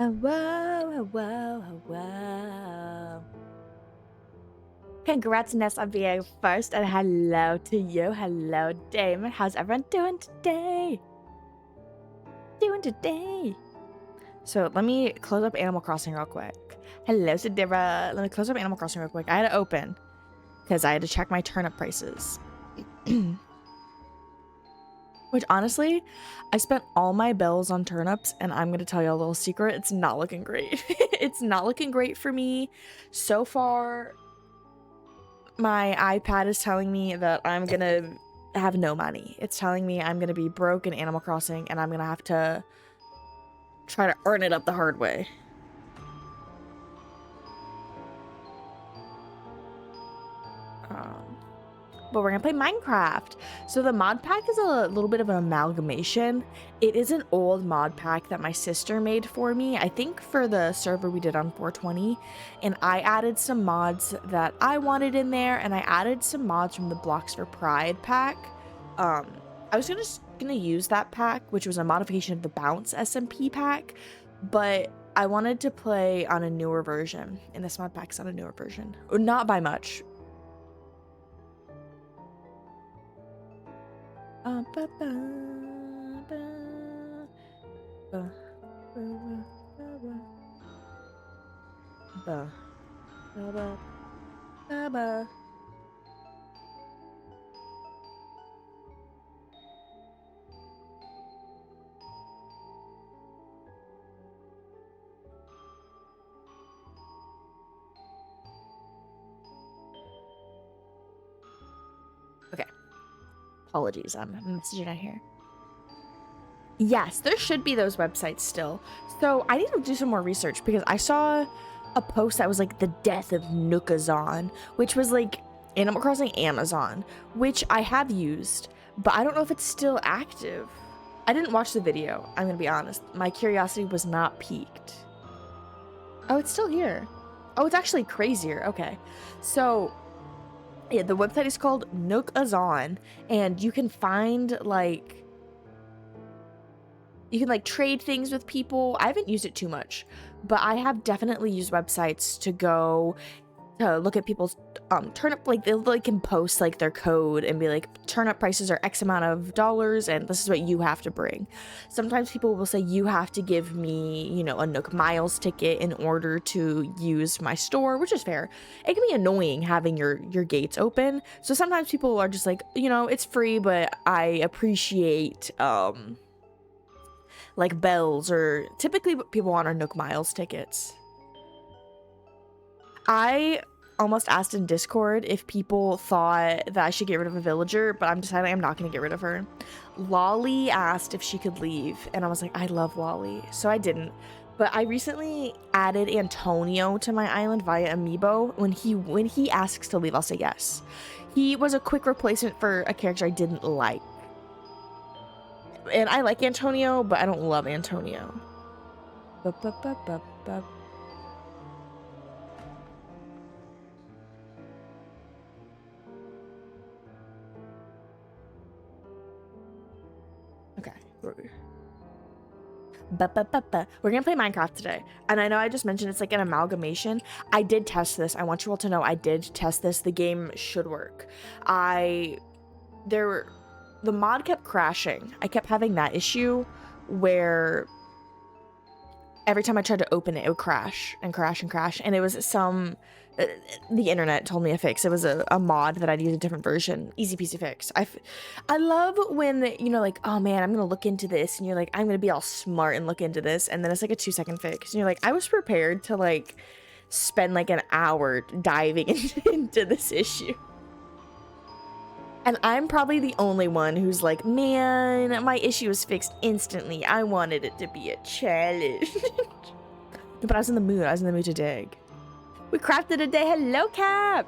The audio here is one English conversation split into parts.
Oh, whoa, oh, whoa, oh, whoa. Congrats, Ness, on being first, and hello to you. Hello, Damon. How's everyone doing today? So let me close up Animal Crossing real quick. Hello, Sadira. Let me close up Animal Crossing real quick. I had to open because I had to check my turnip prices. Which honestly, I spent all my bills on turnips, and I'm gonna tell you a little secret. It's not looking great. It's not looking great for me so far. My iPad is telling me that I'm gonna have no money. It's telling me I'm gonna be broke in Animal Crossing, and I'm gonna have to try to earn it up the hard way. But we're gonna play Minecraft. So the mod pack is a little bit of an amalgamation. It is an old mod pack that my sister made for me, I think for the server we did on 420, and I added some mods that I wanted in there, and I added some mods from the Blocks for Pride pack. I was just gonna use that pack, which was a modification of the Bounce SMP pack, but I wanted to play on a newer version, and this mod pack's on a newer version. Not by much. Okay. Apologies, I'm messaging out here. Yes, there should be those websites still. So I need to do some more research because I saw a post that was like the death of Nookazon, which was like Animal Crossing Amazon, which I have used, but I don't know if it's still active. I didn't watch the video, I'm gonna be honest. My curiosity was not piqued. Oh, it's still here. Oh, it's actually crazier. Okay. So yeah, the website is called Nookazon, and you can find like you can like trade things with people. I haven't used it too much, but I have definitely used websites to go to look at people's turnip, like they can post like their code and be like, turnip prices are X amount of dollars and this is what you have to bring. Sometimes people will say you have to give me, you know, a Nook Miles ticket in order to use my store, which is fair. It can be annoying having your gates open. So sometimes people are just like, you know, it's free, but I appreciate like bells, or typically what people want are Nook Miles tickets. I almost asked in Discord if people thought that I should get rid of a villager, but I'm deciding I'm not going to get rid of her. Lolly asked if she could leave, and I was like, I love Lolly, so I didn't. But I recently added Antonio to my island via Amiibo. When he asks to leave, I'll say yes. He was a quick replacement for a character I didn't like. And I like Antonio, but I don't love Antonio. Okay. We're gonna play Minecraft today, and I know I just mentioned it's like an amalgamation. I did test this. I want you all to know I did test this. The game should work. The mod kept crashing. I kept having that issue where every time I tried to open it, it would crash and crash and crash. And it was the internet told me a fix. It was a mod that I'd use a different version. Easy peasy fix. I love when, you know, like, oh man, I'm gonna look into this, and you're like, I'm gonna be all smart and look into this, and then it's like a 2-second fix, and you're like, I was prepared to like spend like an hour diving into this issue. And I'm probably the only one who's like, man, my issue was fixed instantly. I wanted it to be a challenge. But I was in the mood. I was in the mood to dig. We crafted a day. Hello, Cap.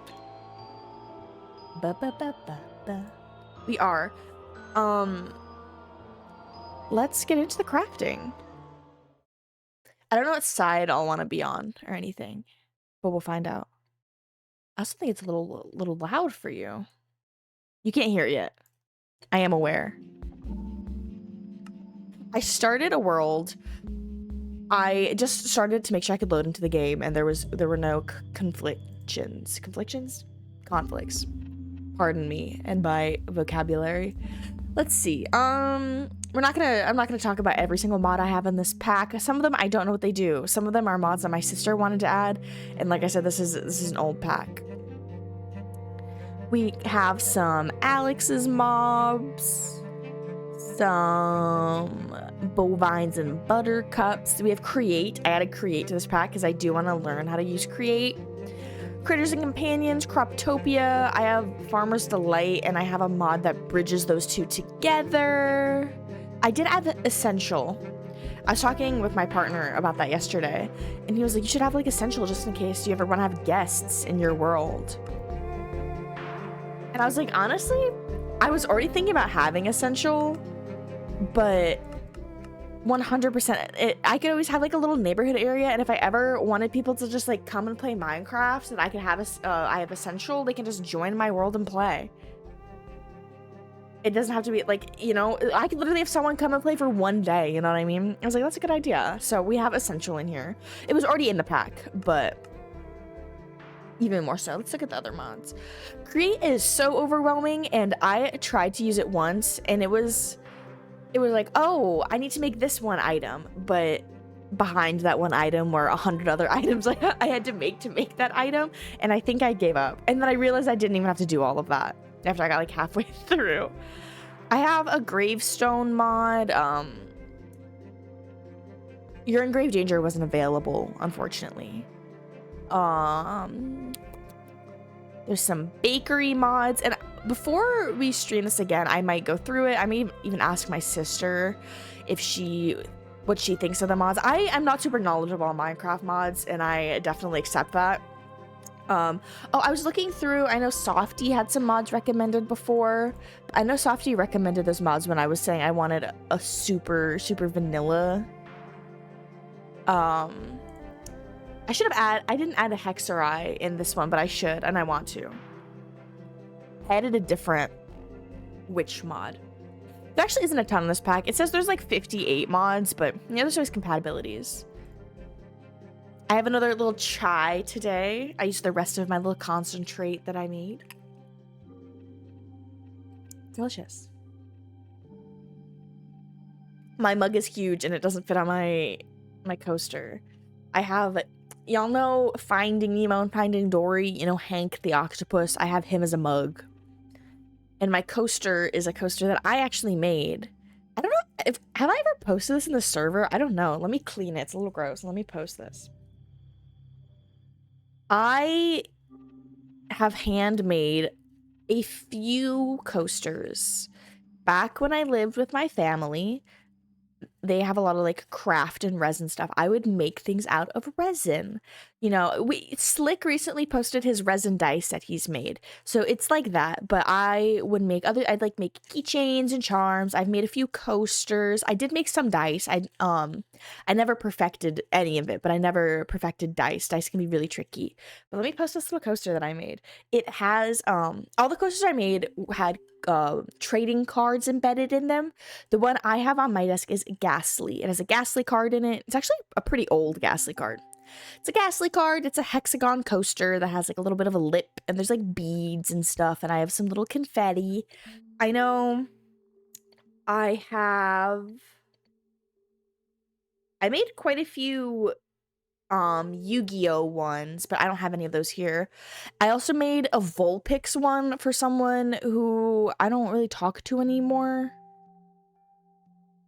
We are. Let's get into the crafting. I don't know what side I'll want to be on or anything, but we'll find out. I also think it's a little loud for you. You can't hear it yet. I am aware. I started a world I just started to make sure I could load into the game, and there were no conflicts. Pardon me and my vocabulary. Let's see. I'm not gonna talk about every single mod I have in this pack. Some of them I don't know what they do. Some of them are mods that my sister wanted to add, and like I said, this is an old pack. We have some Alex's mobs, some bovines and buttercups. We have create. I added create to this pack because I do want to learn how to use create. Critters and companions, Croptopia. I have Farmer's Delight, and I have a mod that bridges those two together. I did add essential. I was talking with my partner about that yesterday, and he was like, you should have like essential just in case you ever want to have guests in your world. And I was like, honestly, I was already thinking about having essential, but 100%, I could always have like a little neighborhood area, and if I ever wanted people to just like come and play Minecraft, and I could have I have essential, they can just join my world and play. It doesn't have to be like, you know, I could literally have someone come and play for one day, you know what I mean? I was like, that's a good idea. So we have essential in here. It was already in the pack, but even more so. Let's look at the other mods. Create is so overwhelming, and I tried to use it once, and it was like, oh, I need to make this one item, but behind that one item were 100 other items I had to make that item, and I think I gave up. And then I realized I didn't even have to do all of that after I got like halfway through. I have a gravestone mod. Your Engrave Danger wasn't available, unfortunately. There's some bakery mods, and before we stream this again, I might go through it. I may even ask my sister what she thinks of the mods. I am not super knowledgeable on Minecraft mods, and I definitely accept that. Oh, I was looking through, I know Softy had some mods recommended before. I know Softy recommended those mods when I was saying I wanted a super vanilla. I didn't add a Hexerai in this one, but I should, and I want to. I added a different witch mod. There actually isn't a ton in this pack. It says there's like 58 mods, but yeah, there's always compatibilities. I have another little chai today. I used the rest of my little concentrate that I made. Delicious. My mug is huge and it doesn't fit on my coaster. I have, y'all know Finding Nemo and Finding Dory, you know, Hank the octopus. I have him as a mug. And my coaster is a coaster that I actually made. I don't know have I ever posted this in the server? I don't know. Let me clean it. It's a little gross. Let me post this. I have handmade a few coasters. Back when I lived with my family, they have a lot of like craft and resin stuff. I would make things out of resin. You know, Slick recently posted his resin dice that he's made. So it's like that, but I'd like make keychains and charms. I've made a few coasters. I did make some dice. I never perfected any of it, but I never perfected dice. Dice can be really tricky. But let me post this little coaster that I made. It has all the coasters I made had trading cards embedded in them. The one I have on my desk is Ghastly. It has a Ghastly card in it. It's actually a pretty old Ghastly card. It's a Ghastly card. It's a hexagon coaster that has like a little bit of a lip, and there's like beads and stuff, and I have some little confetti. I know I made quite a few Yu-Gi-Oh ones, but I don't have any of those here. I also made a Vulpix one for someone who I don't really talk to anymore.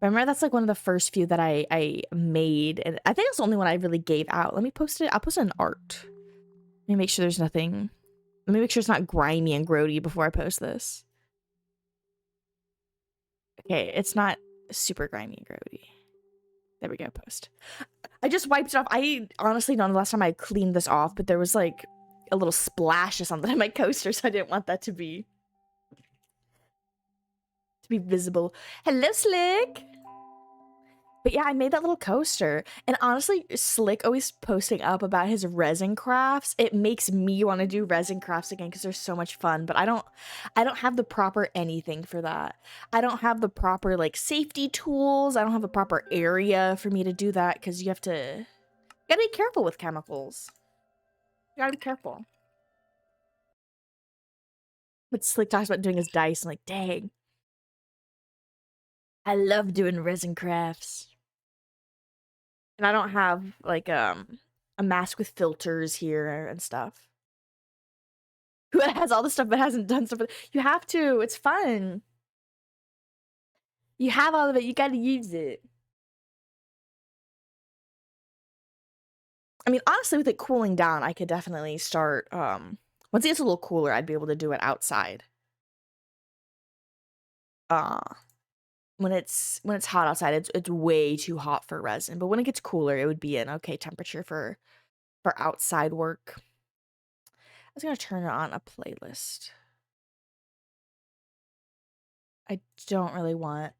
Remember, that's like one of the first few that I made, and I think it's the only one I really gave out. Let me post it. I'll post it in art. Let me make sure there's nothing. Let me make sure it's not grimy and grody before I post this. Okay, it's not super grimy and grody. There we go, post. I just wiped it off. I honestly don't know the last time I cleaned this off, but there was like a little splash of something on my coaster, so I didn't want that to be visible. Hello, Slick. But yeah, I made that little coaster. And honestly, Slick always posting up about his resin crafts. It makes me want to do resin crafts again because they're so much fun. But I don't have the proper anything for that. I don't have the proper like safety tools. I don't have the proper area for me to do that because you gotta be careful with chemicals. You gotta be careful. But Slick talks about doing his dice. I'm like, dang. I love doing resin crafts. And I don't have like a mask with filters here and stuff. Who has all the stuff but hasn't done stuff? You have to. It's fun. You have all of it. You got to use it. I mean, honestly, with it cooling down, I could definitely start. Once it gets a little cooler, I'd be able to do it outside. Uh, when it's hot outside, it's way too hot for resin. But when it gets cooler, it would be an okay temperature for outside work. I was gonna turn it on a playlist. I don't really want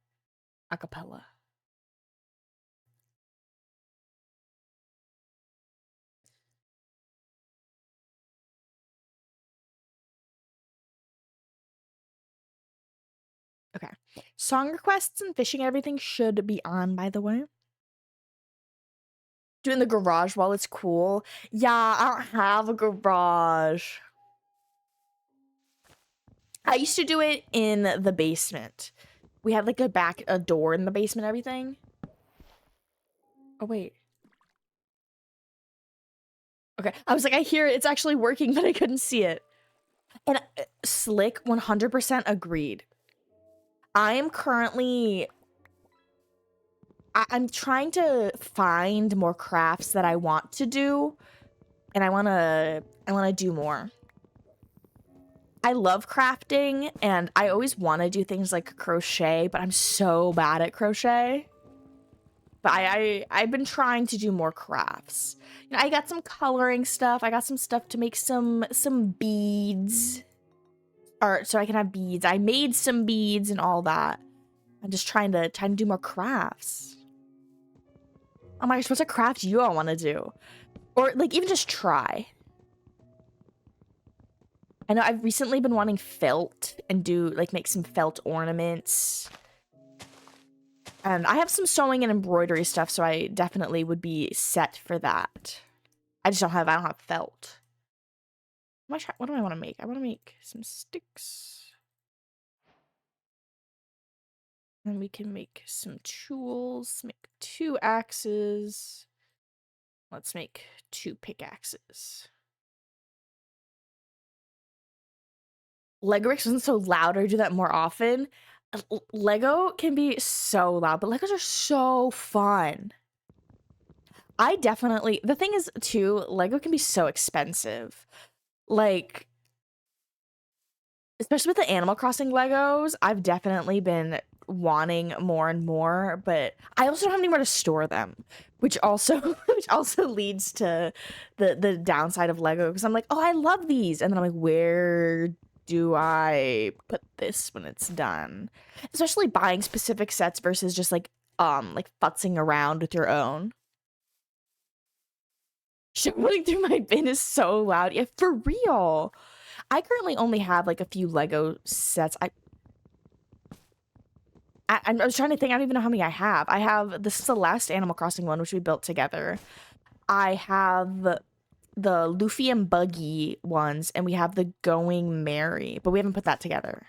a cappella. Okay. Song requests and fishing everything should be on, by the way. Doing the garage while it's cool. Yeah, I don't have a garage. I used to do it in the basement. We had like a door in the basement, everything. Oh, wait. Okay. I was like, I hear it. It's actually working, but I couldn't see it. And Slick 100% agreed. I am currently I'm trying to find more crafts that I want to do, and I want to do more. I love crafting, and I always want to do things like crochet, but I'm so bad at crochet. But I've been trying to do more crafts. You know, I got some coloring stuff. I got some stuff to make some beads, or so I can have beads. I made some beads and all that. I'm just trying to do more crafts. Oh my gosh, what's a craft you all want to do? Or like even just try. I know I've recently been wanting felt and do like make some felt ornaments. And I have some sewing and embroidery stuff, so I definitely would be set for that. I don't have felt. What do I want to make? I want to make some sticks. And we can make some tools, make 2 axes. Let's make 2 pickaxes. Lego Bricks wasn't so loud, or do that more often. Lego can be so loud, but Legos are so fun. I definitely, the thing is too, Lego can be so expensive. Like, especially with the Animal Crossing Legos, I've definitely been wanting more and more, but I also don't have anywhere to store them, which also leads to the downside of Lego, because I'm like, oh, I love these, and then I'm like, where do I put this when it's done? Especially buying specific sets versus just like futzing around with your own. Shuffling through my bin is so loud. Yeah, for real. I currently only have like a few Lego sets. I was trying to think. I don't even know how many I have. I have, this is the last Animal Crossing one, which we built together. I have the Luffy and Buggy ones, and we have the Going Merry, but we haven't put that together.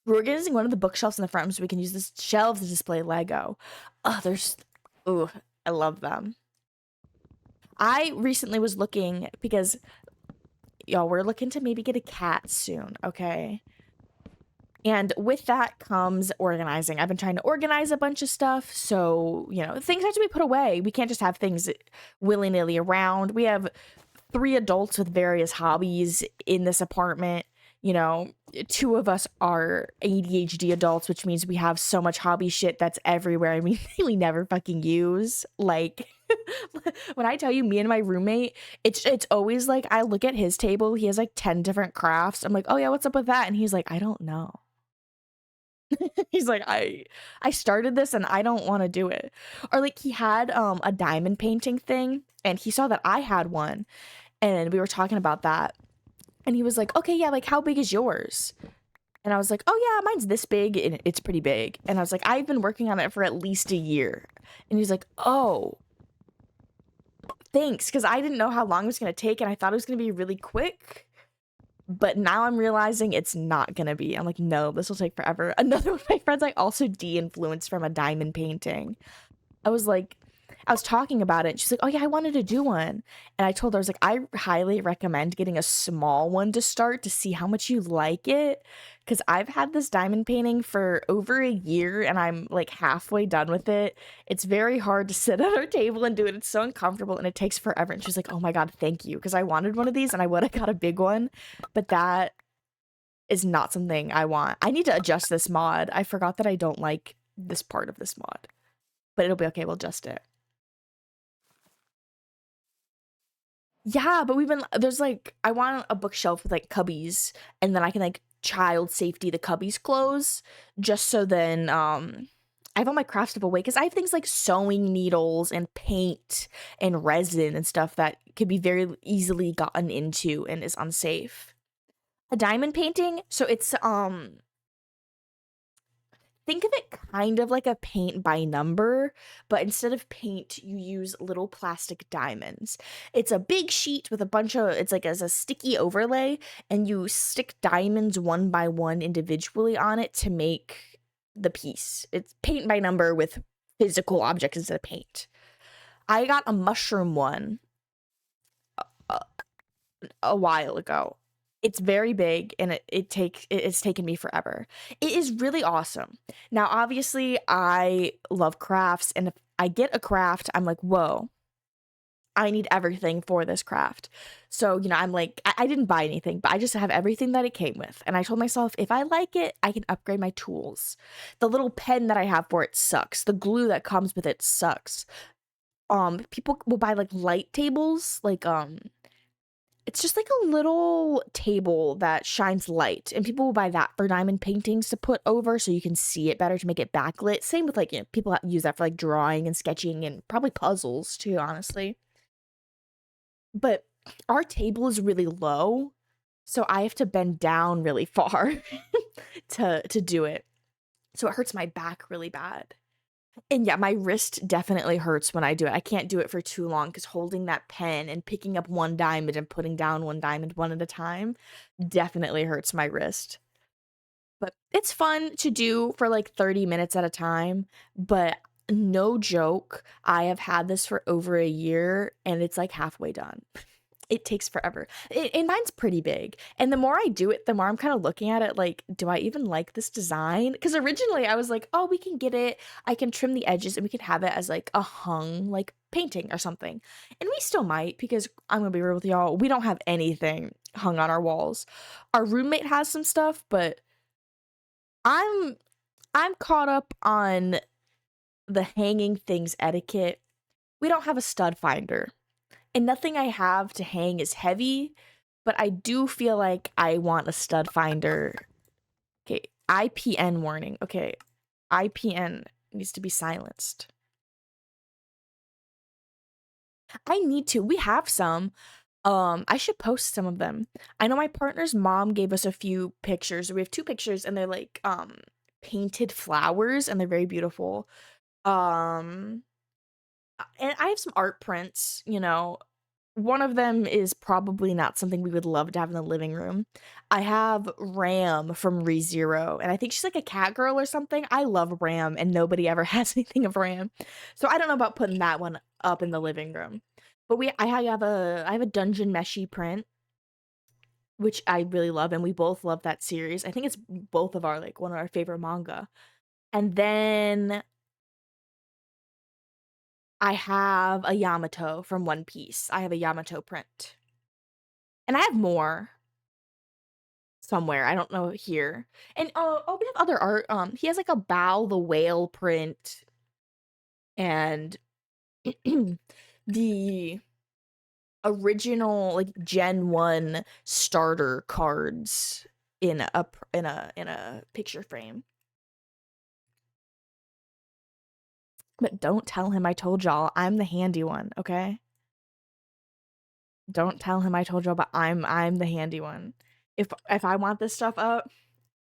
We're organizing one of the bookshelves in the front so we can use this shelves to display Lego. Oh, I love them. I recently was looking because, y'all, we're looking to maybe get a cat soon, okay? And with that comes organizing. I've been trying to organize a bunch of stuff, so, you know, things have to be put away. We can't just have things willy-nilly around. We have 3 adults with various hobbies in this apartment. You know, 2 of us are ADHD adults, which means we have so much hobby shit that's everywhere. I mean, we never fucking use. Like, when I tell you, me and my roommate, it's always like, I look at his table, he has like 10 different crafts. I'm like, oh yeah, what's up with that? And he's like, I don't know. He's like, I started this and I don't want to do it. Or like he had a diamond painting thing and he saw that I had one and we were talking about that. And he was like, "Okay, yeah, like how big is yours?" And I was like, "Oh yeah, mine's this big and it's pretty big." And I was like, "I've been working on it for at least a year." And he's like, "Oh, thanks," because I didn't know how long it was going to take and I thought it was going to be really quick. But now I'm realizing it's not gonna be. I'm like, no, this will take forever. Another one of my friends I also de-influenced from a diamond painting. I was like, I was talking about it. And she's like, oh yeah, I wanted to do one. And I told her, I was like, I highly recommend getting a small one to start to see how much you like it. Cause I've had this diamond painting for over a year and I'm like halfway done with it. It's very hard to sit at our table and do it. It's so uncomfortable and it takes forever. And she's like, oh my God, thank you. Cause I wanted one of these and I would have got a big one. But that is not something I want. I need to adjust this mod. I forgot that I don't like this part of this mod. But it'll be okay, we'll adjust it. Yeah, but we've been there's like I want a bookshelf with like cubbies and then I can like child safety the cubbies close just so then I have all my craft stuff away because I have things like sewing needles and paint and resin and stuff that could be very easily gotten into and is unsafe. A diamond painting, so it's think of it kind of like a paint by number, but instead of paint, you use little plastic diamonds. It's a big sheet with a bunch of, it's like as a sticky overlay, and you stick diamonds one by one individually on it to make the piece. It's paint by number with physical objects instead of paint. I got a mushroom one a, a while ago. It's very big and it's taken me forever. It is really awesome. Now, obviously, I love crafts, and if I get a craft, I'm like, whoa, I need everything for this craft. So, I'm like, I didn't buy anything, but I just have everything that it came with. And I told myself, if I like it, I can upgrade my tools. The little pen that I have for it sucks. The glue that comes with it sucks. People will buy like light tables, like it's just like a little table that shines light, and people will buy that for diamond paintings to put over so you can see it better to make it backlit. Same with like, people use that for like drawing and sketching and probably puzzles too, honestly. But our table is really low, so I have to bend down really far to do it. So it hurts my back really bad. And yeah, my wrist definitely hurts when I do it. I can't do it for too long because holding that pen and picking up one diamond and putting down one diamond one at a time definitely hurts my wrist. But it's fun to do for like 30 minutes at a time. But no joke, I have had this for over a year and it's like halfway done. It takes forever. And mine's pretty big. And the more I do it, the more I'm kind of looking at it like, do I even like this design? Because originally I was like, oh, we can get it. I can trim the edges and we can have it as like a hung like painting or something. And we still might because I'm going to be real with y'all. We don't have anything hung on our walls. Our roommate has some stuff, but I'm I'm caught up on the hanging things etiquette. We don't have a stud finder. And nothing I have to hang is heavy, but I do feel like I want a stud finder. Okay, IPN warning. Okay, IPN needs to be silenced. I need to. We have some. I should post some of them. I know my partner's mom gave us a few pictures. We have two pictures and they're like painted flowers and they're very beautiful. Um and I have some art prints, one of them is probably not something we would love to have in the living room. I have Ram from ReZero, and I think she's like a cat girl or something. I love Ram, and nobody ever has anything of Ram. So I don't know about putting that one up in the living room. But I have a Dungeon Meshi print, which I really love, and we both love that series. I think it's both of our like one of our favorite manga. And then I have a Yamato from One Piece. I have a Yamato print. And I have more somewhere. I don't know here. And we have other art. He has like a Bao the whale print and the original like Gen 1 starter cards in a picture frame. But don't tell him I told y'all I'm the handy one, okay? Don't tell him I told y'all, but I'm the handy one. If I want this stuff up,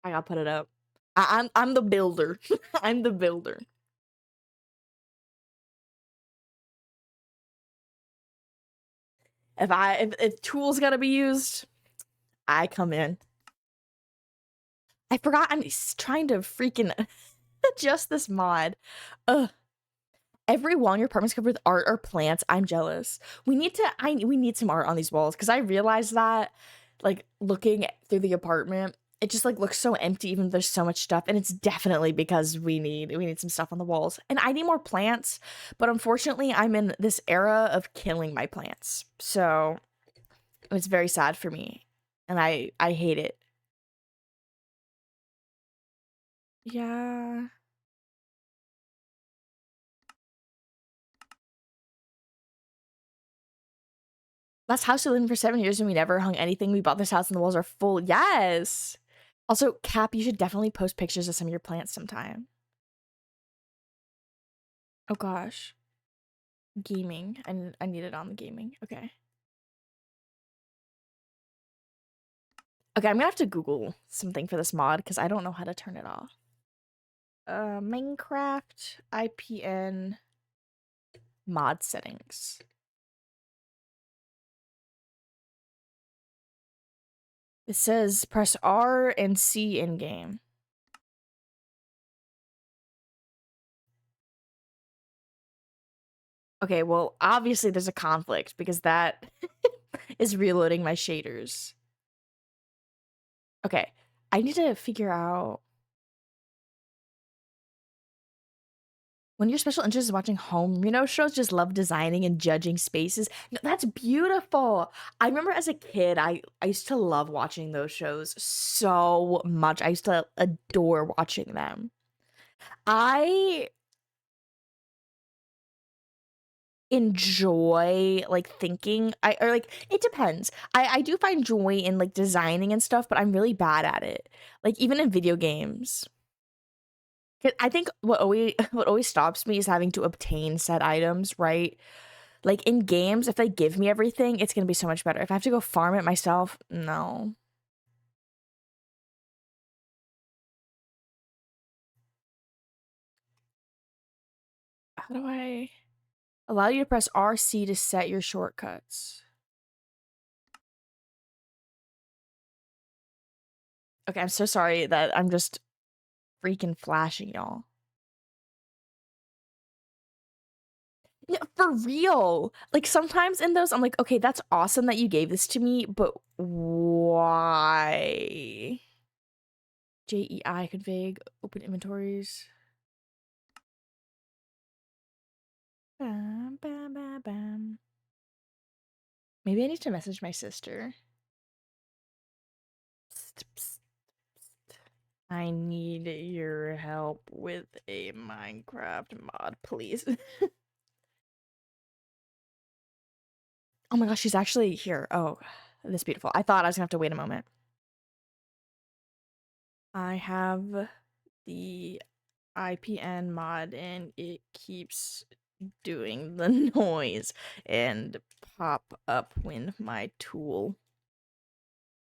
I gotta put it up. I'm the builder. I'm the builder. If tools gotta be used, I come in. I forgot I'm trying to freaking adjust this mod. Ugh. Every wall in your apartment's covered with art or plants. I'm jealous. We need some art on these walls because I realized that, like, looking through the apartment, it just like looks so empty even though there's so much stuff, and it's definitely because we need some stuff on the walls. And I need more plants, but unfortunately I'm in this era of killing my plants. So it's very sad for me. And I hate it. Yeah. Last house we lived in for 7 years and we never hung anything. We bought this house and the walls are full. Yes. Also, Cap, you should definitely post pictures of some of your plants sometime. Oh gosh. Gaming. I need it on the gaming. Okay. Okay, I'm gonna have to Google something for this mod because I don't know how to turn it off. Minecraft IPN mod settings. It says press R and C in game. Okay, well, obviously there's a conflict because that is reloading my shaders. Okay, I need to figure out when your special interest is watching home, shows, just love designing and judging spaces. No, that's beautiful. I remember as a kid, I used to love watching those shows so much. I used to adore watching them. I enjoy like thinking or like it depends. I do find joy in like designing and stuff, but I'm really bad at it. Like even in video games. 'Cause I think what always stops me is having to obtain said items, right? Like in games, if they give me everything, it's gonna be so much better. If I have to go farm it myself, no. How do I allow you to press RC to set your shortcuts? Okay, I'm so sorry that I'm just freaking flashing y'all. Yeah, for real. Like sometimes in those, I'm like, okay, that's awesome that you gave this to me, but why? JEI config, open inventories. Bam, bam, bam, bam. Maybe I need to message my sister. Psst, psst, psst. I need your help with a Minecraft mod, please. Oh my gosh, she's actually here. Oh, that's beautiful. I thought I was gonna have to wait a moment. I have the IPN mod and it keeps doing the noise and pop up when my tool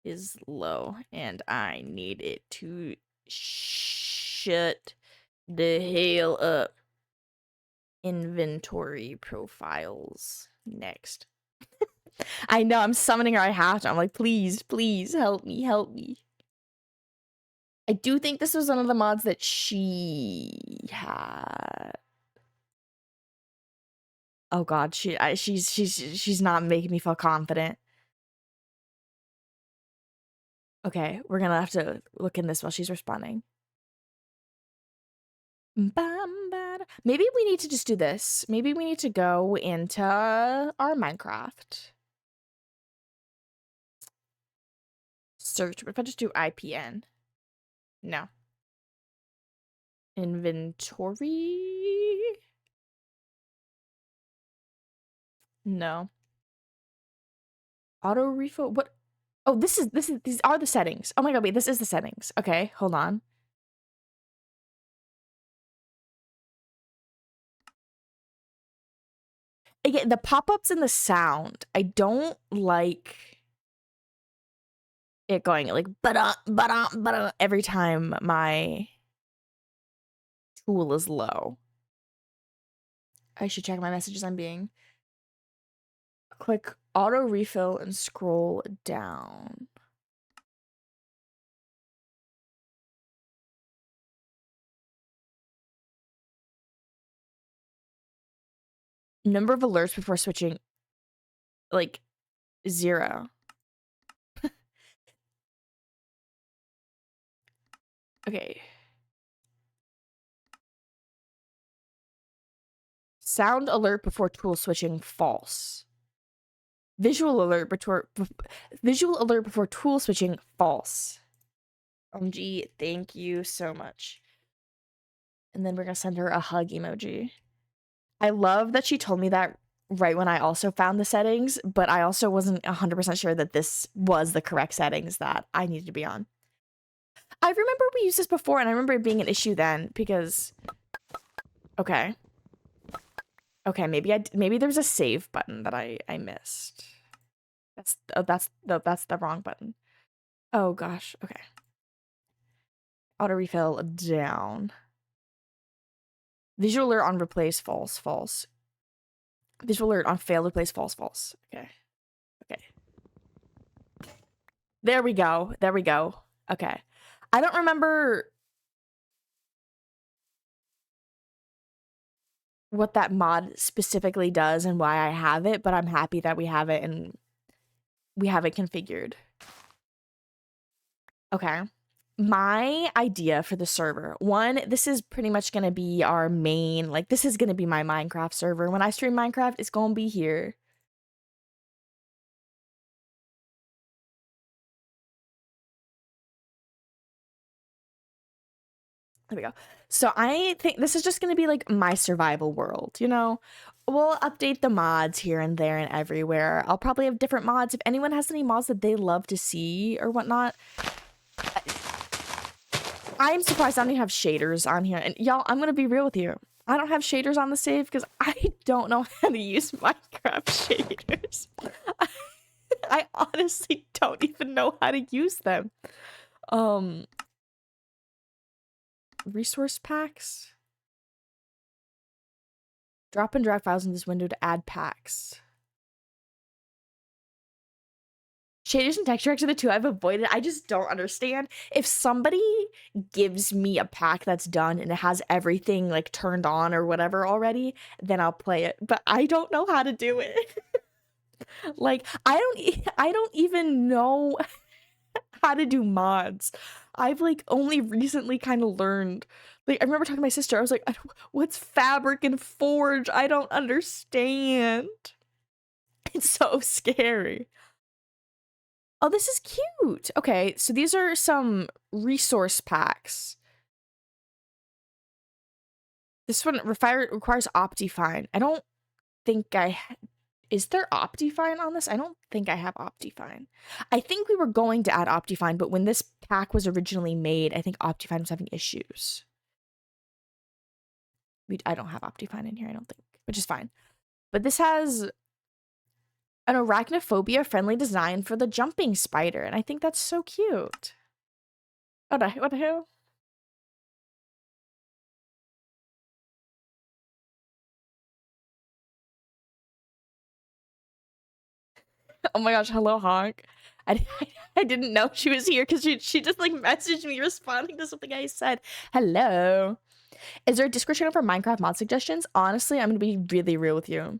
is low and I need it to shut the hell up. Inventory profiles next. I know I'm summoning her. I have to. I'm like, please, please help me, help me. I do think this was one of the mods that she had. Oh God, she's not making me feel confident. Okay, we're gonna have to look in this while she's responding. Maybe we need to just do this. Maybe we need to go into our Minecraft. Search. What if I just do IPN? No. Inventory? No. Auto refill? What? Oh, these are the settings. Oh my God, wait, this is the settings. Okay, hold on. again, the pop-ups and the sound, I don't like it going like but every time my tool is low. I should check my messages. I'm being. Click auto refill and scroll down. Number of alerts before switching, like 0. Okay. Sound alert before tool switching, false. Visual alert before tool switching, false. OMG, thank you so much. And then we're gonna send her a hug emoji. I love that she told me that right when I also found the settings, but I also wasn't 100% sure that this was the correct settings that I needed to be on. I remember we used this before, and I remember it being an issue then, because... Okay. Okay, maybe there's a save button that I missed. That's the wrong button. Oh gosh, okay. Auto refill down. Visual alert on replace, false, false. Visual alert on fail, replace, false, false. Okay. Okay. There we go. There we go. Okay. I don't remember what that mod specifically does and why I have it, but I'm happy that we have it and we have it configured. Okay. My idea for the server, one, this is pretty much going to be our main, like, this is going to be my Minecraft server. When I stream Minecraft, it's going to be here. There we go. So I think this is just going to be like my survival world, you know? We'll update the mods here and there and everywhere. I'll probably have different mods. If anyone has any mods that they love to see or whatnot, I'm surprised I don't even have shaders on here. And y'all, I'm going to be real with you. I don't have shaders on the save because I don't know how to use Minecraft shaders. I honestly don't even know how to use them. Resource packs. Drop and drag files in this window to add packs. Shaders and texture are the two I've avoided. I just don't understand. If somebody gives me a pack that's done and it has everything like turned on or whatever already, then I'll play it. But I don't know how to do it. Like, I don't even know how to do mods. I've like only recently kind of learned. Like, I remember talking to my sister. I was like, what's fabric and forge? I don't understand. It's so scary. Oh, this is cute. Okay, so these are some resource packs. This one requires Optifine. I don't think is there Optifine on this? I don't think I have Optifine. I think we were going to add Optifine, but when this pack was originally made, I think Optifine was having issues. I don't have Optifine in here, I don't think, which is fine. But this has an arachnophobia-friendly design for the jumping spider, and I think that's so cute. What the hell? Oh my gosh, hello, Honk. I didn't know she was here because she just like messaged me responding to something I said. Hello. Is there a Discord channel for Minecraft mod suggestions? Honestly, I'm gonna be really real with you.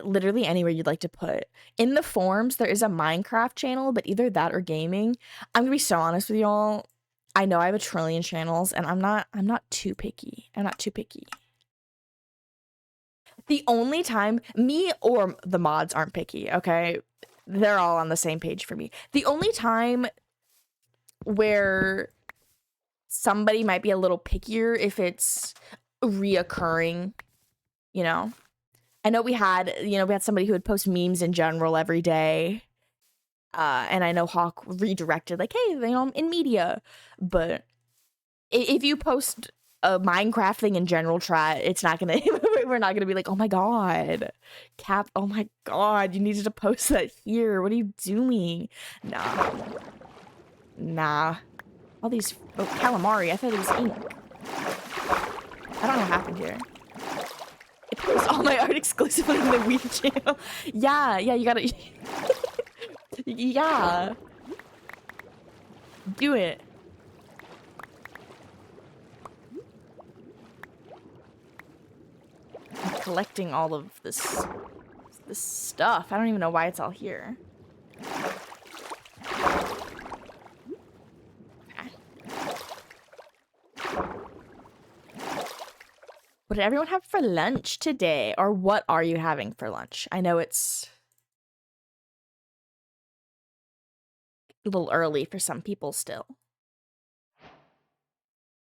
Literally anywhere you'd like to put. In the forums, there is a Minecraft channel, but either that or gaming. I'm gonna be so honest with y'all. I know I have a trillion channels, and I'm not too picky. I'm not too picky. The only time me or the mods aren't picky, okay? They're all on the same page for me. The only time where somebody might be a little pickier if it's reoccurring, you know? I know we had somebody who would post memes in general every day. And I know Hawk redirected like, hey, I'm in media. But if you post Minecraft thing in general, chat. It's not gonna. We're not gonna be like, oh my god, Cap. Oh my god, you needed to post that here. What are you doing? Nah, nah. All these calamari. I thought it was ink. I don't know what happened here. It posts all my art exclusively in the Wii channel. Yeah, you gotta. Yeah. Do it. I'm collecting all of this stuff. I don't even know why it's all here. Okay. What did everyone have for lunch today? Or what are you having for lunch? I know it's a little early for some people still.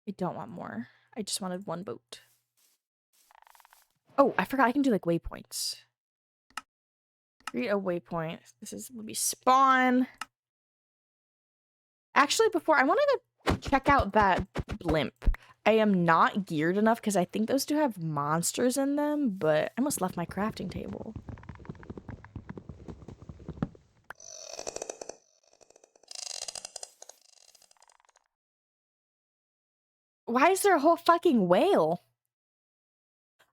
I don't want more. I just wanted one boat. Oh, I forgot I can do like waypoints. Create a waypoint. Will be spawn. Actually, before I wanted to check out that blimp. I am not geared enough because I think those do have monsters in them, but I almost left my crafting table. Why is there a whole fucking whale?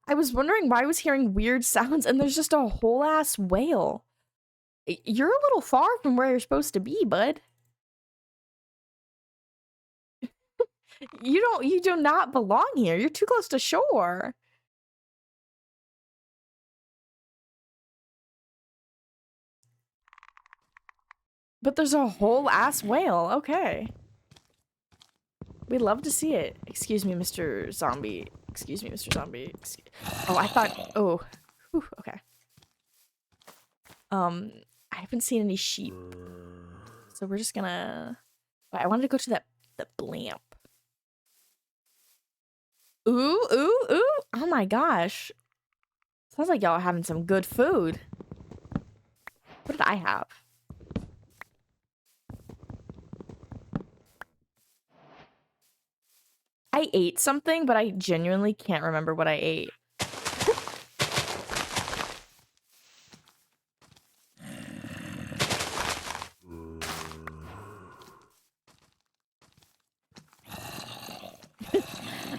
I was wondering why I was hearing weird sounds and there's just a whole ass whale. You're a little far from where you're supposed to be, bud. You do not belong here. You're too close to shore. But there's a whole ass whale. Okay. We'd love to see it. Excuse me, Mr. Zombie. Excuse me, Mr. Zombie. Oh, I thought... Oh. Whew, okay. I haven't seen any sheep. So we're just gonna... I wanted to go to the blimp. Ooh, ooh, ooh. Oh my gosh. Sounds like y'all are having some good food. What did I have? I ate something, but I genuinely can't remember what I ate.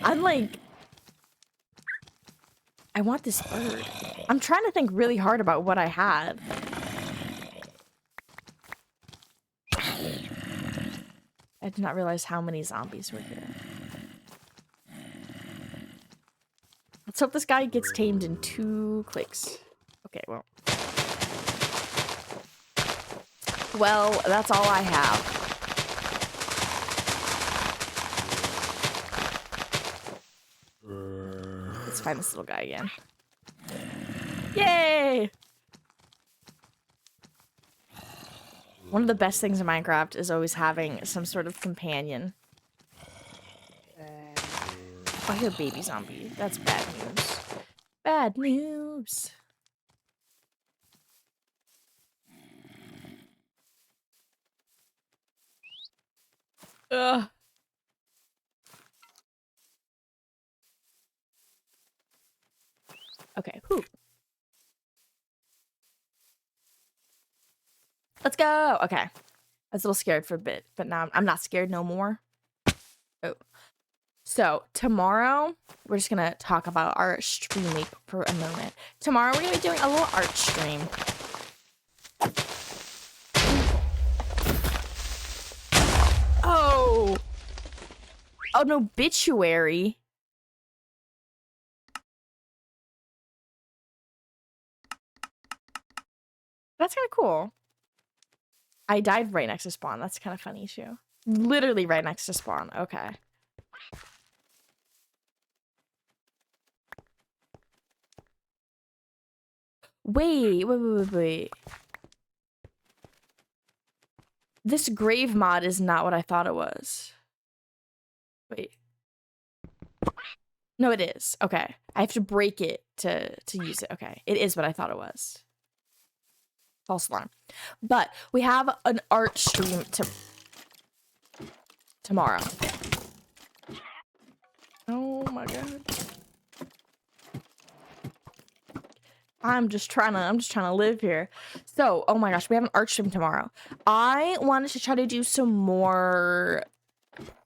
I'm like... I want this bird. I'm trying to think really hard about what I had. I did not realize how many zombies were here. Let's hope this guy gets tamed in 2 clicks. Okay, well. Well, that's all I have. Let's find this little guy again. Yay! One of the best things in Minecraft is always having some sort of companion. Oh, I hear baby zombie. That's bad news. Bad news. Ugh. Okay, whew. Let's go! Okay. I was a little scared for a bit, but now I'm not scared no more. Oh. So, tomorrow, we're just gonna talk about our stream week for a moment. Tomorrow, we're gonna be doing a little art stream. Oh! An obituary? That's kind of cool. I died right next to spawn. That's kind of funny, too. Literally right next to spawn. Okay. Wait. This grave mod is not what I thought it was. Wait. No, it is. Okay. I have to break it to use it. Okay. It is what I thought it was. False alarm. But we have an art stream tomorrow. Oh my god. I'm just trying to live here. So, oh my gosh, we have an art stream tomorrow. I wanted to try to do some more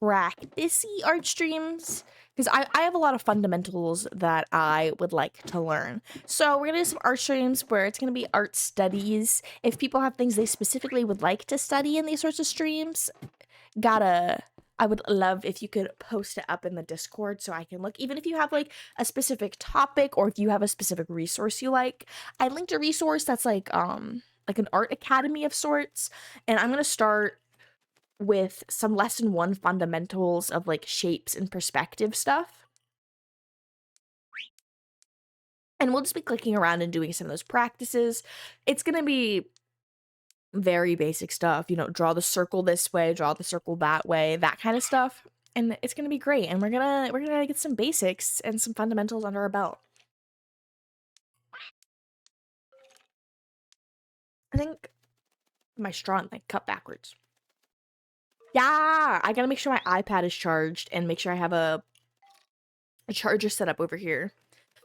practice-y art streams because I have a lot of fundamentals that I would like to learn. So we're gonna do some art streams where it's gonna be art studies. If people have things they specifically would like to study in these sorts of streams, I would love if you could post it up in the Discord so I can look. Even if you have like a specific topic or if you have a specific resource you like. I linked a resource that's like an art academy of sorts, and I'm gonna start with some lesson 1 fundamentals of like shapes and perspective stuff. And we'll just be clicking around and doing some of those practices. It's gonna be very basic stuff, you know, draw the circle this way, draw the circle that way, that kind of stuff. And it's gonna be great. And we're gonna get some basics and some fundamentals under our belt. I think my straw like cut backwards. Yeah, I gotta make sure my iPad is charged and make sure I have a charger set up over here.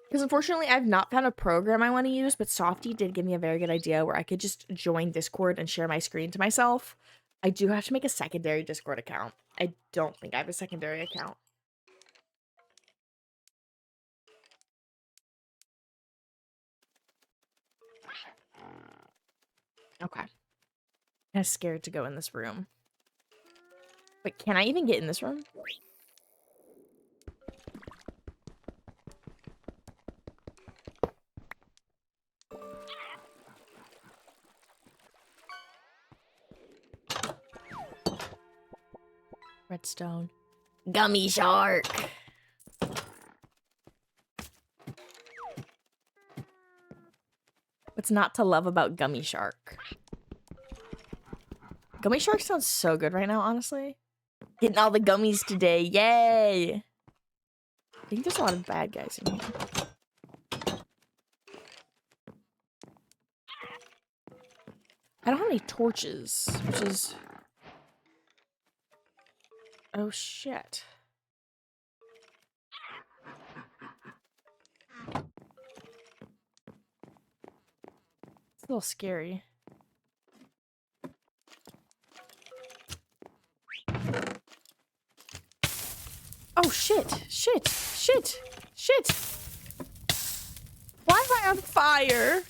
Because unfortunately, I've not found a program I want to use, but Softy did give me a very good idea where I could just join Discord and share my screen to myself. I do have to make a secondary Discord account. I don't think I have a secondary account. Okay. I'm kind of scared to go in this room. Wait, can I even get in this room? Redstone. Gummy shark! What's not to love about Gummy Shark? Gummy Shark sounds so good right now, honestly. Getting all the gummies today, yay! I think there's a lot of bad guys in here. I don't have any torches, which is... Oh, shit. It's a little scary. Oh, shit! Shit! Shit! Shit! Why am I on fire?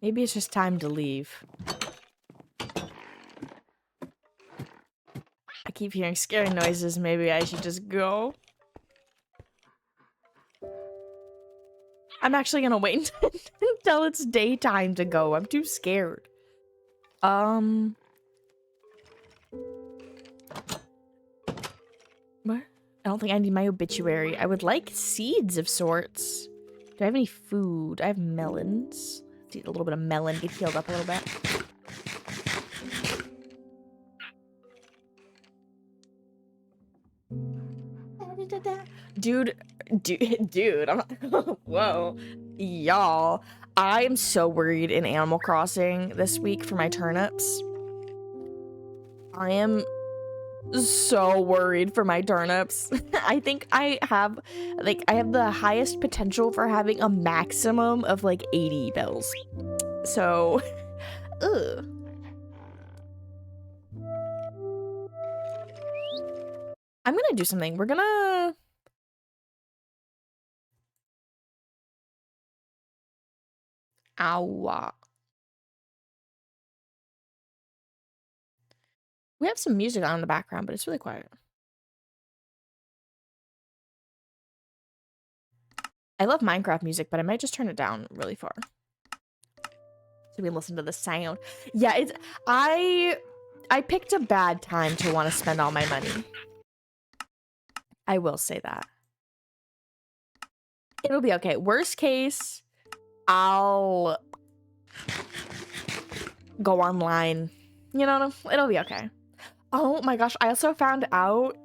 Maybe it's just time to leave. I keep hearing scary noises. Maybe I should just go. I'm actually gonna wait until it's daytime to go. I'm too scared. What? I don't think I need my obituary. I would like seeds of sorts. Do I have any food? I have melons. Let's eat a little bit of melon, get healed up a little bit. Dude, I'm not, whoa, y'all. I am so worried in Animal Crossing this week for my turnips. I am so worried for my turnips. I think I have the highest potential for having a maximum of like 80 bells. So, ugh. I'm gonna do something. We're gonna... Ow. We have some music on in the background, but it's really quiet. I love Minecraft music, but I might just turn it down really far so we listen to the sound. Yeah, it's... I picked a bad time to want to spend all my money. I will say that. It'll be okay. Worst case, I'll go online. You know, it'll be okay. Oh my gosh, I also found out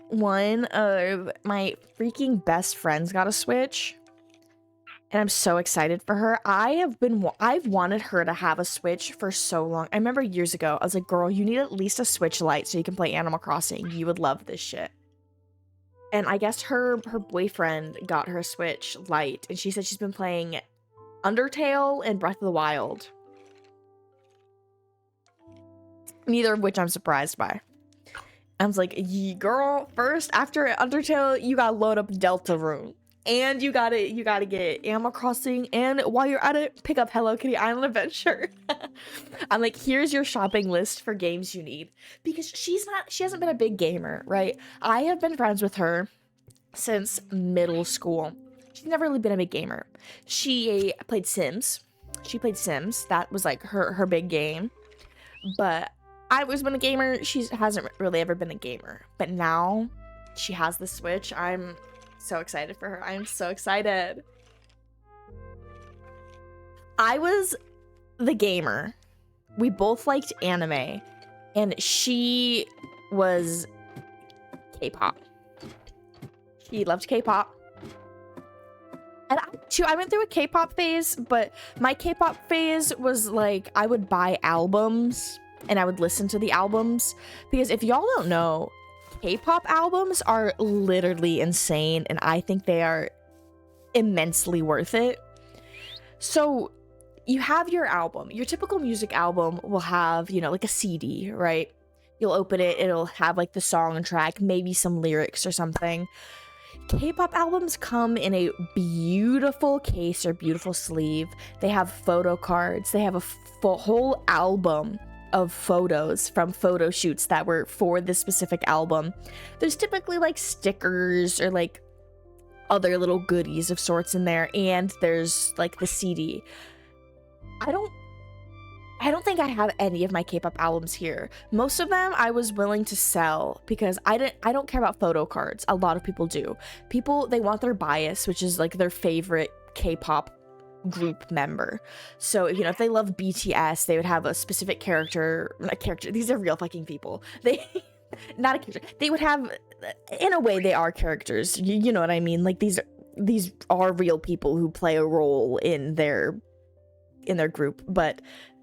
one of my freaking best friends got a Switch. and I'm so excited for her. I've wanted her to have a Switch for so long. I remember years ago, I was like, girl, you need at least a Switch Lite so you can play Animal Crossing. You would love this shit. And I guess her boyfriend got her a Switch Lite, and she said she's been playing Undertale and Breath of the Wild. Neither of which I'm surprised by. I was like, girl, first, after Undertale, you gotta load up Deltarune. And you gotta get Animal Crossing, and while you're at it, pick up Hello Kitty Island Adventure. I'm like, here's your shopping list for games you need. Because she hasn't been a big gamer, right? I have been friends with her since middle school. She's never really been a big gamer. She played Sims. That was like her big game. But I've always been a gamer. She hasn't really ever been a gamer. But now she has the Switch. I'm so excited for her. I'm so excited. I was the gamer. We both liked anime. And she was K-pop. She loved K-pop. And I went through a K-pop phase, but my K-pop phase was like, I would buy albums and I would listen to the albums. Because if y'all don't know, K-pop albums are literally insane, and I think they are immensely worth it. So you have your album. Your typical music album will have, you know, like a CD, right? You'll open it, it'll have like the song track, maybe some lyrics or something. K-pop albums come in a beautiful case or beautiful sleeve. They have photo cards. They have a whole album of photos from photo shoots that were for this specific album. There's typically like stickers or like other little goodies of sorts in there, and there's like the CD. I don't think I have any of my K-pop albums here. Most of them I was willing to sell because I don't care about photo cards. A lot of people do. People, they want their bias, which is like their favorite K-pop group member. So, you know, if they love BTS, they would have a specific character. These are real fucking people. They not a character. They would have, in a way, they are characters. You know what I mean? Like these are real people who play a role in their group, but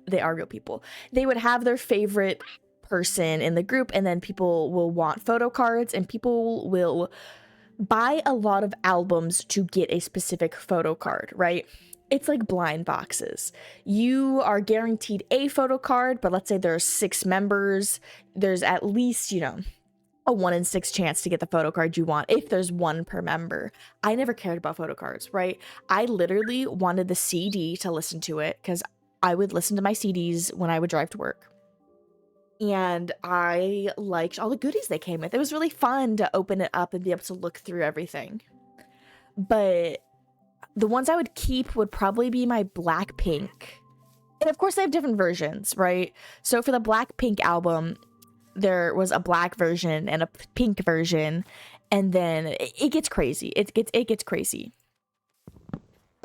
they are real people. They would have their favorite person in the group, and then people will want photo cards, and people will buy a lot of albums to get a specific photo card, right? It's like blind boxes. You are guaranteed a photo card, but let's say there's 6 members. There's at least, you know, a 1 in 6 chance to get the photo card you want if there's 1 per member. I never cared about photo cards, right? I literally wanted the CD to listen to it because I would listen to my CDs when I would drive to work. And I liked all the goodies they came with. It was really fun to open it up and be able to look through everything. But the ones I would keep would probably be my Blackpink. And of course, they have different versions, right? So for the Blackpink album, there was a black version and a pink version, and then it gets crazy. It gets crazy.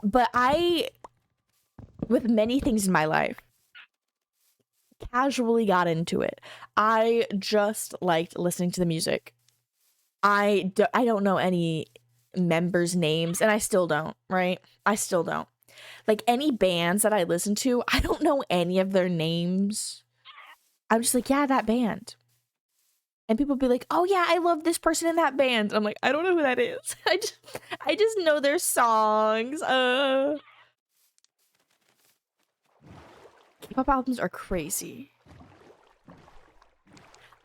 But with many things in my life, casually got into it. I just liked listening to the music. I don't know any members' names, and I still don't, right? I still don't. Like, any bands that I listen to, I don't know any of their names. I'm just like, yeah, that band. And people be like, oh yeah, I love this person in that band. I'm like, I don't know who that is. I just know their songs. K-pop albums are crazy.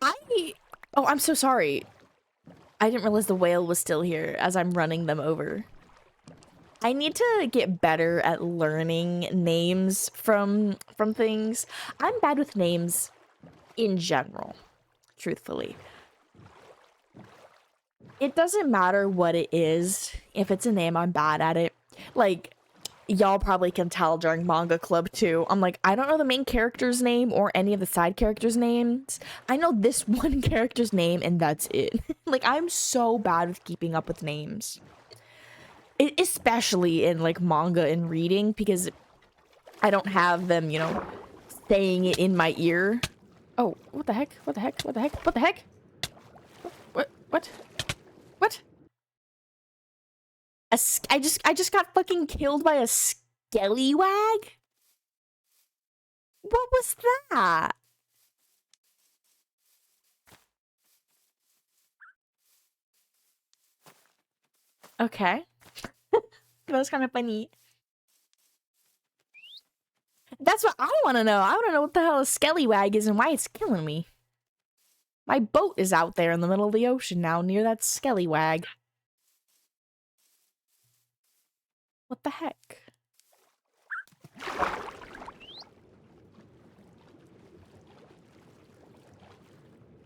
Oh, I'm so sorry. I didn't realize the whale was still here as I'm running them over. I need to get better at learning names from things. I'm bad with names in general, truthfully. It doesn't matter what it is. If it's a name, I'm bad at it. Like, y'all probably can tell during manga club too. I'm like, I don't know the main character's name or any of the side characters' names. I know this one character's name and that's it. Like, I'm so bad with keeping up with names. Especially in like manga and reading, because I don't have them, you know, saying it in my ear. Oh, what the heck? What the heck? What the heck? What the heck? What? What? I just got fucking killed by a skellywag? What was that? Okay. That was kind of funny. That's what I want to know. I want to know what the hell a skellywag is and why it's killing me. My boat is out there in the middle of the ocean now, near that skellywag. What the heck?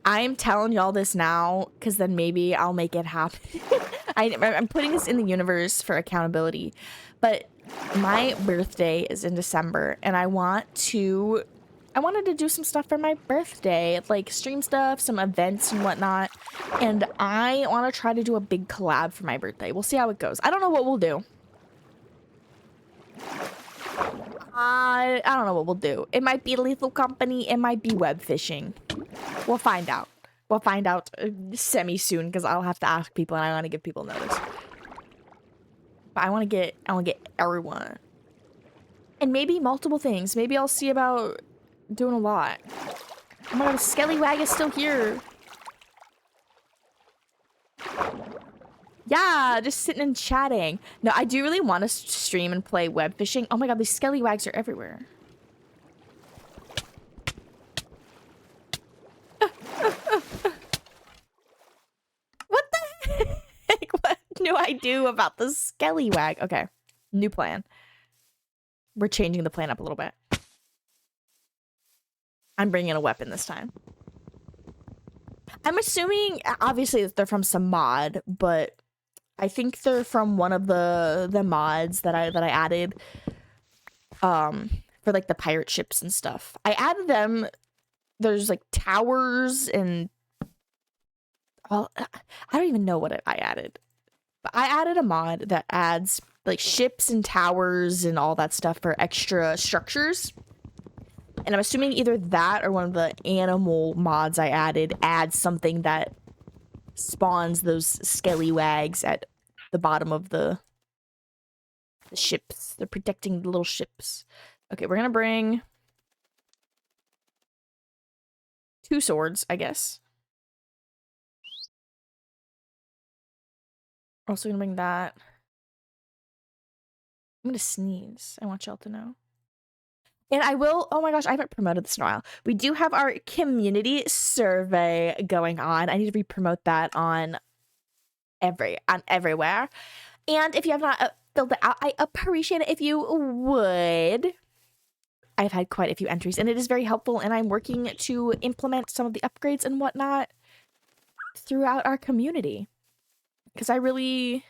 I'm telling y'all this now, because then maybe I'll make it happen. I'm putting this in the universe for accountability, but my birthday is in December, and I wanted to do some stuff for my birthday, like stream stuff, some events and whatnot, and I want to try to do a big collab for my birthday. We'll see how it goes. I don't know what we'll do. I don't know what we'll do. It might be Lethal Company. It might be web fishing. We'll find out. We'll find out semi-soon because I'll have to ask people and I want to give people notice. But I want to get everyone. And maybe multiple things. Maybe I'll see about doing a lot. Oh my god, Skellywag is still here. Yeah, just sitting and chatting. No, I do really want to stream and play web fishing. Oh my god, these Skellywags are everywhere. What the heck? What do I do about the Skellywag? Okay, new plan. We're changing the plan up a little bit. I'm bringing a weapon this time. I'm assuming, obviously, they're from some mod, but I think they're from one of the mods that I added, for like the pirate ships and stuff. I added them. There's like towers and, well, I don't even know what I added, but I added a mod that adds like ships and towers and all that stuff for extra structures. And I'm assuming either that or one of the animal mods I added adds something that spawns those Skellywags at the bottom of the ships. They're protecting the little ships. Okay, we're gonna bring 2 swords, I guess. Also gonna bring that. I'm gonna sneeze. I want y'all to know. And I will, oh my gosh, I haven't promoted this in a while. We do have our community survey going on. I need to re-promote that on everywhere. And if you have not filled it out, I appreciate it if you would. I've had quite a few entries and it is very helpful, and I'm working to implement some of the upgrades and whatnot throughout our community. Because I really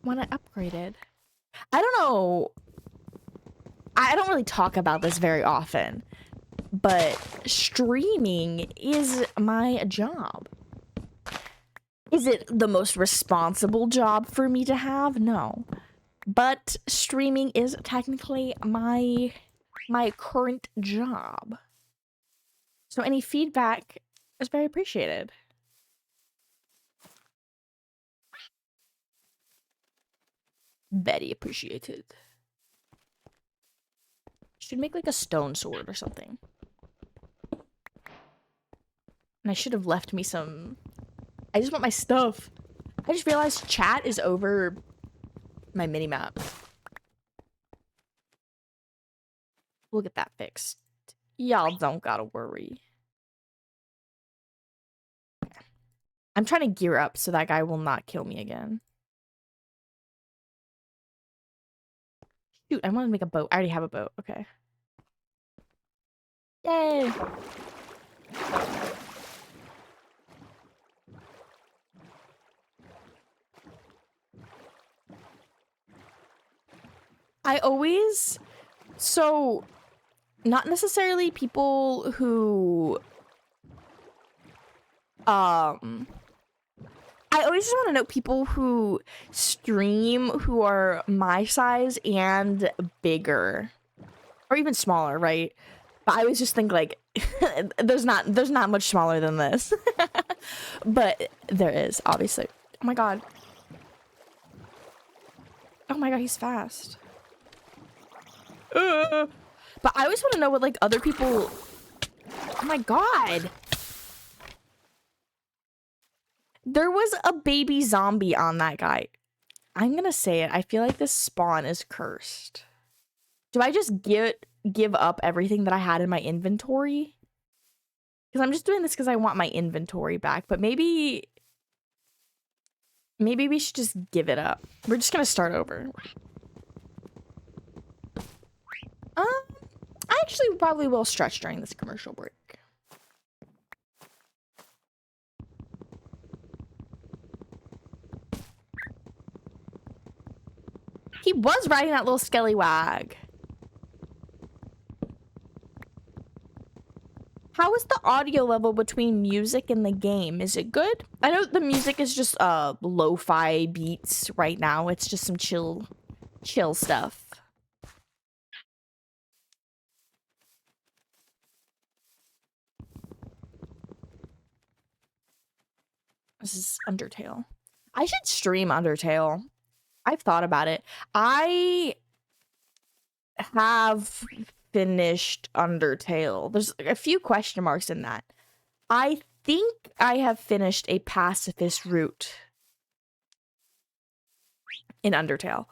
want to upgrade it. I don't know. I don't really talk about this very often, but streaming is my job. Is it the most responsible job for me to have? No. But streaming is technically my current job. So any feedback is very appreciated. Very appreciated. Should make like a stone sword or something. And I should have left me some. I just want my stuff. I just realized chat is over my minimap. We'll get that fixed. Y'all don't gotta worry. I'm trying to gear up so that guy will not kill me again. Shoot, I want to make a boat. I already have a boat. Okay. Yay! I always... So, not necessarily people who... I always just want to note people who stream who are my size and bigger, or even smaller, right? But I always just think like, there's not much smaller than this. But there is, obviously. Oh my god. Oh my god, he's fast. But I always want to know what, like, other people... Oh my god. There was a baby zombie on that guy. I'm gonna say it. I feel like this spawn is cursed. Do I just give up everything that I had in my inventory? Because I'm just doing this because I want my inventory back. But maybe we should just give it up. We're just gonna start over. I actually probably will stretch during this commercial break. He was riding that little skellywag. How is the audio level between music and the game? Is it good? I know the music is just lo-fi beats right now. It's just some chill stuff. This is Undertale. I should stream Undertale. I've thought about it. I have finished Undertale. There's a few question marks in that. I think I have finished a pacifist route in Undertale.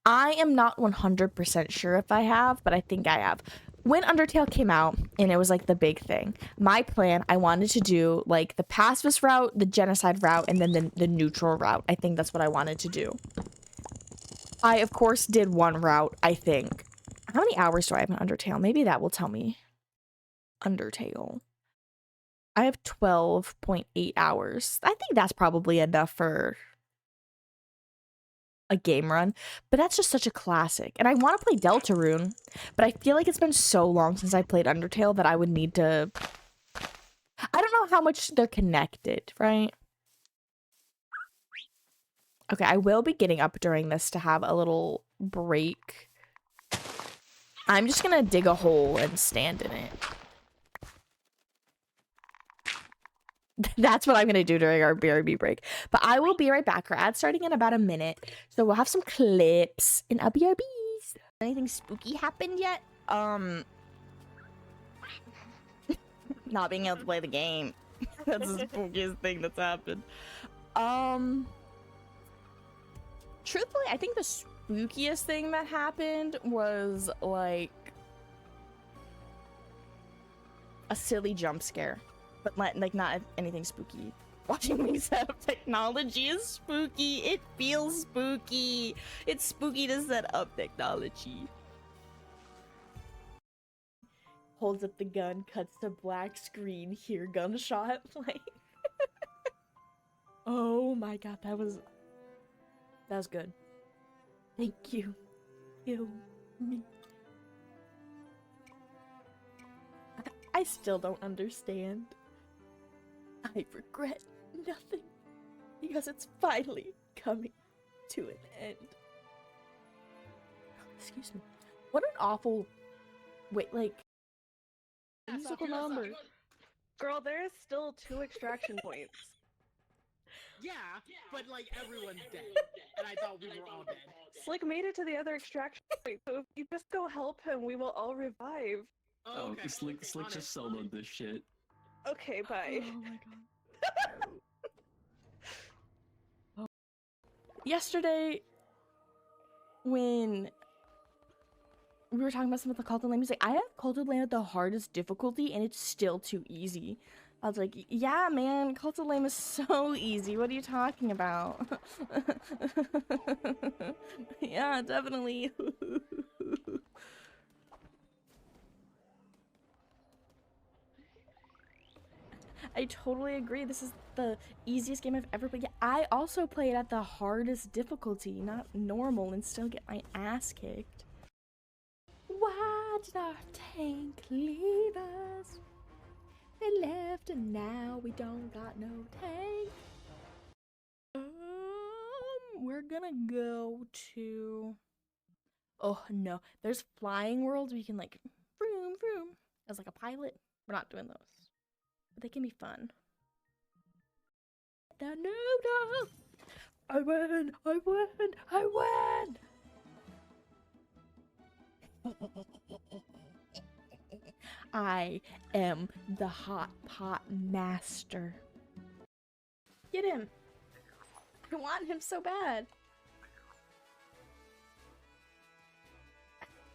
I am not 100% sure if I have, but I think I have. When Undertale came out, and it was like the big thing, my plan, I wanted to do like the pacifist route, the genocide route, and then the neutral route. I think that's what I wanted to do. I, of course, did one route, I think. How many hours do I have in Undertale? Maybe that will tell me. Undertale. I have 12.8 hours. I think that's probably enough for a game run, but that's just such a classic. And I want to play Deltarune, but I feel like it's been so long since I played Undertale that I would need to... I don't know how much they're connected, right? Okay, I will be getting up during this to have a little break. I'm just gonna dig a hole and stand in it. That's what I'm gonna do during our BRB break. But I will be right back. We're ad starting in about a minute. So we'll have some clips in our BRBs. Anything spooky happened yet? Not being able to play the game. That's the spookiest thing that's happened. Truthfully, I think the spookiest thing that happened was like a silly jump scare. But like not anything spooky. Watching me set up technology is spooky. It feels spooky. It's spooky to set up technology. Holds up the gun, cuts to black screen, hear gunshot. Like, oh my god, that was good. Thank you. Kill me. I still don't understand. I regret nothing because it's finally coming to an end. Excuse me. What an awful... Wait, like... musical number. Girl, there is still 2 extraction points. Yeah, but like everyone's dead, and I thought we were all dead. Slick made it to the other extraction point, so if you just go help him, we will all revive. Oh, okay. Slick just soloed this shit. Okay, bye. Oh my god. Yesterday, when we were talking about some of the Cult of Lane music, I have Cult of Lane at the hardest difficulty, and it's still too easy. I was like, yeah, man, Cult of Lame is so easy. What are you talking about? Yeah, definitely. I totally agree. This is the easiest game I've ever played. Yeah, I also play it at the hardest difficulty, not normal, and still get my ass kicked. Why did our tank leave us? They left and now we don't got no tank. We're gonna go to... Oh no, there's flying worlds where you can like vroom vroom as like a pilot. We're not doing those, but they can be fun. the noodle. I win! I win! I win! I am the hot pot master. Get him! I want him so bad.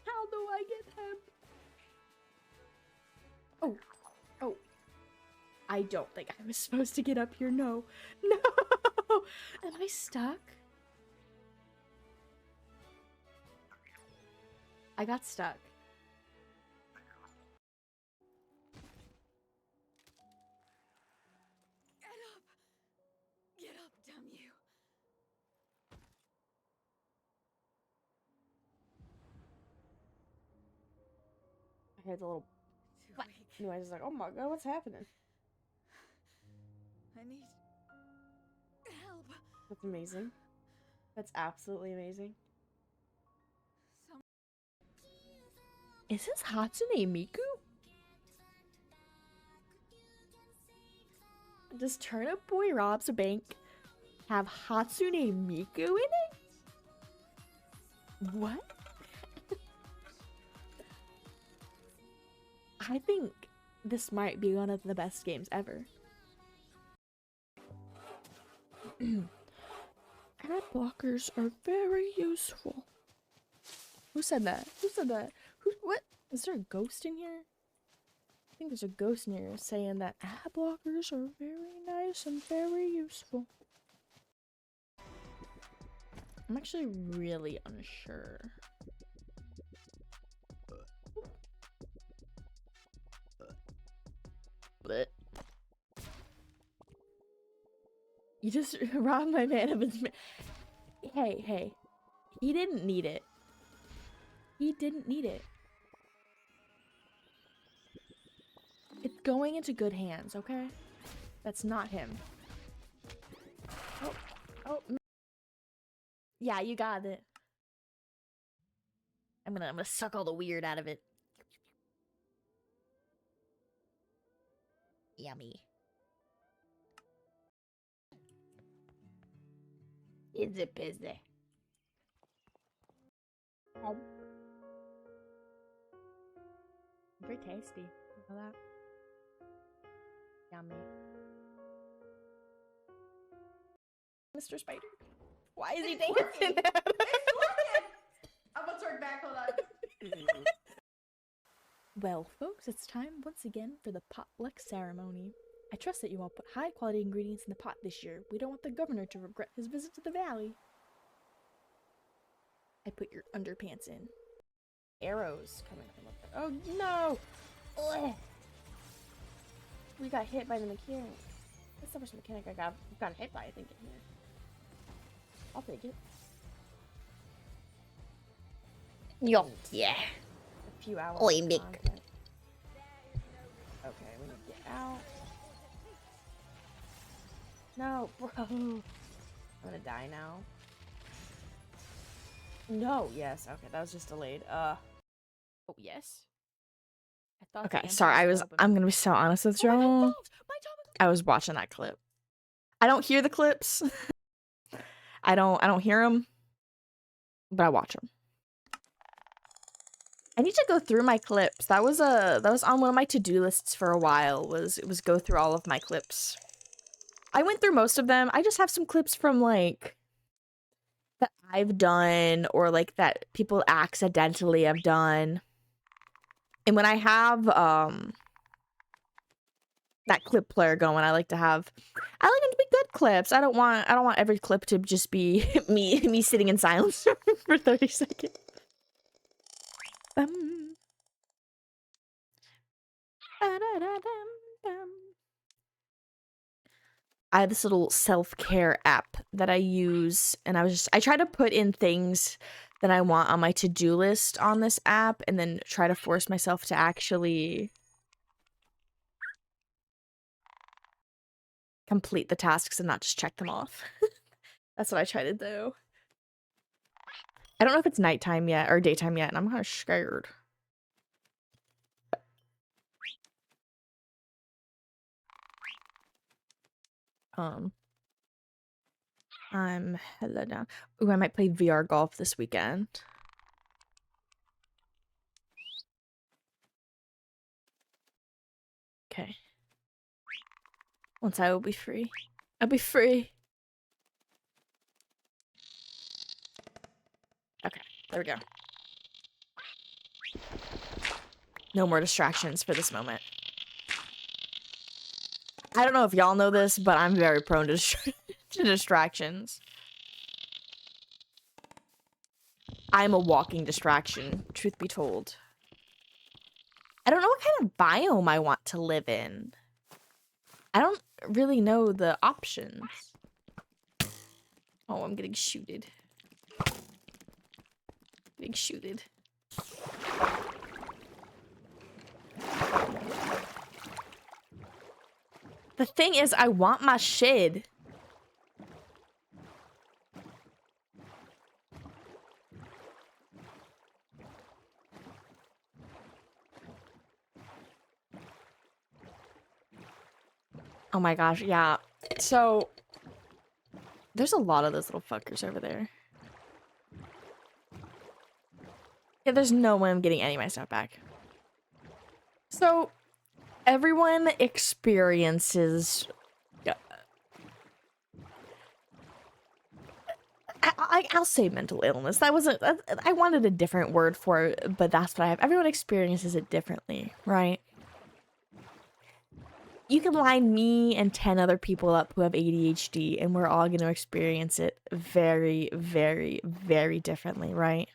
How do I get him? Oh, oh. I don't think I was supposed to get up here. No, no. Am I stuck? I got stuck. Get up, damn you. I heard the little Too What? weak. noise. Like, oh my god, what's happening? I need help. That's amazing. That's absolutely amazing. Some Is this Hatsune Miku? Does Turnip Boy Robs a Bank have Hatsune Miku in it? What? I think this might be one of the best games ever. Ad blockers are very useful. Who said that? Who said that? What? Is there a ghost in here? I think there's a ghost in here saying that ad blockers are very nice and very useful. I'm actually really unsure. Blech. You just robbed my man of his. Hey, hey. He didn't need it. He didn't need it. It's going into good hands, okay? That's not him. Oh, oh. Yeah, you got it. I'm gonna suck all the weird out of it. Yummy. Easy busy. Very tasty. You know that? Yummy. Mr. Spider. Why is he It's dancing? working. It's working! I'm gonna turn back, hold on. Well, folks, it's time once again for the potluck ceremony. I trust that you all put high-quality ingredients in the pot this year. We don't want the governor to regret his visit to the valley. I put your underpants in. Arrows coming from up there. Oh, no! Ugh. We got hit by the mechanic. That's the first mechanic I got hit by, I think, in here. I'll take it. Yo, yeah. A few hours. Oi, of Mick. content. Okay, we need to get out. No, bro. I'm gonna die now. No, yes. Okay, that was just delayed. Oh, yes. I thought. Okay, sorry. I'm gonna be so honest with you. I was watching that clip. I don't hear the clips. I don't hear them, but I watch them. I need to go through my clips. That was on one of my to-do lists for a while. Was go through all of my clips. I went through most of them. I just have some clips from like that I've done or like that people accidentally have done. And when I have that clip player going, I like them to be good clips. I don't want every clip to just be me sitting in silence for 30 seconds. I have this little self-care app that I use, and I try to put in things that I want on my to-do list on this app, and then try to force myself to actually complete the tasks and not just check them off. That's what I try to do. I don't know if it's nighttime yet or daytime yet, and I'm kind of scared. I'm hella down. Ooh, I might play VR golf this weekend. Okay. Once I will be free. I'll be free. Okay, there we go. No more distractions for this moment. I don't know if y'all know this, but I'm very prone to, to distractions. I'm a walking distraction, truth be told. I don't know what kind of biome I want to live in. I don't really know the options. Oh, I'm getting shooted. Getting shooted. The thing is, I want my shit. Oh my gosh, yeah. So, there's a lot of those little fuckers over there. Yeah, there's no way I'm getting any of my stuff back. So, everyone experiences... I'll say mental illness. That wasn't... I wanted a different word for it, but that's what I have. Everyone experiences it differently, right? You can line me and 10 other people up who have ADHD, and we're all going to experience it very, very, very differently, right?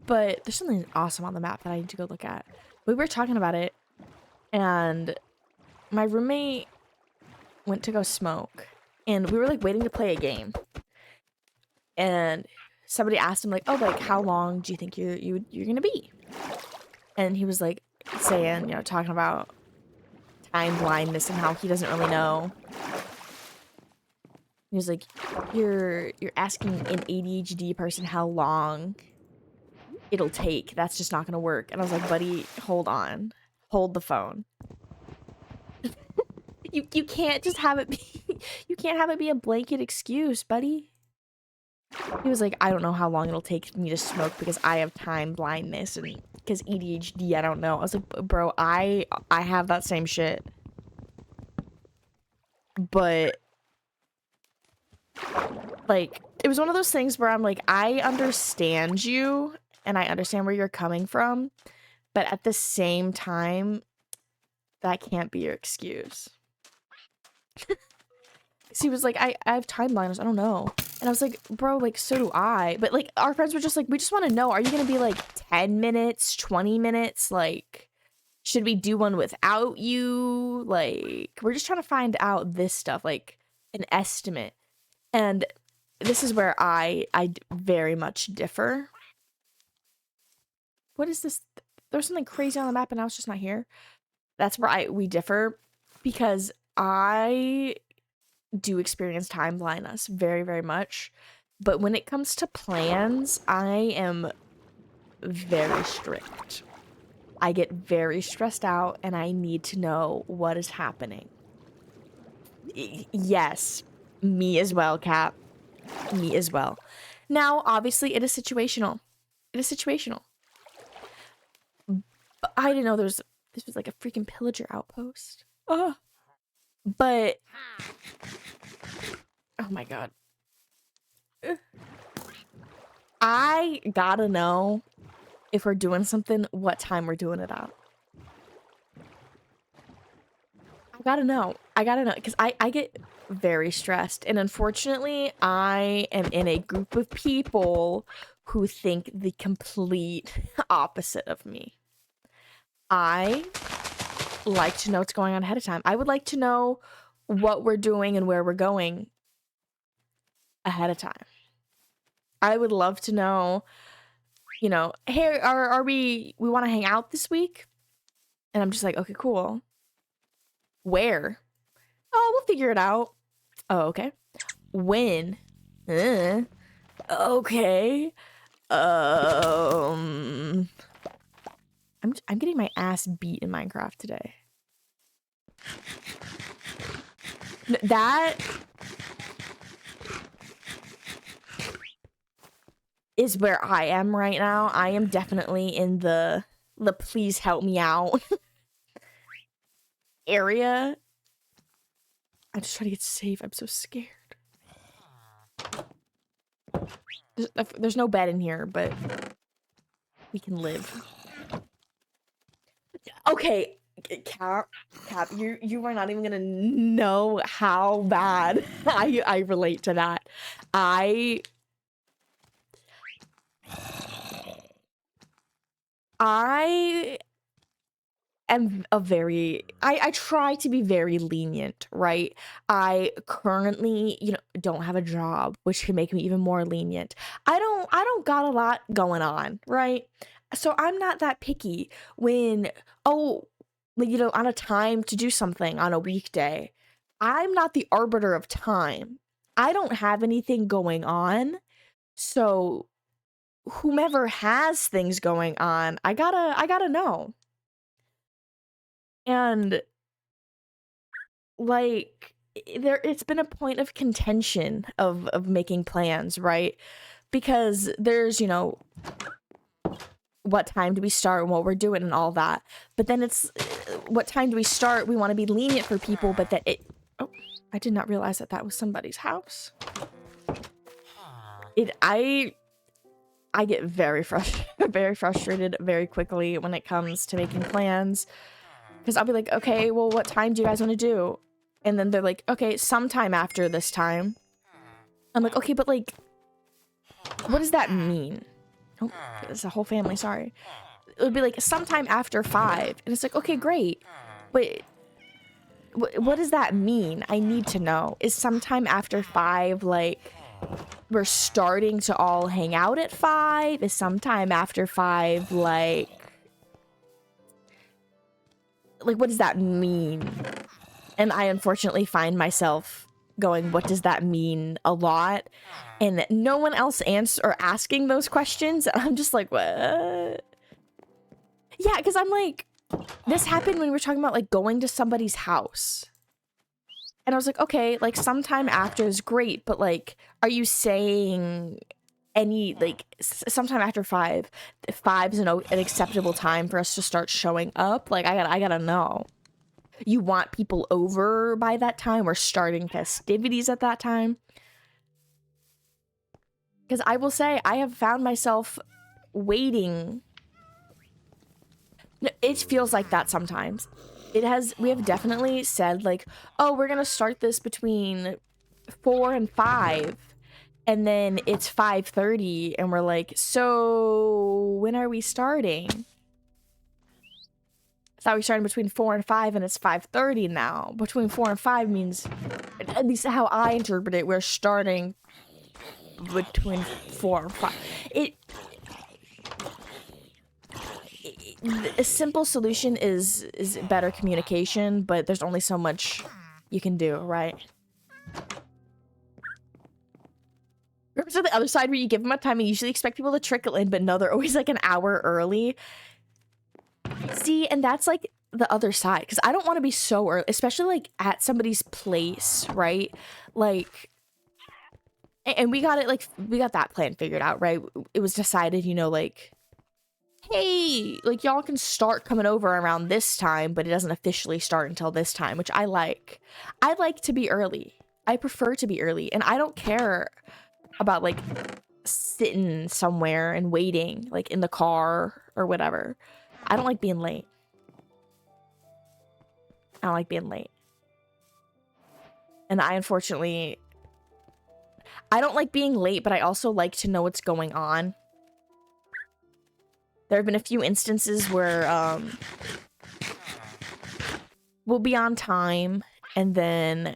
But there's something awesome on the map that I need to go look at. We were talking about it, and my roommate went to go smoke, and we were like waiting to play a game. And somebody asked him like, "Oh, like how long do you think you're gonna be?" And he was like saying, you know, talking about time blindness and how he doesn't really know. He was like, "You're asking an ADHD person how long it'll take. That's just not gonna work." And I was like, "Buddy, hold on. Hold the phone. You can't just have it be you can't have it be a blanket excuse, buddy." He was like, "I don't know how long it'll take me to smoke because I have time blindness and because ADHD, I don't know." I was like, "Bro, I have that same shit." But like, it was one of those things where I'm like, I understand you and I understand where you're coming from, but at the same time, that can't be your excuse. So he was like, I have time blindness, I don't know. And I was like, "Bro, like, so do I." But like, our friends were just like, "We just want to know, are you gonna be like 10 minutes, 20 minutes? Like, should we do one without you? Like, we're just trying to find out this stuff, like an estimate." And this is where I very much differ. What is this? There's something crazy on the map and now it's just not here. That's where we differ, because I do experience time blindness very, very much. But when it comes to plans, I am very strict. I get very stressed out and I need to know what is happening. Yes, me as well, Cap. Me as well. Now, obviously, it is situational. It is situational. But I didn't know this was like a freaking pillager outpost. Oh. But oh my god. I gotta know if we're doing something, what time we're doing it at. I gotta know. I gotta know, because I get very stressed. And unfortunately, I am in a group of people who think the complete opposite of me. I like to know what's going on ahead of time. I would like to know what we're doing and where we're going ahead of time. I would love to know, you know, "Hey, are we want to hang out this week?" And I'm just like, "Okay, cool. Where?" "Oh, we'll figure it out." "Oh, okay. When?" Okay. I'm getting my ass beat in Minecraft today. That is where I am right now. I am definitely in the please help me out area. I'm just trying to get safe. I'm so scared. There's no bed in here, but we can live. Okay, Cap, you are not even gonna know how bad I relate to that. I am I try to be very lenient, right? I currently, don't have a job, which can make me even more lenient. I don't got a lot going on, right? So I'm not that picky when, on a time to do something on a weekday. I'm not the arbiter of time. I don't have anything going on. So whomever has things going on, I gotta know. And like it's been a point of contention of making plans, right? Because there's, what time do we start and what we're doing and all that. But then it's what time do we start? We want to be lenient for people, but that I did not realize that was somebody's house. I get very frustrated very quickly when it comes to making plans. Because I'll be like, okay, well, what time do you guys want to do? And then they're like, okay, sometime after this time. I'm like, okay, but like, what does that mean? Oh, it's a whole family, sorry. It would be like sometime after 5. And it's like, okay, great. But what does that mean? I need to know. Is sometime after 5 like we're starting to all hang out at 5? Is sometime after 5 like what does that mean? And I unfortunately find myself going, what does that mean, a lot? And no one else asking those questions. And I'm just like, what? Yeah, because I'm like, this happened when we were talking about like going to somebody's house. And I was like, okay, like sometime after is great, but like, are you saying any, like, sometime after 5? 5's an acceptable time for us to start showing up? Like, I gotta know. You want people over by that time? We're starting festivities at that time? Because I will say, I have found myself waiting. It feels like that sometimes. We have definitely said like, oh, we're gonna start this between 4 and 5. And then it's 5:30 and we're like, so when are we starting? I thought we started between 4 and 5 and it's 5:30 now. Between 4 and 5 means, at least how I interpret it, we're starting between 4 and 5. A simple solution is better communication, but there's only so much you can do, right? Remember to the other side where you give them a time and you usually expect people to trickle in, but no, they're always like an hour early. See, and that's like the other side, because I don't want to be so early, especially like at somebody's place, right? Like, and we got it, like, we got that plan figured out, right? It was decided, like, hey, like, y'all can start coming over around this time, but it doesn't officially start until this time, which I like. I like to be early. I prefer to be early, and I don't care about, like, sitting somewhere and waiting, like, in the car or whatever. I don't like being late. I don't like being late. And I unfortunately... I don't like being late, but I also like to know what's going on. There have been a few instances where, we'll be on time, and then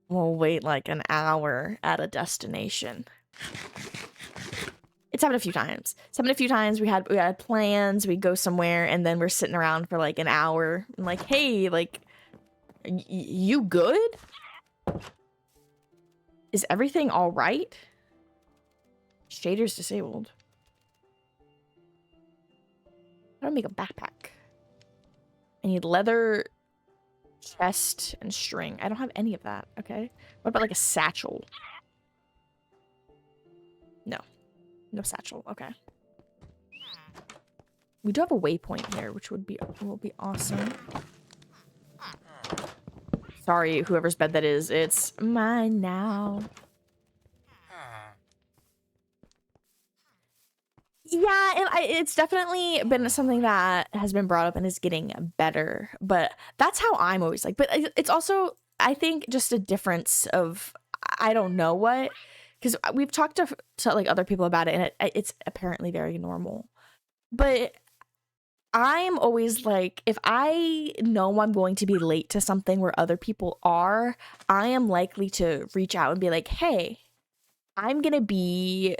we'll wait, like, an hour at a destination. It's happened a few times. It's happened a few times. We had plans, we go somewhere, and then we're sitting around for, like, an hour. I'm like, hey, like, you good? Is everything all right? Shader's disabled. How do I make a backpack? I need leather, chest, and string. I don't have any of that, okay? What about like a satchel? No. No satchel. Okay. We do have a waypoint here, which will be awesome. Sorry, whoever's bed that is. It's mine now. Yeah, and it's definitely been something that has been brought up and is getting better. But that's how I'm always like. But it's also, I think, just a difference of, I don't know what. Because we've talked to like other people about it, and it's apparently very normal. But I'm always like, if I know I'm going to be late to something where other people are, I am likely to reach out and be like, hey, I'm going to be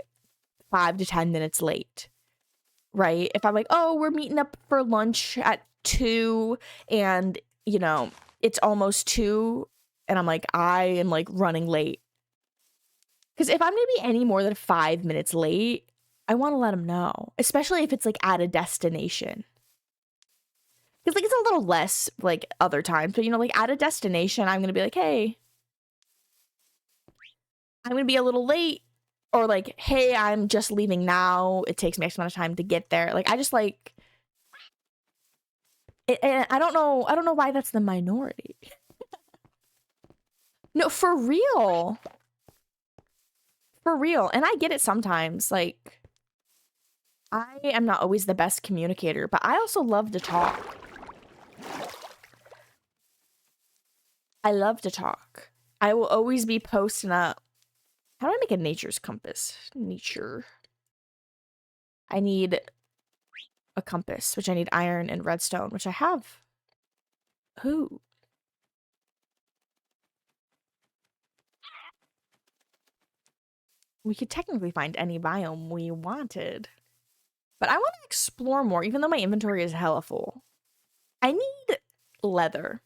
5 to 10 minutes late, right? If I'm like, oh, we're meeting up for lunch at 2 and, you know, it's almost 2 and I'm like, I am like running late. Because if I'm going to be any more than 5 minutes late, I want to let them know, especially if it's like at a destination. Because like it's a little less like other times, but you know, like at a destination, I'm going to be like, hey, I'm going to be a little late. Or like, hey, I'm just leaving now. It takes me X amount of time to get there. Like, I just like it, and I don't know why that's the minority. No, for real. For real. And I get it sometimes. Like, I am not always the best communicator, but I also love to talk. I love to talk. I will always be posting up. How do I make a nature's compass? Nature. I need a compass, which I need iron and redstone, which I have. Ooh. We could technically find any biome we wanted. But I want to explore more, even though my inventory is hella full. I need leather.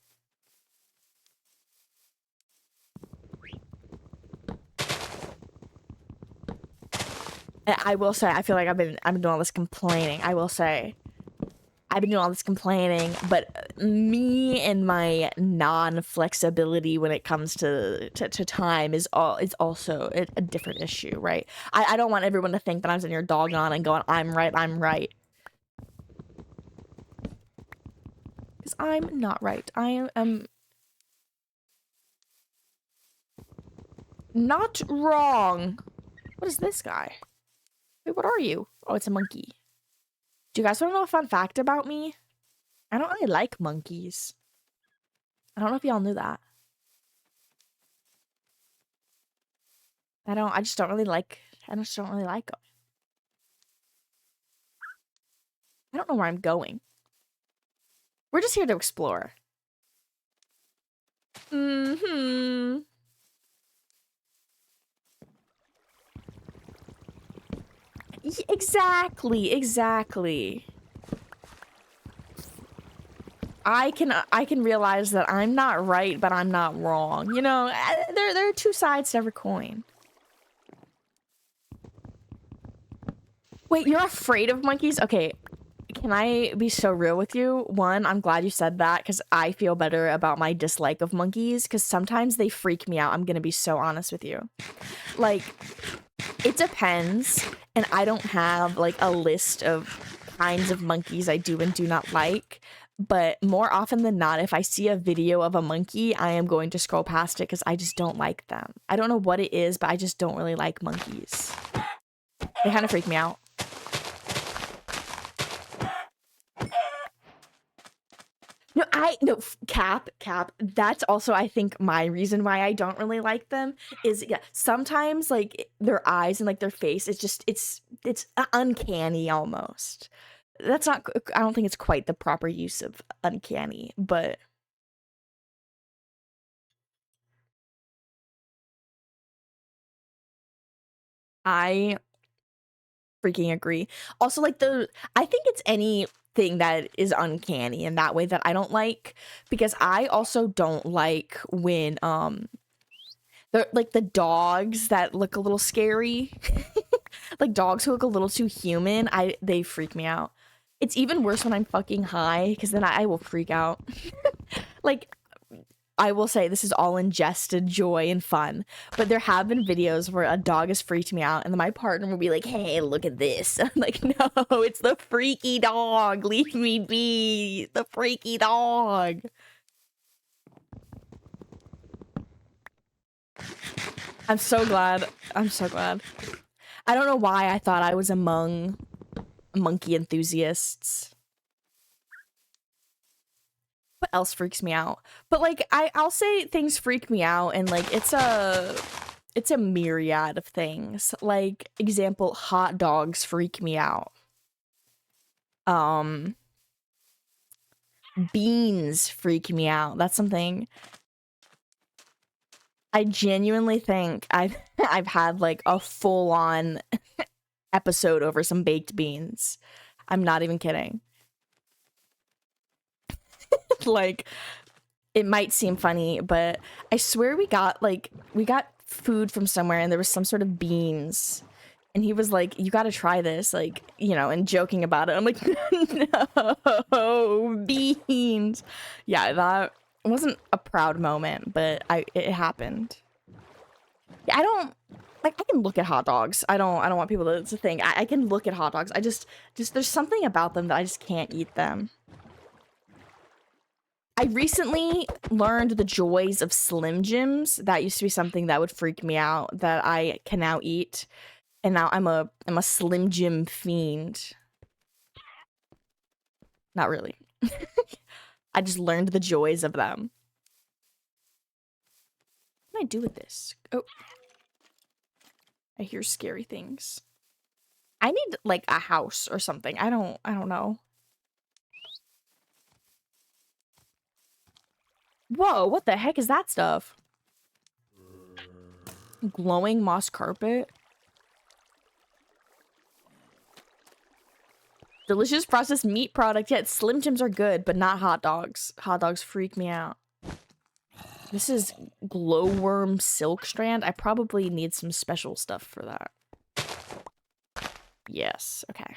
I will say, I feel like I've been doing all this complaining. I will say, I've been doing all this complaining, but me and my non-flexibility when it comes to time is also a different issue, right? I don't want everyone to think that I'm sitting here dogging on and going, I'm right. Because I'm not right. I am not wrong. What is this guy? Wait, what are you? Oh, it's a monkey. Do you guys want to know a fun fact about me? I don't really like monkeys. I don't know if y'all knew that. I just don't really like them. I don't know where I'm going. We're just here to explore. Mm-hmm. Exactly. I can realize that I'm not right, but I'm not wrong. You know, there are two sides to every coin. Wait, you're afraid of monkeys? Okay, can I be so real with you? One, I'm glad you said that because I feel better about my dislike of monkeys because sometimes they freak me out. I'm gonna be so honest with you. Like, it depends, and I don't have like a list of kinds of monkeys I do and do not like, but more often than not, if I see a video of a monkey, I am going to scroll past it because I just don't like them. I don't know what it is, but I just don't really like monkeys. They kind of freak me out. No, cap. That's also, I think, my reason why I don't really like them is, yeah, sometimes, like, their eyes and, like, their face, it's uncanny almost. That's not, I don't think it's quite the proper use of uncanny, but I freaking agree. Also, like, I think it's anything that is uncanny in that way that I don't like, because I also don't like when they're like the dogs that look a little scary. Like dogs who look a little too human, they freak me out. It's even worse when I'm fucking high, because then I will freak out. Like, I will say this is all in jest and joy and fun, but there have been videos where a dog has freaked me out and then my partner will be like, hey, look at this. I'm like, no, it's the freaky dog. Leave me be. The freaky dog. I'm so glad. I'm so glad. I don't know why I thought I was among monkey enthusiasts. What else freaks me out? But like I'll say things freak me out and like it's a myriad of things. Like example, hot dogs freak me out. Beans freak me out. That's something I genuinely think I've I've had like a full-on episode over some baked beans. I'm not even kidding. Like, it might seem funny, but I swear we got food from somewhere and there was some sort of beans. And he was like, you gotta try this, like, you know, and joking about it. I'm like, no, beans. Yeah, that wasn't a proud moment, but it happened. Yeah, I can look at hot dogs. I don't want people to think. I can look at hot dogs. I just there's something about them that I just can't eat them. I recently learned the joys of Slim Jims. That used to be something that would freak me out that I can now eat. And now I'm a Slim Jim fiend. Not really. I just learned the joys of them. What can I do with this? Oh. I hear scary things. I need like a house or something. I don't know. Whoa, what the heck is that stuff? Glowing moss carpet? Delicious processed meat product. Yeah, Slim Jims are good, but not hot dogs. Hot dogs freak me out. This is glowworm silk strand. I probably need some special stuff for that. Yes, okay.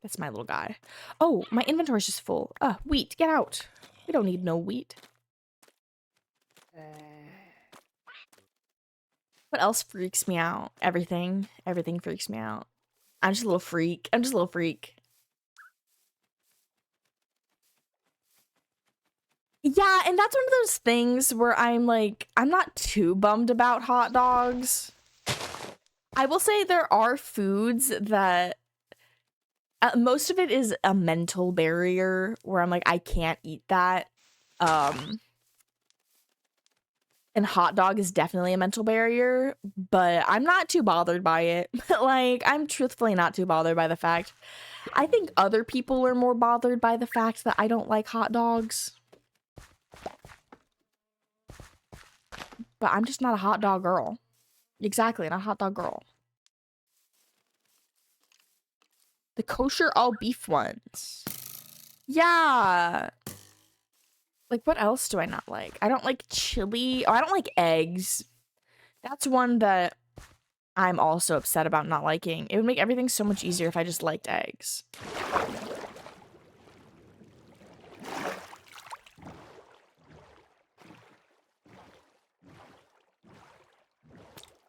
That's my little guy. Oh, my inventory's just full. Wheat, get out. We don't need no wheat. What else freaks me out? Everything. Everything freaks me out. I'm just a little freak. I'm just a little freak. Yeah, and that's one of those things where I'm like, I'm not too bummed about hot dogs. I will say there are foods that most of it is a mental barrier where I'm like, I can't eat that. And hot dog is definitely a mental barrier, but I'm not too bothered by it. Like, I'm truthfully not too bothered by the fact. I think other people are more bothered by the fact that I don't like hot dogs. But I'm just not a hot dog girl. Exactly, not a hot dog girl. The kosher all beef ones. Yeah. Like, what else do I not like? I don't like chili. Oh, I don't like eggs. That's one that I'm also upset about not liking. It would make everything so much easier if I just liked eggs.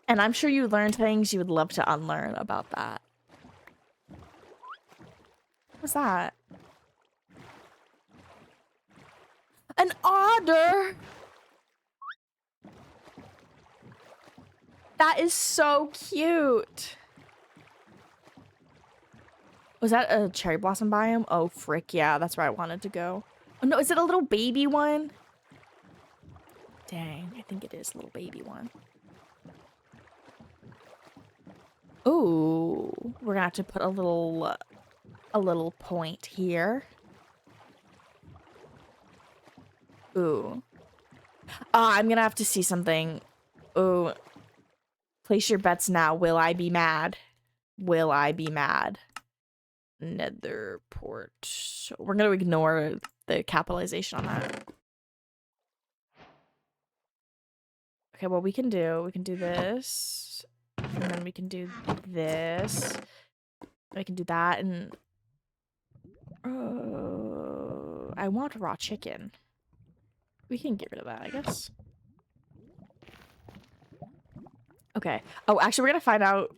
And I'm sure you learned things you would love to unlearn about that. What's that? An otter! That is so cute. Was that a cherry blossom biome? Oh, frick, yeah, that's where I wanted to go. Oh, no, is it a little baby one? Dang, I think it is a little baby one. Ooh, we're gonna have to put a little point here. Ooh. I'm gonna have to see something. Ooh. Place your bets now. Will I be mad? Will I be mad? Nether port. We're gonna ignore the capitalization on that. Okay, well, we can do this. And then we can do this. I can do that, and... I want raw chicken. We can get rid of that, I guess. Okay. Oh, actually, we're gonna find out.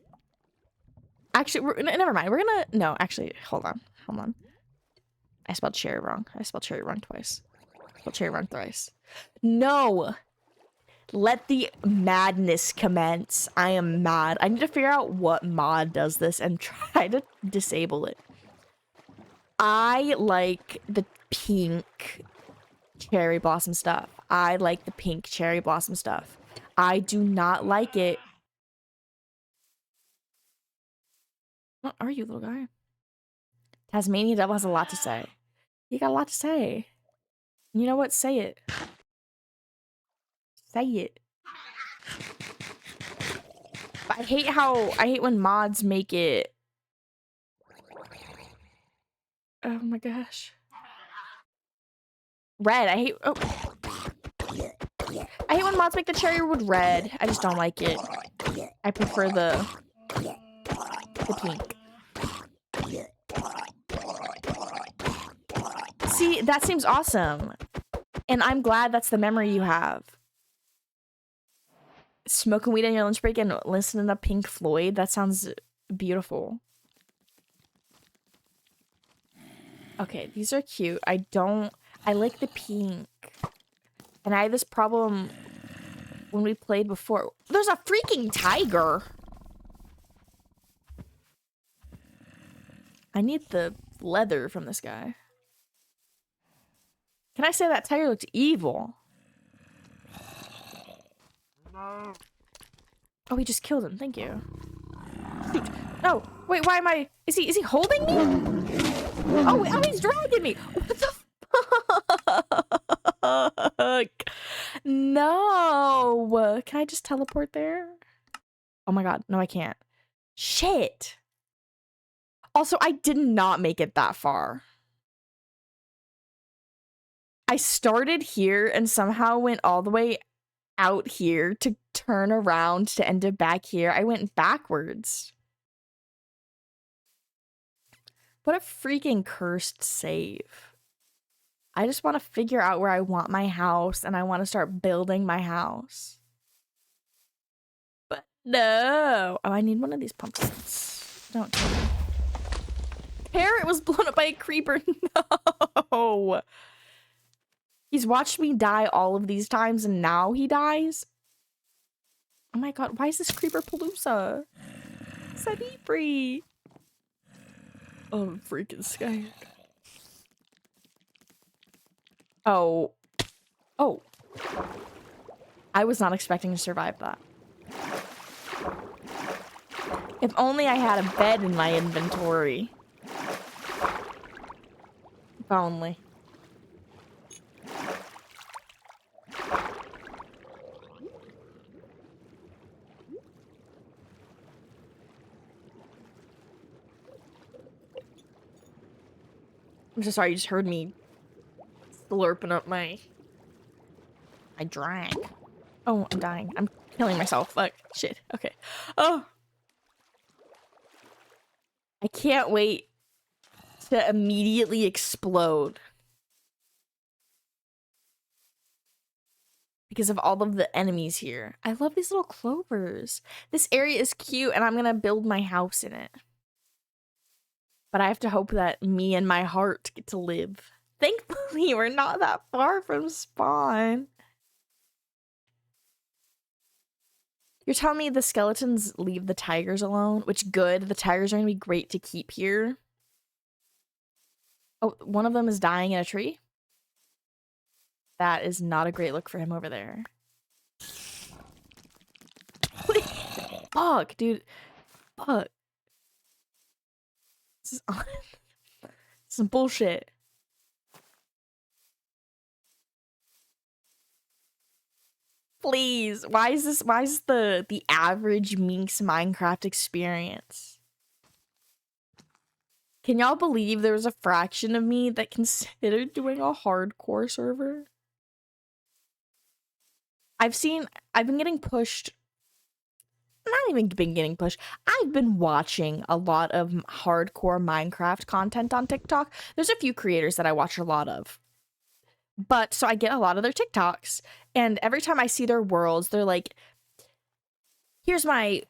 Actually, never mind. We're gonna no. Actually, hold on. Hold on. I spelled cherry wrong. I spelled cherry wrong twice. I spelled cherry wrong thrice. No. Let the madness commence. I am mad. I need to figure out what mod does this and try to disable it. I like the pink cherry blossom stuff. I like the pink cherry blossom stuff. I do not like it. What are you, little guy? Tasmania Devil has a lot to say. You got a lot to say. You know what? Say it. Say it. But I hate when mods make it. Oh my gosh. Red. I hate when mods make the cherry wood red. I just don't like it. I prefer the pink. See, that seems awesome. And I'm glad that's the memory you have. Smoking weed on your lunch break and listening to Pink Floyd. That sounds beautiful. Okay, these are cute. I like the pink. And I had this problem when we played before. There's a freaking tiger. I need the leather from this guy. Can I say that tiger looked evil? No. Oh, he just killed him. Thank you. Shoot. No. Wait, why am I... Is he holding me? Oh, he's dragging me. What the fuck? No. Can I just teleport there? Oh my god. No, I can't. Shit. Also, I did not make it that far. I started here and somehow went all the way out here to turn around to end up back here. I went backwards. What a freaking cursed save. I just want to figure out where I want my house and I want to start building my house. But no. Oh, I need one of these pumpkins. Don't kill me. Parrot was blown up by a creeper. No. He's watched me die all of these times and now he dies? Oh my god, why is this creeper Palooza? Set me free. Oh, I'm freaking scared. Oh. Oh. I was not expecting to survive that. If only I had a bed in my inventory. If only. I'm so sorry, you just heard me slurping up my drink. Oh, I'm dying. I'm killing myself. Fuck. Shit. Okay. Oh. I can't wait to immediately explode. Because of all of the enemies here. I love these little clovers. This area is cute and I'm gonna build my house in it. But I have to hope that me and my heart get to live. Thankfully, we're not that far from spawn. You're telling me the skeletons leave the tigers alone? Which, good. The tigers are going to be great to keep here. Oh, one of them is dying in a tree? That is not a great look for him over there. Fuck, dude. Fuck. This is some bullshit. Please, why is the average Meenks Minecraft experience? Can y'all believe there was a fraction of me that considered doing a hardcore server? I've been getting pushed. Not even been getting pushed. I've been watching a lot of hardcore Minecraft content on TikTok. There's a few creators that I watch a lot of. But so I get a lot of their TikToks, and every time I see their worlds, they're like, here's my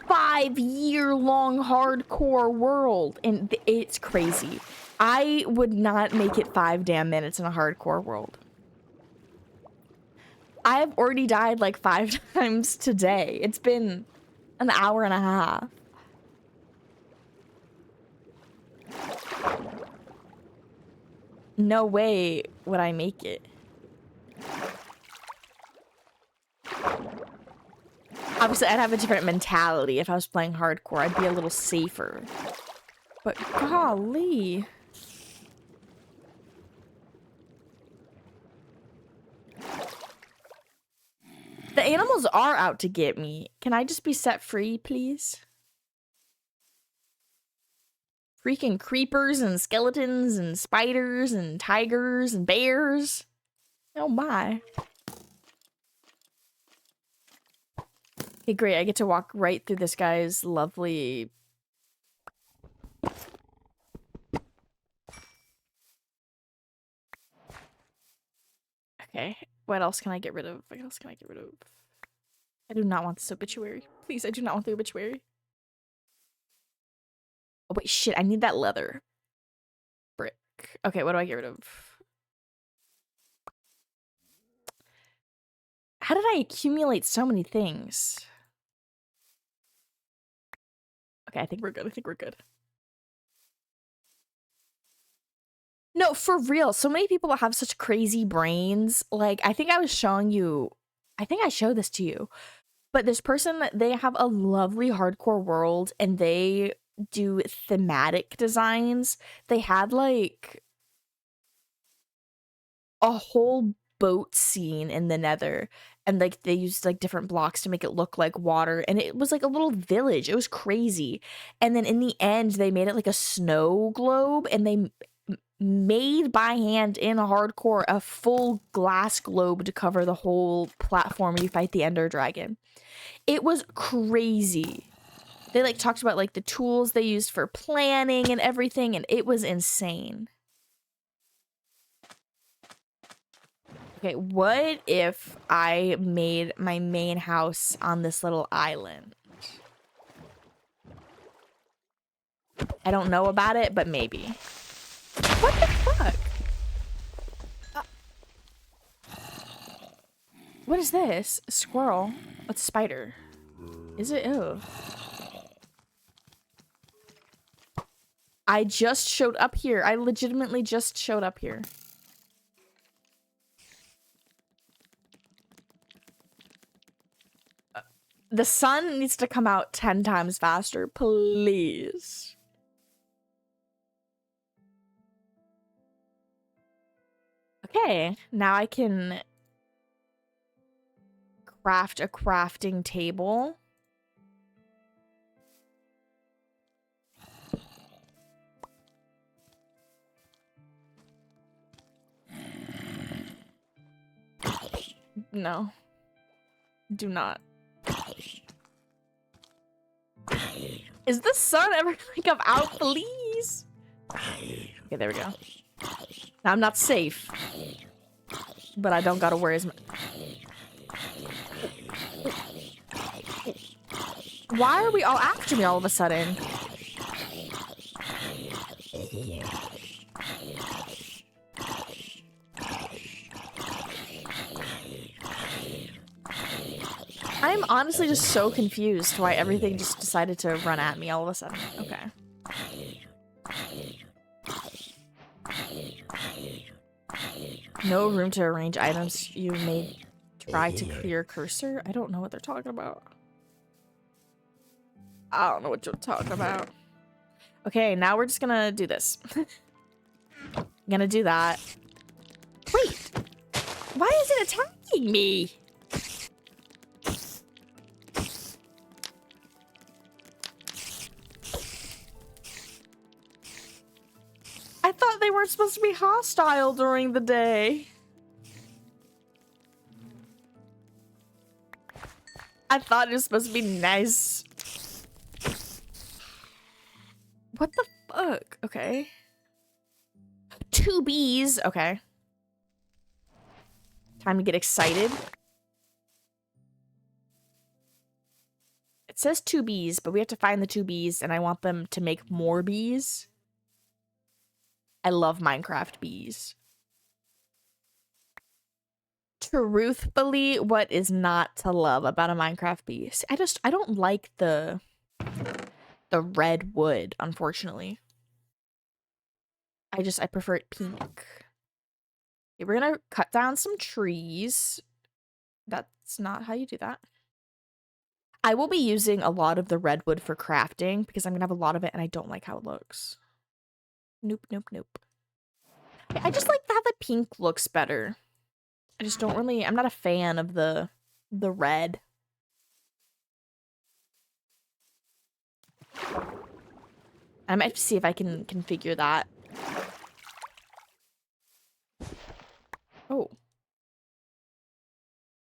5-year-long hardcore world, and it's crazy. I would not make it 5 damn minutes in a hardcore world. I've already died like 5 times today. It's been an hour and a half. No way would I make it. Obviously, I'd have a different mentality if I was playing hardcore. I'd be a little safer. But golly. The animals are out to get me. Can I just be set free, please? Freaking creepers and skeletons and spiders and tigers and bears. Oh my. Okay, great. I get to walk right through this guy's lovely... Okay, what else can I get rid of? What else can I get rid of? I do not want this obituary. Please, I do not want the obituary. Oh wait, shit, I need that leather. Brick. Okay, what do I get rid of? How did I accumulate so many things? Okay, I think we're good. I think we're good. No, for real. So many people have such crazy brains. Like, I think I was showing you... I think I showed this to you. But this person, they have a lovely hardcore world, and they do thematic designs. They had, like, a whole boat scene in the Nether. And, like, they used, like, different blocks to make it look like water. And it was, like, a little village. It was crazy. And then in the end, they made it, like, a snow globe. And they... made by hand in hardcore a full glass globe to cover the whole platform where you fight the Ender Dragon. It was crazy. They like talked about like the tools they used for planning and everything, and it was insane. Okay, what if I made my main house on this little island? I don't know about it, but maybe. What the fuck? What is this? A squirrel? What's a spider? Is it? Ew. I just showed up here. I legitimately just showed up here. The sun needs to come out 10 times faster, please. Okay, now I can craft a crafting table. No. Do not. Is the sun ever gonna come out, please? Okay, there we go. Now I'm not safe. But I don't gotta worry as much. Why are we all after me all of a sudden? I'm honestly just so confused why everything just decided to run at me all of a sudden. Okay. No room to arrange items. You may try to clear cursor. I don't know what they're talking about. I don't know what you're talking about. Okay, now we're just gonna do this. I'm gonna do that. Wait! Why is it attacking me? I thought they weren't supposed to be hostile during the day. I thought it was supposed to be nice. What the fuck? Okay. 2 bees. Okay. Time to get excited. It says 2 bees, but we have to find the 2 bees, and I want them to make more bees. I love Minecraft bees. Truthfully, what is not to love about a Minecraft bee? See, I don't like the red wood, unfortunately. I prefer it pink. Okay, we're gonna cut down some trees. That's not how you do that. I will be using a lot of the redwood for crafting because I'm gonna have a lot of it and I don't like how it looks. Nope, nope, nope. I just like how the pink looks better. I just don't really, I'm not a fan of the red. I might have to see if I can configure that. Oh.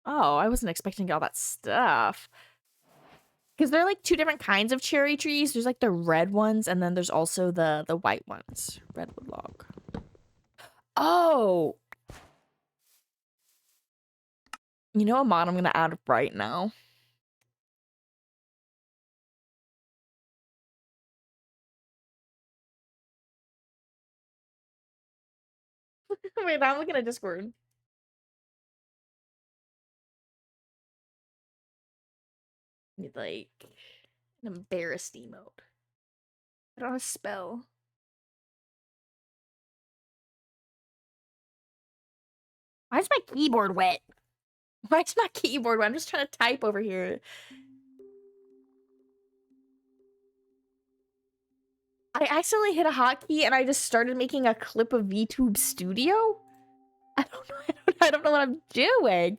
Oh, I wasn't expecting all that stuff. Because there are like 2 different kinds of cherry trees. There's like the red ones, and then there's also the white ones. Redwood log. Oh! You know a mod I'm gonna add right now? Wait, I'm looking at Discord. Need like an embarrassed emote. I don't have a spell. Why is my keyboard wet? Why is my keyboard wet? I'm just trying to type over here. I accidentally hit a hotkey and I just started making a clip of VTube Studio. I don't know. I don't know what I'm doing.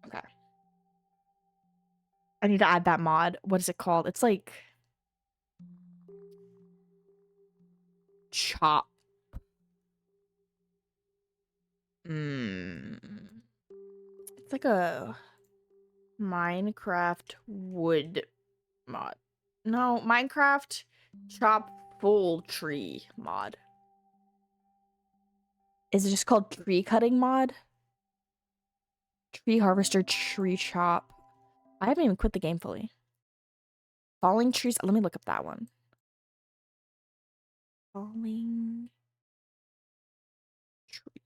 Okay. I need to add that mod. What is it called? It's like chop. It's like a Minecraft wood mod. No, Minecraft chop full tree mod. Is it just called tree cutting mod? Tree harvester, tree chop. I haven't even quit the game fully. Falling trees. Let me look up that one. Falling tree.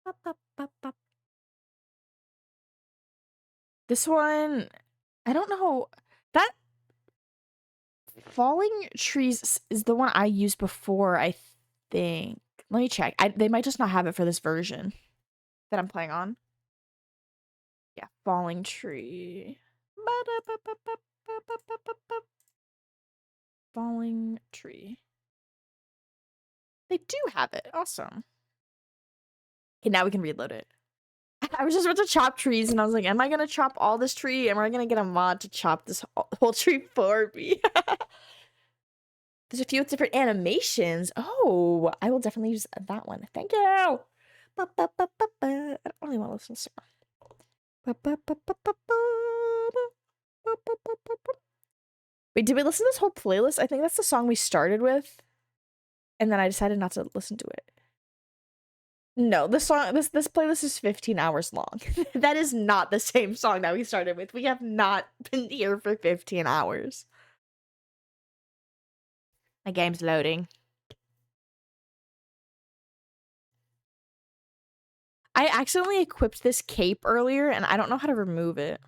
Bup, bup, bup, bup. This one, I don't know. That falling trees is the one I used before, I think. Let me check. They might just not have it for this version that I'm playing on. Yeah, falling tree. Falling tree. They do have it. Awesome. Okay, now we can reload it. I was just about to chop trees and I was like, am I gonna chop all this tree? Am I gonna get a mod to chop this whole tree for me? There's a few different animations. Oh, I will definitely use that one. Thank you. I don't really want to listen to Wait, did we listen to this whole playlist? I think that's the song we started with. And then I decided not to listen to it. No, this playlist is 15 hours long. That is not the same song that we started with. We have not been here for 15 hours. My game's loading. I accidentally equipped this cape earlier and I don't know how to remove it.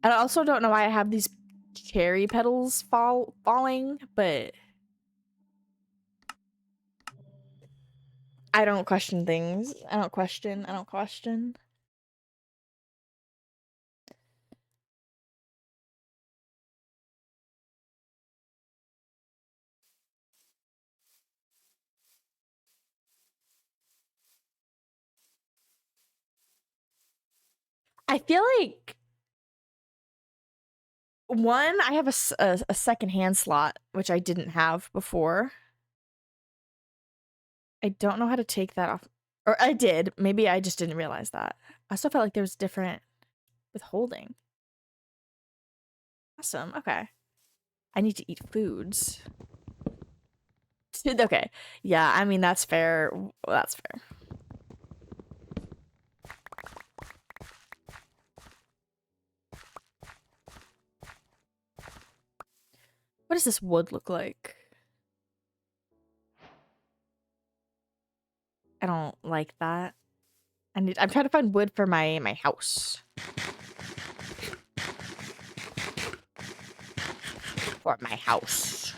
I also don't know why I have these cherry petals falling, but I don't question things. I don't question. I feel like one, I have a second hand slot, which I didn't have before. I don't know how to take that off. Or I did. Maybe I just didn't realize that. I still felt like there was different withholding. Awesome. Okay. I need to eat foods. Okay. Yeah, I mean, that's fair. That's fair. What does this wood look like? I don't like that. I'm trying to find wood for my house. For my house.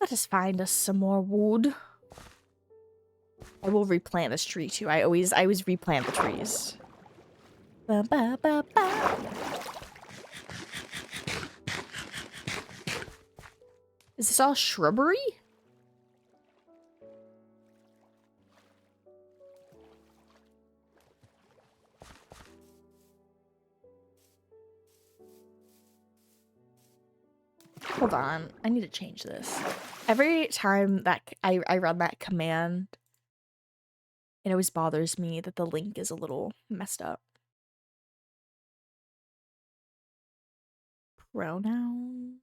Let us find us some more wood. I will replant this tree too. I always replant the trees. Ba, ba, ba, ba. Is this all shrubbery? Hold on, I need to change this. Every time that I run that command, it always bothers me that the link is a little messed up. Pronouns.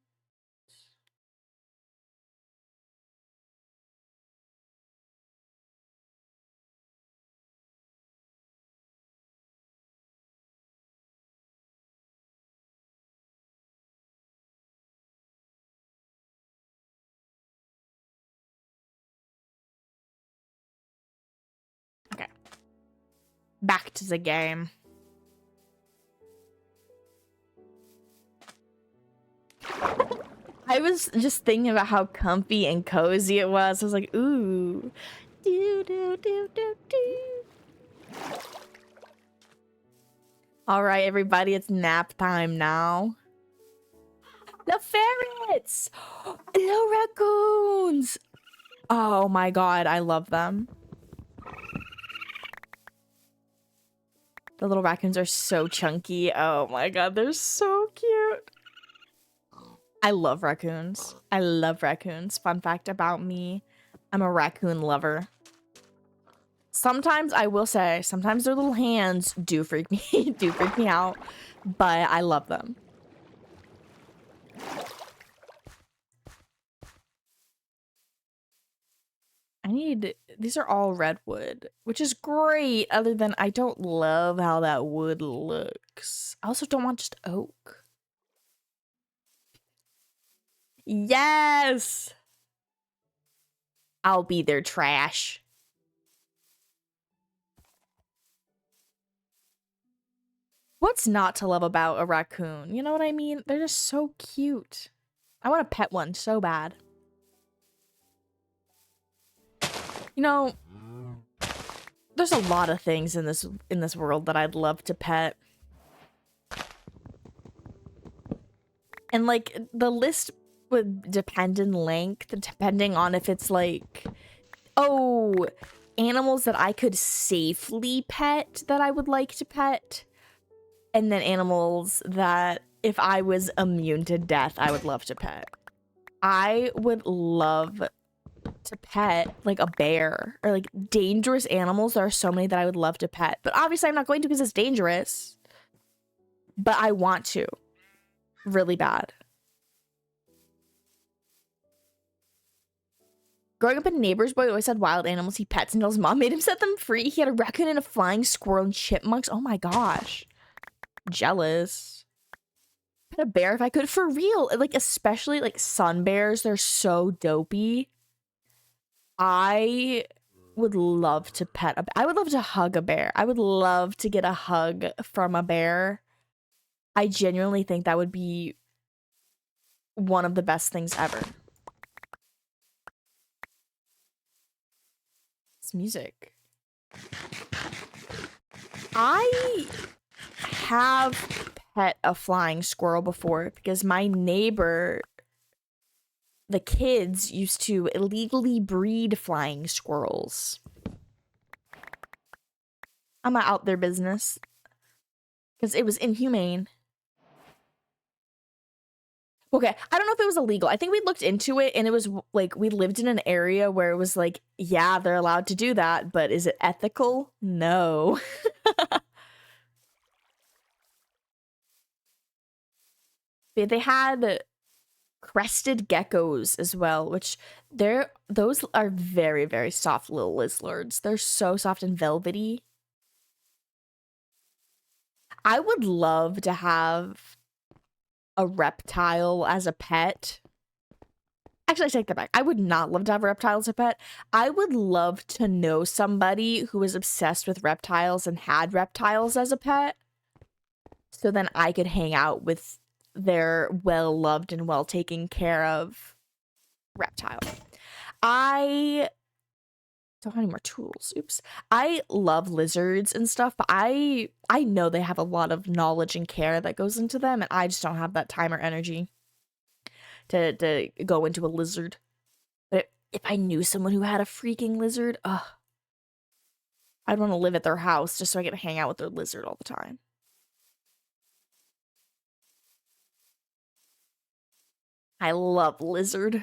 Okay. Back to the game. I was just thinking about how comfy and cozy it was. I was like, ooh. Do, do, do, do, do. All right, everybody, it's nap time now. The ferrets! The raccoons! Oh my god, I love them. The little raccoons are so chunky. Oh my god, they're so cute. I love raccoons. I love raccoons. Fun fact about me, I'm a raccoon lover. Sometimes, I will say, sometimes their little hands do freak me out, but I love them. These are all redwood, which is great, other than I don't love how that wood looks. I also don't want just oak. Yes! I'll be their trash. What's not to love about a raccoon? You know what I mean? They're just so cute. I want to pet one so bad. You know, there's a lot of things in this world that I'd love to pet. And like the list would depend in length, depending on if it's like, oh, animals that I could safely pet that I would like to pet. And then animals that if I was immune to death, I would love to pet. I would love to pet like a bear or like dangerous animals. There are so many that I would love to pet, but obviously I'm not going to because it's dangerous. But I want to really bad. Growing up a neighbor's boy always had wild animals he pets until his mom made him set them free. He had a raccoon and a flying squirrel and chipmunks. Oh my gosh. Jealous. Pet a bear if I could, for real. Like, especially like sun bears, they're so dopey. I would love to pet a bear. I would love to hug a bear. I would love to get a hug from a bear. I genuinely think that would be one of the best things ever. It's music. I have pet a flying squirrel before because my neighbor the kids used to illegally breed flying squirrels. I'm not out their business because it was inhumane. Okay, I don't know if it was illegal. I think we looked into it and it was like we lived in an area where it was like, yeah, they're allowed to do that, but is it ethical? No. They had crested geckos as well, which those are very, very soft little lizards. They're so soft and velvety. I would love to have a reptile as a pet. Actually, I take that back. I would not love to have a reptile as a pet. I would love to know somebody who was obsessed with reptiles and had reptiles as a pet. So then I could hang out with their well-loved and well-taken care of reptile. I don't have any more tools. Oops. I love lizards and stuff, but I know they have a lot of knowledge and care that goes into them, and I just don't have that time or energy to go into a lizard. But if I knew someone who had a freaking lizard, I'd want to live at their house just so I could hang out with their lizard all the time. I love lizard.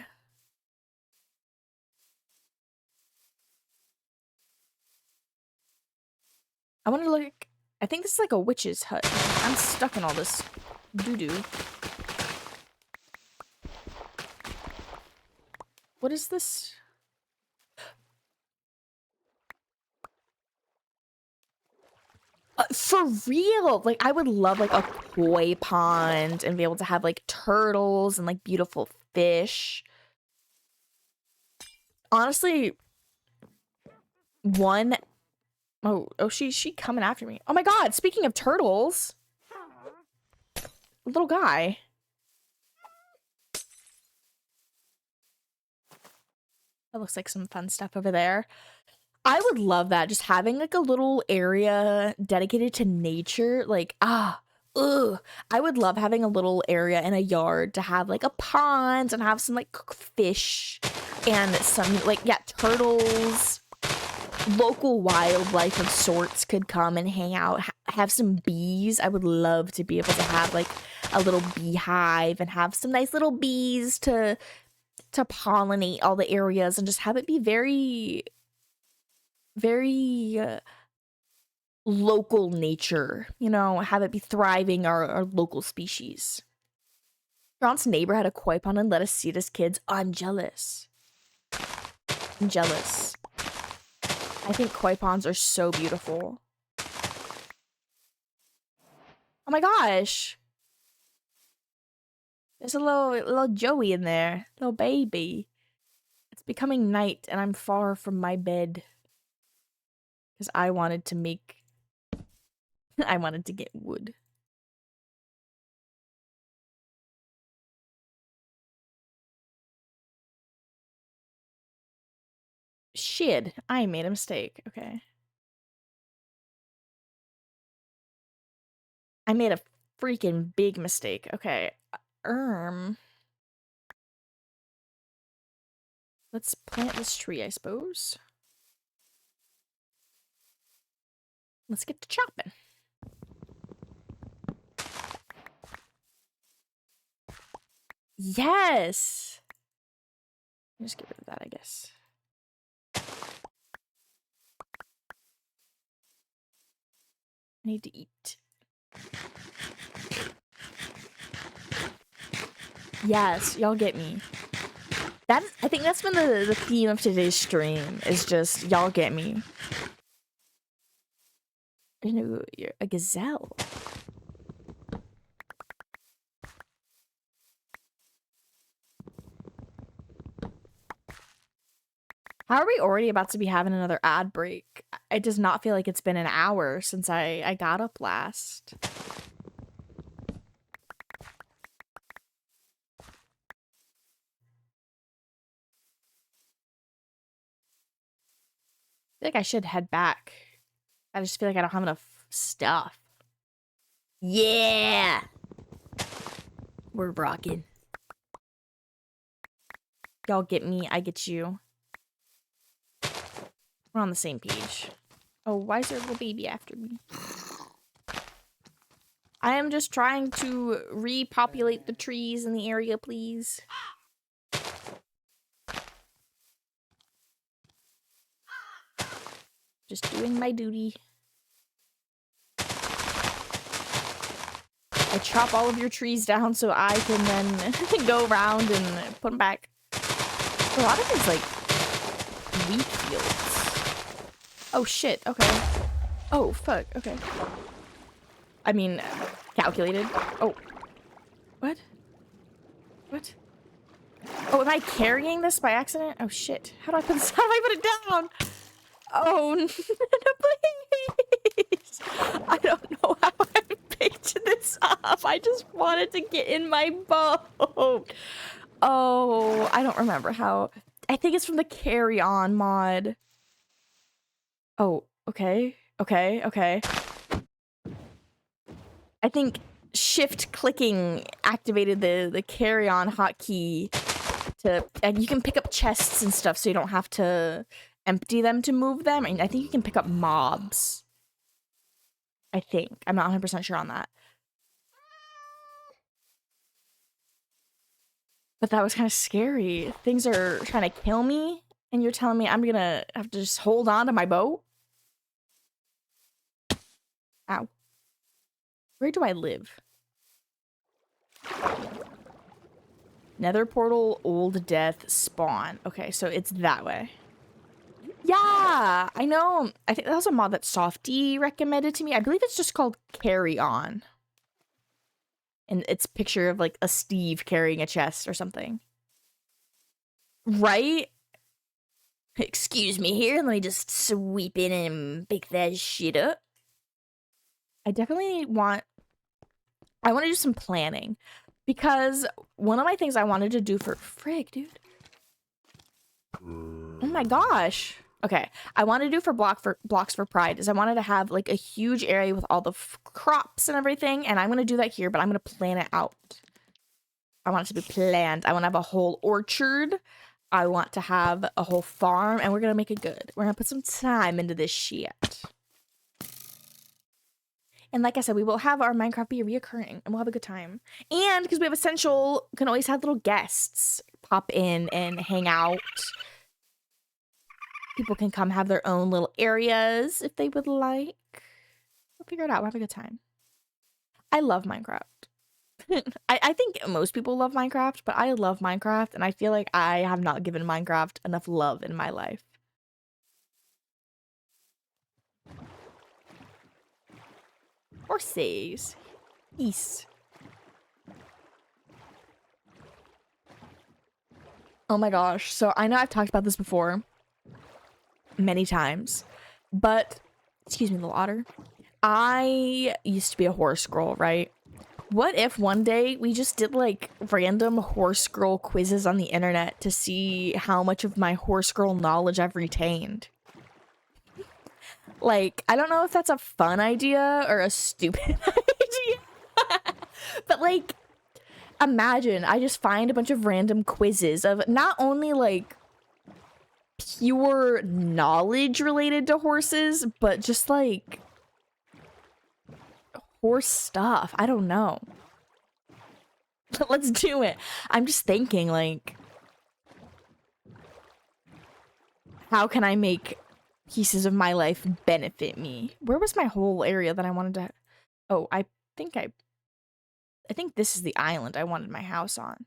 I want to look. I think this is like a witch's hut. I'm stuck in all this doo-doo. What is this? For real, like I would love like a koi pond and be able to have like turtles and like beautiful fish. Honestly, she coming after me. Oh my god, speaking of turtles, little guy. That looks like some fun stuff over there. I would love that, just having like a little area dedicated to nature. Like, I would love having a little area in a yard to have like a pond and have some like fish and some like, yeah, turtles. Local wildlife of sorts could come and hang out, have some bees. I would love to be able to have like a little beehive and have some nice little bees to pollinate all the areas and just have it be very, very local nature, you know, have it be thriving our local species. Ron's neighbor had a koi pond and let us see it as kids. I'm jealous. I'm jealous. I think koi ponds are so beautiful. Oh my gosh. There's a little Joey in there. Little baby. It's becoming night and I'm far from my bed. Because I wanted to make... I wanted to get wood. Shit, I made a mistake. Okay. I made a freaking big mistake. Okay. Let's plant this tree, I suppose. Let's get to chopping. Yes! Just get rid of that, I guess. I need to eat. Yes, y'all get me. I think that's been the theme of today's stream, is just y'all get me. You know, you're a gazelle. How are we already about to be having another ad break? It does not feel like it's been an hour since I got up last. I feel like I should head back. I just feel like I don't have enough stuff. Yeah! We're rocking. Y'all get me, I get you. We're on the same page. Oh, why is there a little baby after me? I am just trying to repopulate the trees in the area, please. Just doing my duty. I chop all of your trees down so I can then go around and put them back. A lot of it's like wheat fields. Oh shit, okay. Oh fuck, okay. I mean, calculated. Oh. What? What? Oh, am I carrying this by accident? Oh shit. How do I put this? How do I put it down? Oh, no, please. I don't know how I picked this up. I just wanted to get in my boat. Oh, I don't remember how. I think it's from the carry on mod. Oh, okay. Okay, okay. I think shift clicking activated the carry on hotkey to, and you can pick up chests and stuff so you don't have to empty them to move them. I mean, I think you can pick up mobs. I think. I'm not 100% sure on that. But that was kind of scary. Things are trying to kill me, and you're telling me I'm gonna have to just hold on to my boat? Ow. Where do I live? Nether portal, old death, spawn. Okay, so it's that way. Yeah, I know. I think that was a mod that Softy recommended to me. I believe it's just called Carry On. And it's a picture of like a Steve carrying a chest or something. Right? Excuse me here, let me just sweep in and pick that shit up. I definitely want to do some planning. Because one of my things I wanted to do for frig, dude. Oh my gosh. Okay, I want to do for blocks for pride is I wanted to have like a huge area with all the crops and everything, and I'm gonna do that here, but I'm gonna plan it out. I want it to be planned. I want to have a whole orchard. I want to have a whole farm, and we're gonna make it good. We're gonna put some time into this shit. And like I said, we will have our Minecraft be reoccurring, and we'll have a good time. And because we have Essential, we can always have little guests pop in and hang out. People can come have their own little areas if they would like. We'll figure it out. We'll have a good time. I love Minecraft. I think most people love Minecraft, but I love Minecraft, and I feel like I have not given Minecraft enough love in my life. Horses. East. Oh my gosh. So I know I've talked about this before many times, but excuse me, little otter. I used to be a horse girl, right? What if one day we just did like random horse girl quizzes on the internet to see how much of my horse girl knowledge I've retained? Like, I don't know if that's a fun idea or a stupid idea, but like, imagine I just find a bunch of random quizzes of not only like pure knowledge related to horses, but just like horse stuff. I don't know. Let's do it. I'm just thinking like, how can I make pieces of my life benefit me? Where was my whole area that I wanted to... Oh, I think this is the island I wanted my house on.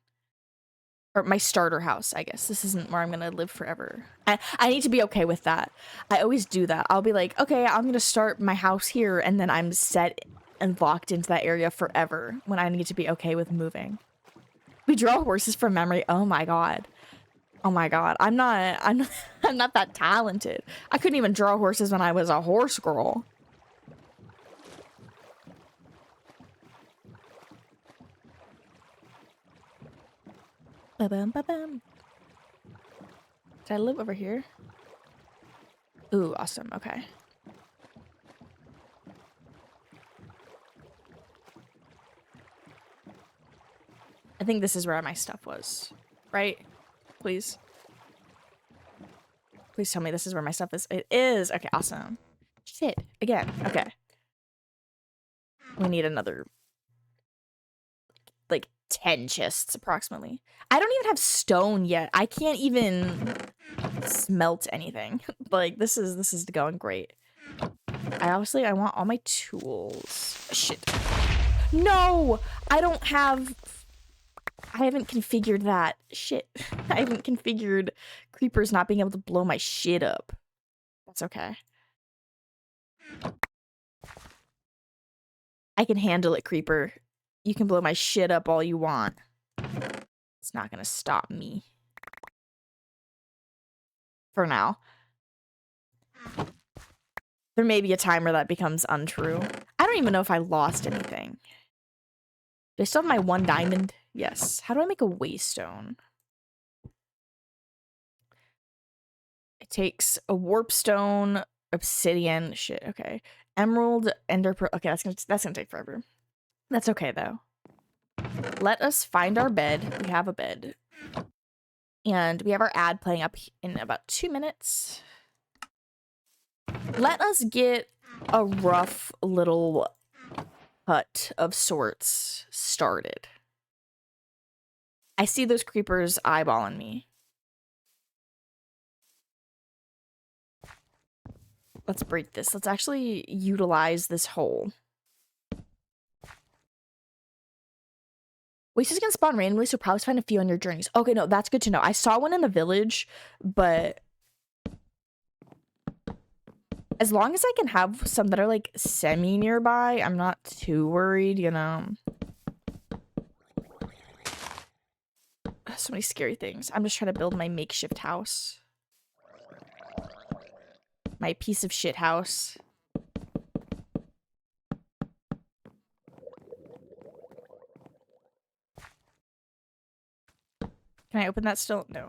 Or my starter house, I guess. This isn't where I'm gonna live forever. I need to be okay with that. I always do that. I'll be like, okay, I'm gonna start my house here, and then I'm set and locked into that area forever when I need to be okay with moving. We draw horses from memory. Oh my god. Oh my god. I'm not that talented. I couldn't even draw horses when I was a horse girl. Ba-bum, ba-bum. Did I live over here? Ooh, awesome. Okay. I think this is where my stuff was, right? Please. Please tell me this is where my stuff is. It is. Okay, awesome. Shit. Again. Okay. We need another, like, 10 chests approximately. I don't even have stone yet. I can't even smelt anything. Like, this is going great. I want all my tools. Shit. No! I haven't configured that. Shit. I haven't configured creepers not being able to blow my shit up. That's okay. I can handle it, creeper. You can blow my shit up all you want. It's not gonna stop me. For now. There may be a time where that becomes untrue. I don't even know if I lost anything. Do I still have my 1 diamond? Yes. How do I make a waystone? It takes a warpstone, obsidian, shit, okay. Emerald, ender pearl. Okay, that's gonna take forever. That's okay though. Let us find our bed. We have a bed. And we have our ad playing up in about 2 minutes. Let us get a rough little hut of sorts started. I see those creepers eyeballing me. Let's break this. Let's actually utilize this hole. Wastes can spawn randomly, so probably find a few on your journeys. Okay, no, that's good to know. I saw one in the village, but as long as I can have some that are like semi nearby, I'm not too worried, you know. So many scary things. I'm just trying to build my makeshift house. My piece of shit house. Can I open that still? No.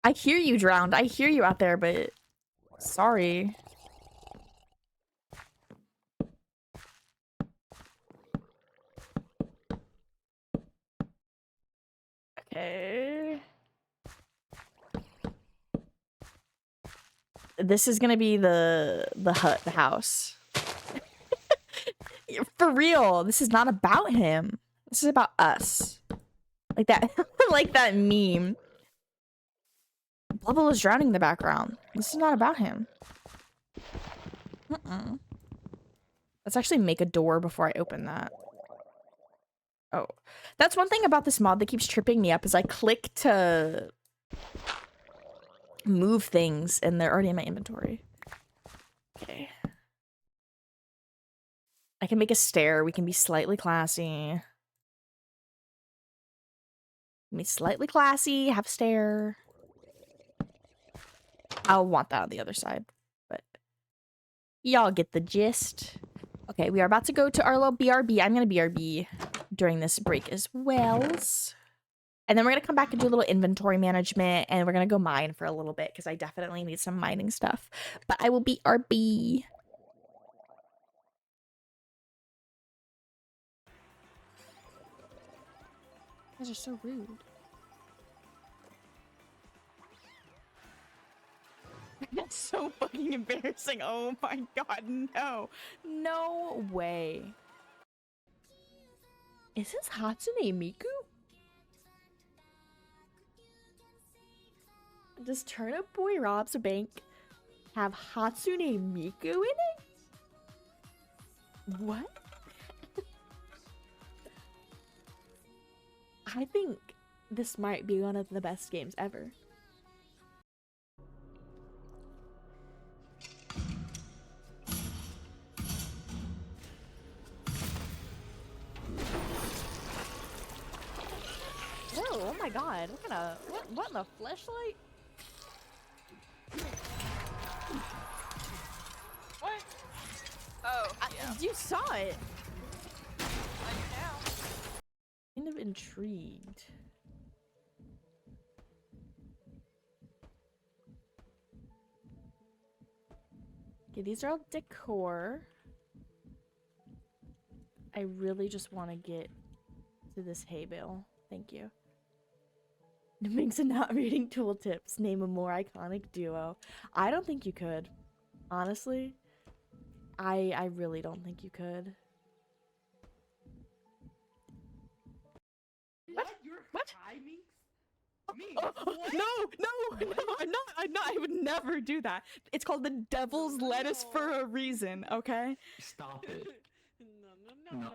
I hear you, drowned. I hear you out there, but sorry. Okay. This is gonna be the hut, the house. For real, this is not about him. This is about us. Like that, like that meme. Bubble is drowning in the background. This is not about him. Let's actually make a door before I open that. Oh, that's one thing about this mod that keeps tripping me up is I click to move things and they're already in my inventory. Okay. I can make a stair. We can be slightly classy. Be slightly classy, have a stair. I'll want that on the other side, but y'all get the gist. Okay, we are about to go to our little BRB. I'm gonna BRB during this break as well. And then we're gonna come back and do a little inventory management and we're gonna go mine for a little bit because I definitely need some mining stuff. But I will BRB. You guys are so rude. That's so fucking embarrassing. Oh my god, no. No way. Is this Hatsune Miku? Does Turnip Boy Robs a Bank have Hatsune Miku in it? What? I think this might be one of the best games ever. Oh my god, what in the fleshlight? What? Oh, yeah. You saw it! I do now. Kind of intrigued. Okay, these are all decor. I really just want to get to this hay bale. Thank you. Minks and not reading tooltips. Name a more iconic duo. I don't think you could. Honestly. I really don't think you could. What? You're What? high, Meenks? Meenks, what? No, I'm not. I would never do that. It's called the devil's lettuce for a reason, okay? Stop it. No. No,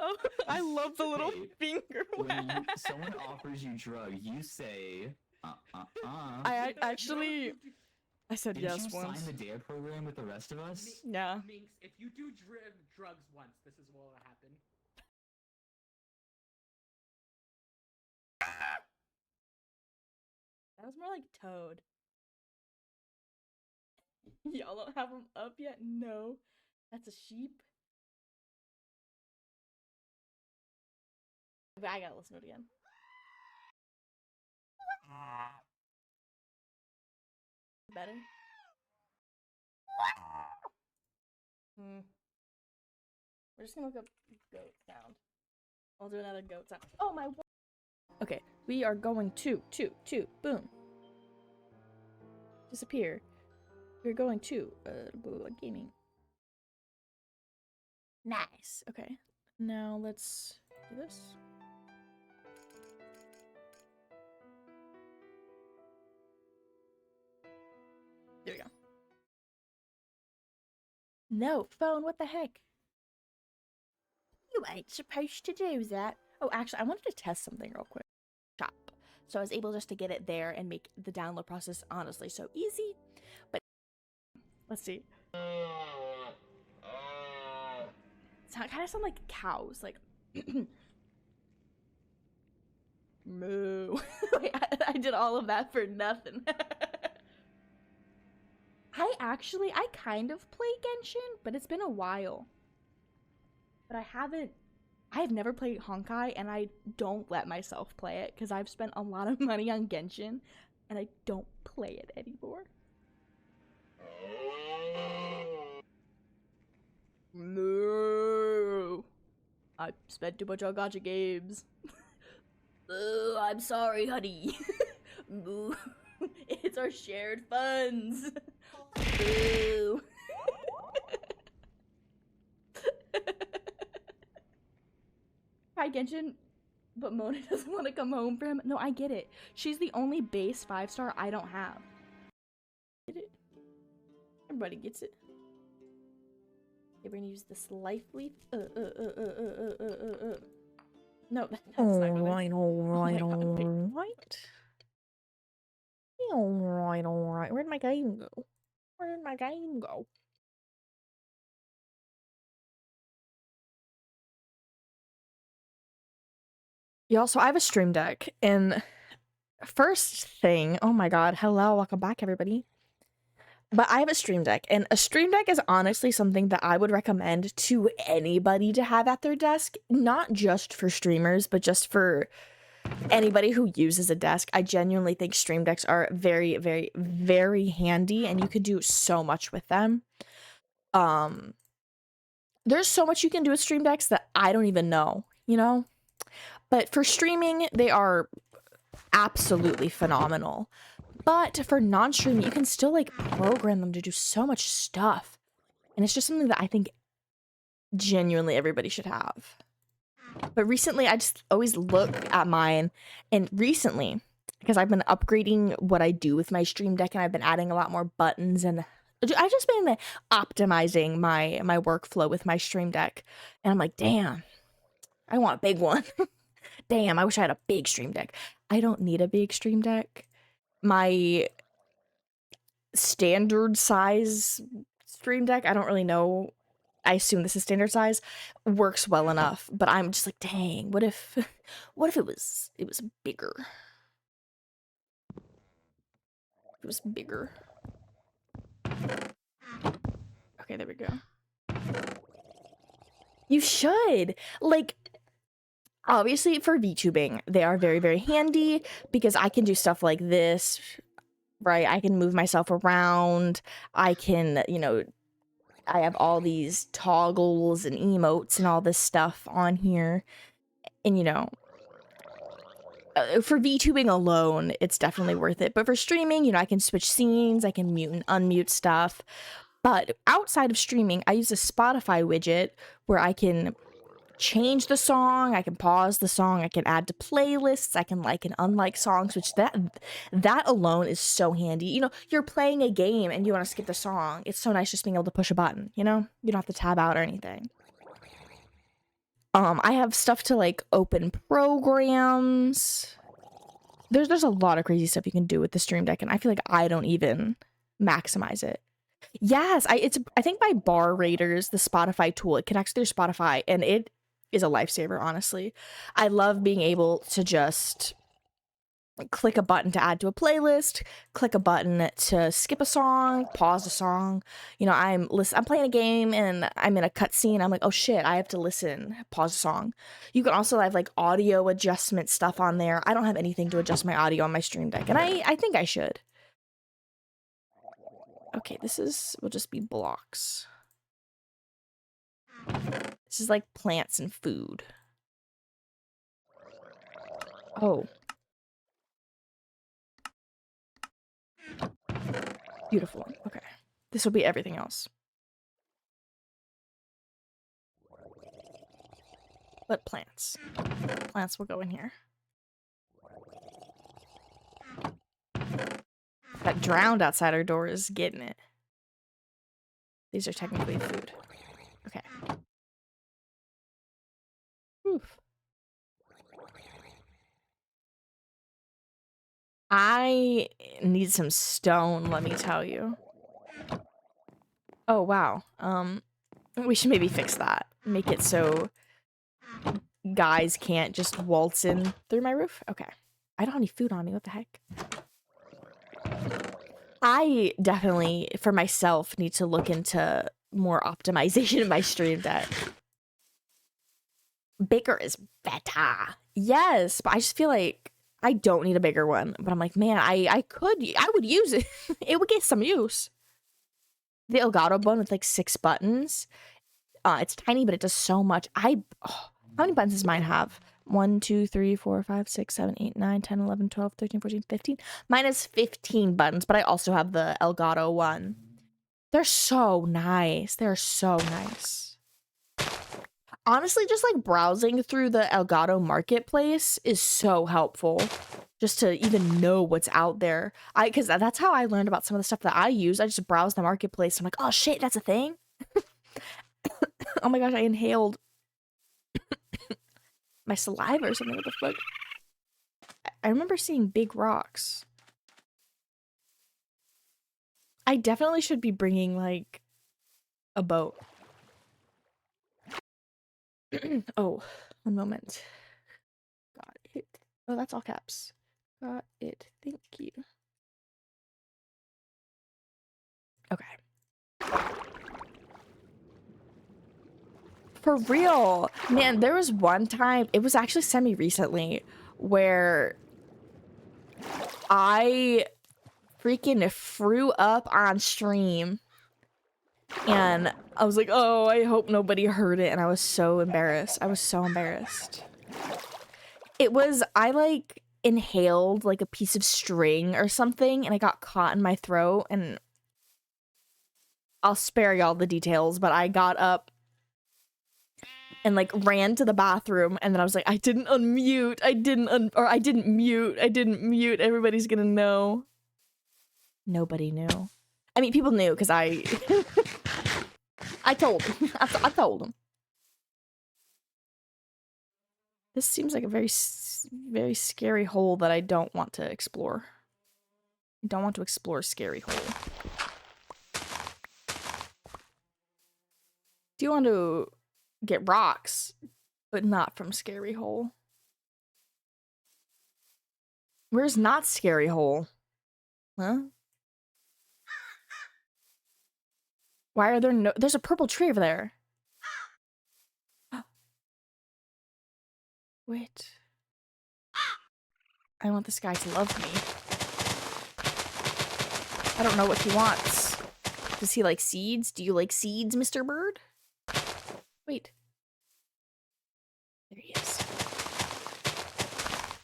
Oh, I love the little Hey, finger when wag. someone offers you drug, you say, I actually, I said Didn't yes you once. sign the DARE program with the rest of us? Yeah. Meenks, if you do drugs once, this is what will happen. That was more like Toad. Y'all don't have them up yet? No. That's a sheep. But I gotta listen to it again. Better? We're just gonna look up goat sound. I'll do another goat sound. Oh my. Okay, we are going to, boom. Disappear. We're going to, gaming. Nice. Okay, now let's do this. There we go. No, phone, what the heck? You ain't supposed to do that. Oh, actually, I wanted to test something real quick. Shop. So I was able just to get it there and make the download process honestly so easy. But let's see. Kind of sound like cows, like moo. Wait, I did all of that for nothing. I kind of play Genshin, but it's been a while. But I have never played Honkai, and I don't let myself play it because I've spent a lot of money on Genshin, and I don't play it anymore. No, I spent too much on gacha games. I'm sorry, honey. Moo. It's our shared funds. Boo. Hi, Genshin. But Mona doesn't want to come home for him. No, I get it. She's the only base 5-star I don't have. Get it? Everybody gets it. Okay, we're gonna use this life leaf. No, that's not gonna... Alright. Alright. Where'd my game go? Where'd my game go? Yeah, so I have a stream deck, and first thing, oh my god, hello, welcome back everybody. But I have a stream deck, and a stream deck is honestly something that I would recommend to anybody to have at their desk, not just for streamers, but just for anybody who uses a desk. I genuinely think stream decks are very, very, very handy, and you can do so much with them. There's so much you can do with stream decks that I don't even know, you know? But for streaming, they are absolutely phenomenal. But for non-streaming, you can still like program them to do so much stuff. And it's just something that I think genuinely everybody should have. But recently, I just always look at mine, and recently, because I've been upgrading what I do with my stream deck, and I've been adding a lot more buttons, and I've just been optimizing my workflow with my stream deck. And I'm like, damn, I want a big one. Damn, I wish I had a big stream deck. I don't need a big stream deck. My standard size stream deck, I don't really know. I assume this is standard size, works well enough. But I'm just like, dang, what if it was bigger? It was bigger. Okay, there we go. You should. Like, obviously for VTubing, they are very, very handy because I can do stuff like this, right? I can move myself around. I can, you know, I have all these toggles and emotes and all this stuff on here. And, you know, for VTubing alone, it's definitely worth it. But for streaming, you know, I can switch scenes, I can mute and unmute stuff. But outside of streaming, I use a Spotify widget where I can change the song, I can pause the song, I can add to playlists, I can like and unlike songs, which that alone is so handy. You know, you're playing a game and you want to skip the song. It's so nice just being able to push a button, you know? You don't have to tab out or anything. I have stuff to like open programs. There's a lot of crazy stuff you can do with the Stream Deck, and I feel like I don't even maximize it. Yes, I think by Bar Raiders, the Spotify tool, it connects to your Spotify, and it is a lifesaver, honestly. I love being able to just click a button to add to a playlist, click a button to skip a song, pause a song. You know, I'm playing a game and I'm in a cutscene. I'm like, oh shit, I have to listen, pause a song. You can also have like audio adjustment stuff on there. I don't have anything to adjust my audio on my Stream Deck, and I think I should. Okay, will just be blocks. This is like plants and food. Oh. Beautiful. Okay. This will be everything else. But plants. Plants will go in here. That drowned outside our door is getting it. These are technically food. Okay. Oof. I need some stone, let me tell you. Oh, wow. We should maybe fix that. Make it so guys can't just waltz in through my roof. Okay. I don't have any food on me. What the heck? I definitely, for myself, need to look into more optimization in my Stream Deck. Bigger is better. Yes, but I just feel like I don't need a bigger one. But I'm like, man, I would use it. It would get some use. The Elgato one with like 6 buttons. It's tiny, but it does so much. How many buttons does mine have? 1, 2, 3, 4, 5, 6, 7, 8, 9, 10, 11, 12, 13, 14, 15. Mine has 15 buttons, but I also have the Elgato one. They're so nice. They're so nice. Honestly, just like browsing through the Elgato marketplace is so helpful. Just to even know what's out there. Because that's how I learned about some of the stuff that I use. I just browse the marketplace. I'm like, oh shit, that's a thing? Oh my gosh, I inhaled my saliva or something. What the fuck? I remember seeing big rocks. I definitely should be bringing, like, a boat. Oh, one moment. Got it. Oh, that's all caps. Got it. Thank you. Okay. For real. Man, there was one time, it was actually semi-recently, where I freaking threw up on stream. And I was like, oh, I hope nobody heard it. And I was so embarrassed. I was so embarrassed. I like inhaled like a piece of string or something, and I got caught in my throat. And I'll spare y'all the details, but I got up and like ran to the bathroom, and then I was like, I didn't unmute. I didn't mute. Everybody's gonna know. Nobody knew. I mean, people knew because I told them. I told them. This seems like a very, very scary hole that I don't want to explore. I don't want to explore scary hole. Do you want to get rocks, but not from scary hole? Where's not scary hole? Huh? Why are there no- There's a purple tree over there. Wait. I want this guy to love me. I don't know what he wants. Does he like seeds? Do you like seeds, Mr. Bird? Wait. There he is.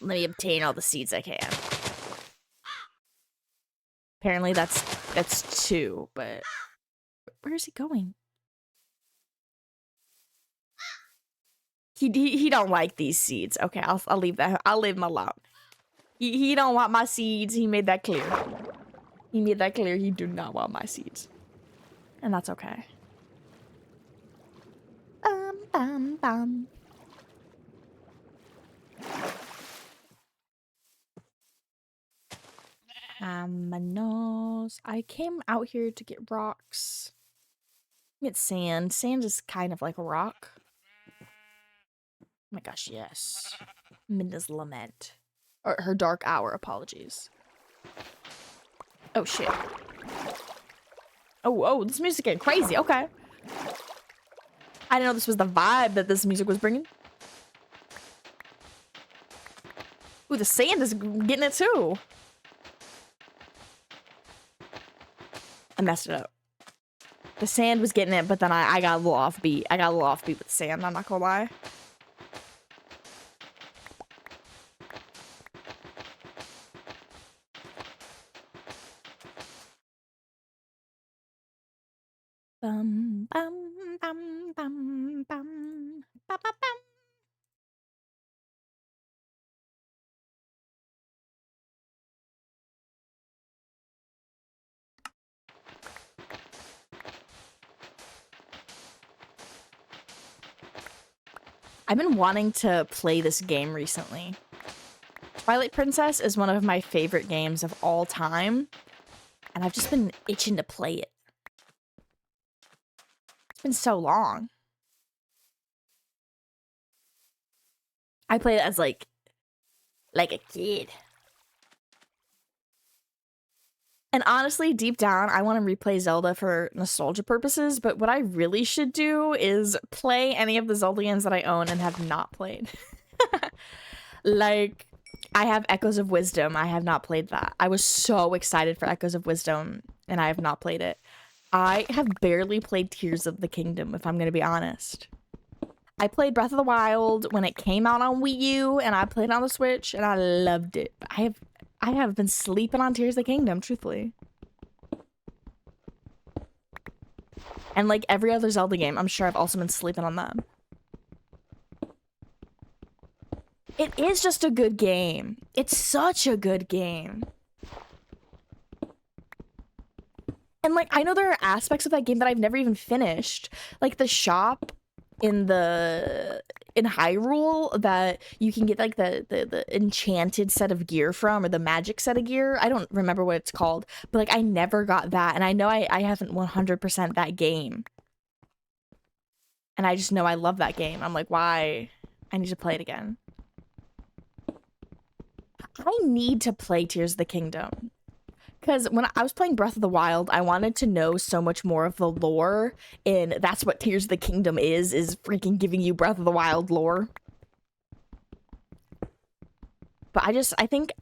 Let me obtain all the seeds I can. Apparently that's 2, but where is he going? He don't like these seeds. Okay, I'll leave that. I'll leave him alone. He don't want my seeds. He made that clear. He made that clear. He do not want my seeds, and that's okay. Bum bum. Manos. I came out here to get rocks. Get sand. Sand is kind of like a rock. Oh my gosh, yes. Minda's lament. Or her dark hour, apologies. Oh shit. Oh, this music getting crazy. Okay. I didn't know this was the vibe that this music was bringing. Ooh, the sand is getting it too. I messed it up. The sand was getting it, but then I got a little offbeat. I got a little offbeat with the sand, I'm not gonna lie. Bum bum bum bum bum ba, ba, bum. I've been wanting to play this game recently. Twilight Princess is one of my favorite games of all time, and I've just been itching to play it. It's been so long. I played it as like a kid. And honestly, deep down, I want to replay Zelda for nostalgia purposes, but what I really should do is play any of the Zelda games that I own and have not played. Like, I have Echoes of Wisdom. I have not played that. I was so excited for Echoes of Wisdom, and I have not played it. I have barely played Tears of the Kingdom, if I'm going to be honest. I played Breath of the Wild when it came out on Wii U, and I played it on the Switch, and I loved it. But I have been sleeping on Tears of the Kingdom, truthfully. And like every other Zelda game, I'm sure I've also been sleeping on them. It is just a good game. It's such a good game. And like, I know there are aspects of that game that I've never even finished. Like the shop in Hyrule that you can get like the enchanted set of gear from, or the magic set of gear. I don't remember what it's called, but like I never got that, and I know I haven't 100% that game, and I just know I love that game. I'm like, why? I need to play it again. I need to play Tears of the Kingdom. Because when I was playing Breath of the Wild, I wanted to know so much more of the lore, and that's what Tears of the Kingdom is freaking giving you Breath of the Wild lore. But I think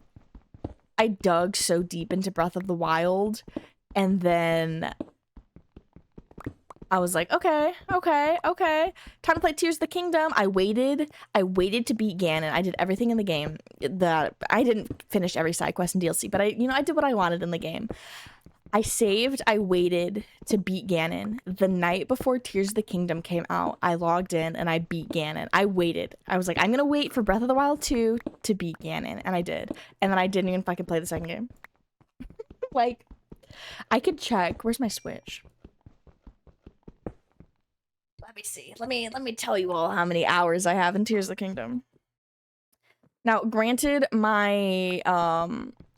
I dug so deep into Breath of the Wild, and then I was like, okay, time to play Tears of the Kingdom. I waited to beat Ganon. I did everything in the game. That I didn't finish every side quest and DLC, but I did what I wanted in the game. I saved, I waited to beat Ganon. The night before Tears of the Kingdom came out, I logged in and I beat Ganon. I waited. I was like, I'm gonna wait for Breath of the Wild 2 to beat Ganon, and I did. And then I didn't even fucking play the second game. Like, I could check. Where's my Switch? Let me see. Let me tell you all how many hours I have in Tears of the Kingdom. Now, granted, my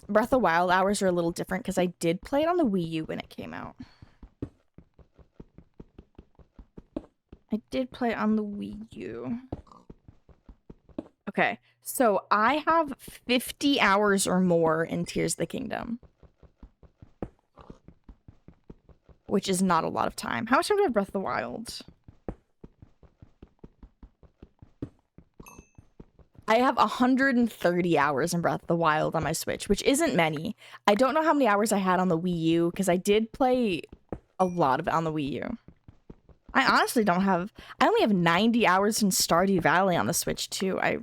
Breath of the Wild hours are a little different because I did play it on the Wii U when it came out. I did play it on the Wii U. Okay, so I have 50 hours or more in Tears of the Kingdom, which is not a lot of time. How much time do I have Breath of the Wild? I have 130 hours in Breath of the Wild on my Switch, which isn't many. I don't know how many hours I had on the Wii U, because I did play a lot of it on the Wii U. I honestly don't have... I only have 90 hours in Stardew Valley on the Switch, too. I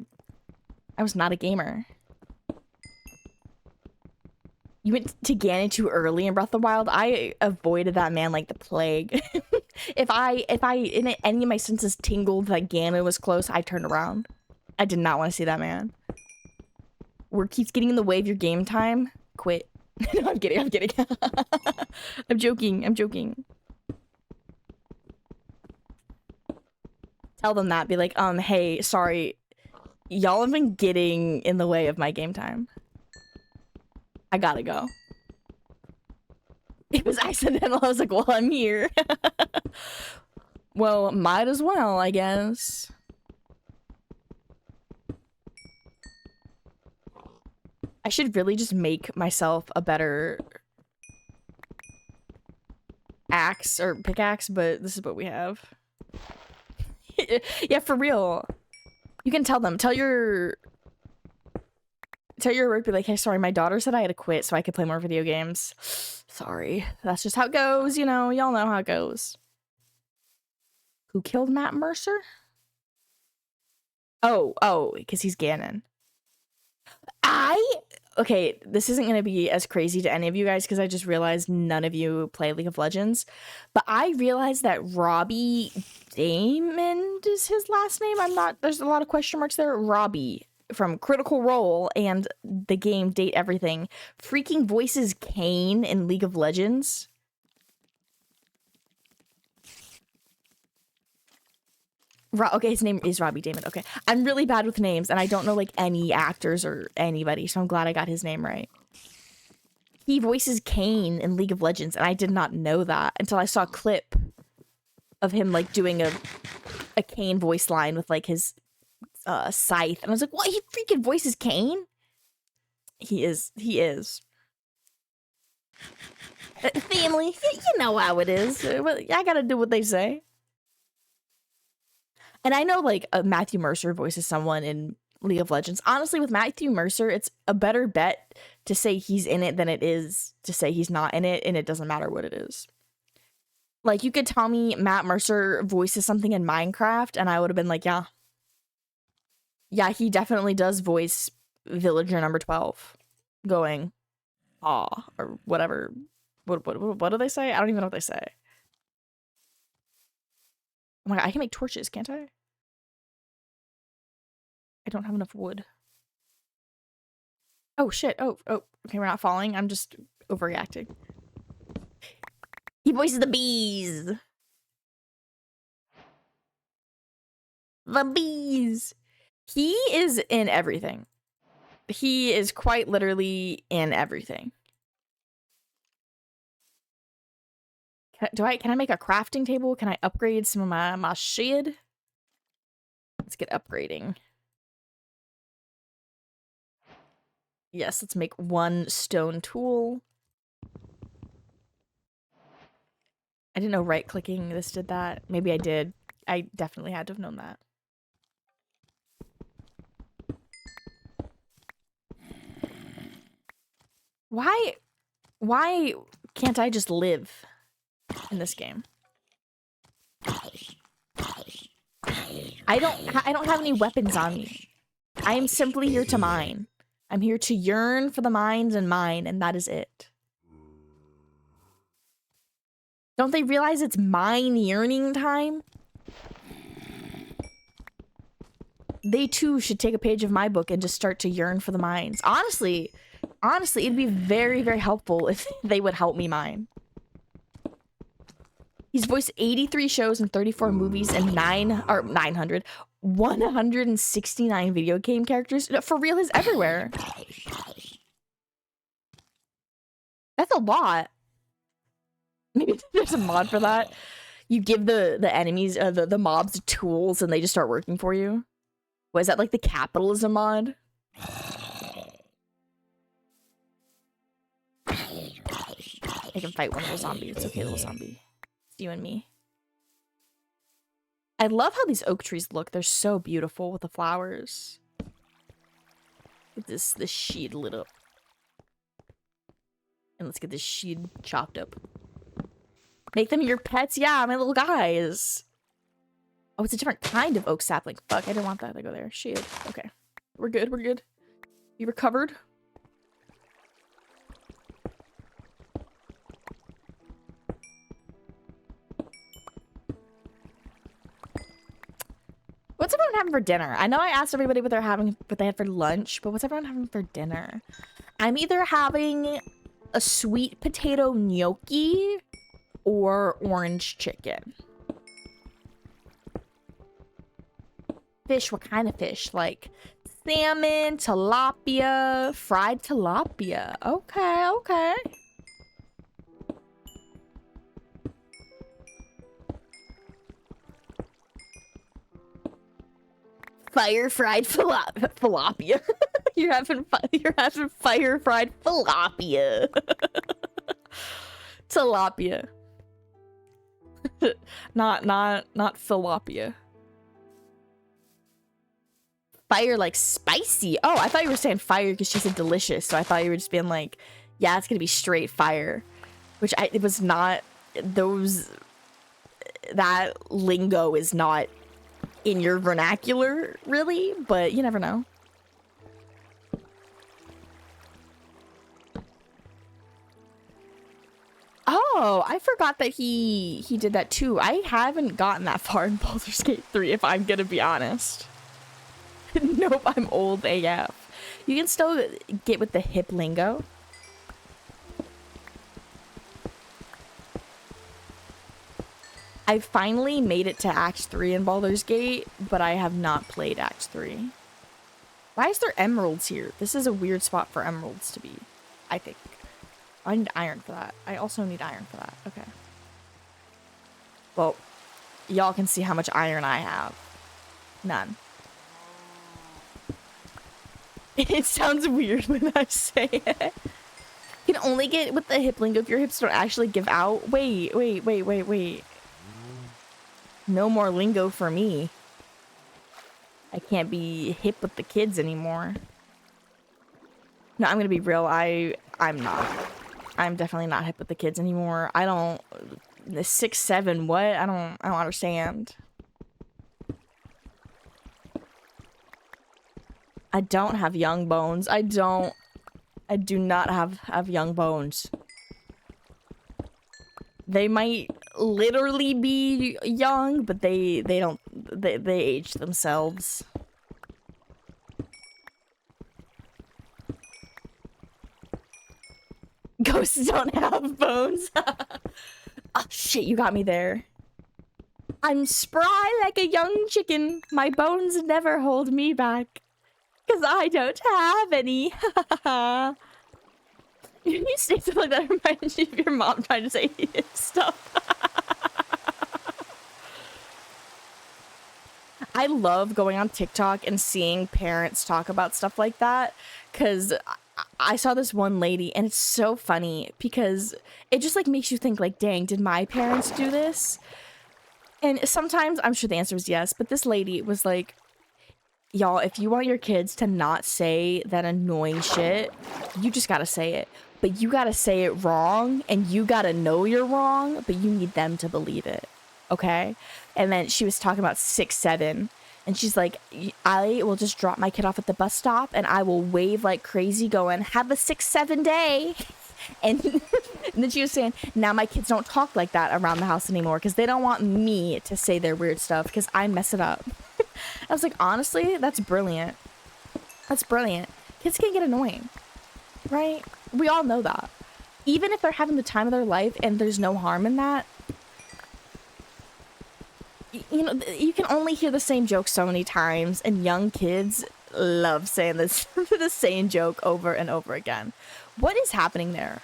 was not a gamer. You went to Ganon too early in Breath of the Wild. I avoided that man like the plague. if any of my senses tingled that Ganon was close, I turned around. I did not want to see that man. Word keeps getting in the way of your game time. Quit. No, I'm kidding. I'm kidding. I'm joking. I'm joking. Tell them that. Be like, hey, sorry. Y'all have been getting in the way of my game time. I gotta go. It was accidental. I was like, well, I'm here. Well, might as well, I guess. I should really just make myself a better axe or pickaxe, but this is what we have. Yeah, for real. You can tell them. Tell your work, be like, hey, sorry, my daughter said I had to quit so I could play more video games. Sorry. That's just how it goes, you know. Y'all know how it goes. Who killed Matt Mercer? Oh, because he's Ganon. Okay, this isn't going to be as crazy to any of you guys because I just realized none of you play League of Legends. But I realized that Robbie Damon is his last name. There's a lot of question marks there. Robbie from Critical Role and the game Date Everything freaking voices Kane in League of Legends. Okay, his name is Robbie Damon. Okay. I'm really bad with names, and I don't know, like, any actors or anybody, so I'm glad I got his name right. He voices Kane in League of Legends, and I did not know that until I saw a clip of him, like, doing a Kane voice line with, like, his scythe. And I was like, what? He freaking voices Kane? He is. Family, you know how it is. I gotta do what they say. And I know, like, Matthew Mercer voices someone in League of Legends. Honestly, with Matthew Mercer, it's a better bet to say he's in it than it is to say he's not in it, and it doesn't matter what it is. Like, you could tell me Matt Mercer voices something in Minecraft, and I would have been like, yeah. Yeah, he definitely does voice Villager number 12. Going, aw, or whatever. What do they say? I don't even know what they say. Oh my god, I can make torches, can't I? I don't have enough wood. Oh shit. Oh, okay, we're not falling. I'm just overreacting. He voices the bees. The bees. He is in everything. He is quite literally in everything. Can I make a crafting table? Can I upgrade some of my shit? Let's get upgrading. Yes, let's make one stone tool. I didn't know right-clicking this did that. Maybe I did. I definitely had to have known that. Why can't I just live in this game? I don't have any weapons on me. I am simply here to mine. I'm here to yearn for the mines and mine, and that is it. Don't they realize it's mine yearning time? They too should take a page of my book and just start to yearn for the mines. Honestly, it'd be very, very helpful if they would help me mine. He's voiced 83 shows and 34 movies and 169 video game characters. For real, he's everywhere. That's a lot. Maybe there's a mod for that. You give the enemies, the mobs tools and they just start working for you. What is that, like the capitalism mod? I can fight one little zombie. It's okay, little zombie. It's you and me. I love how these oak trees look. They're so beautiful with the flowers. Get this sheet lit up. And let's get this sheet chopped up. Make them your pets? Yeah, my little guys. Oh, it's a different kind of oak sapling. Fuck, I didn't want that to go there. Shit. Okay. We're good, we're good. You recovered? having for dinner? I know I asked everybody what they had for lunch, but what's everyone having for dinner? I'm either having a sweet potato gnocchi or orange chicken. Fish, what kind of fish? Like salmon, tilapia, fried tilapia. Okay, okay. Fire fried tilapia. You're having fire fried tilapia. Tilapia. not tilapia. Fire like spicy. Oh, I thought you were saying fire because she said delicious. So I thought you were just being like, yeah, it's gonna be straight fire. Which it was not. That lingo is not in your vernacular, really, but you never know. Oh, I forgot that he did that too. I haven't gotten that far in Baldur's Gate 3, if I'm gonna be honest. Nope, I'm old AF. You can still get with the hip lingo. I finally made it to Act 3 in Baldur's Gate, but I have not played Act 3. Why is there emeralds here? This is a weird spot for emeralds to be, I think. I need iron for that. I also need iron for that. Okay. Well, y'all can see how much iron I have. None. It sounds weird when I say it. You can only get with the hip lingo if your hips don't actually give out. Wait. No more lingo for me. I can't be hip with the kids anymore. No, I'm gonna be real. I'm not. I'm definitely not hip with the kids anymore. I don't. The 6, 7. What? I don't understand. I don't have young bones. I do not have young bones. They might literally be young, but they age themselves. Ghosts don't have bones. Oh shit, you got me there. I'm spry like a young chicken. My bones never hold me back. 'Cause I don't have any. You say something like that reminds you of your mom trying to say stuff. I love going on TikTok and seeing parents talk about stuff like that, because I saw this one lady and it's so funny because it just like makes you think like, dang, did my parents do this? And sometimes I'm sure the answer is yes, but this lady was like, y'all, if you want your kids to not say that annoying shit, you just gotta say it. But you gotta say it wrong, and you gotta know you're wrong, but you need them to believe it. Okay? And then she was talking about 6, 7, and she's like, I will just drop my kid off at the bus stop, and I will wave like crazy going, have a 6, 7 day. And, and then she was saying, now my kids don't talk like that around the house anymore, because they don't want me to say their weird stuff, because I mess it up. I was like, honestly, that's brilliant. That's brilliant. Kids can get annoying, right? We all know that. Even if they're having the time of their life and there's no harm in that, you know, you can only hear the same joke so many times, and young kids love saying this the same joke over and over again. What is happening there?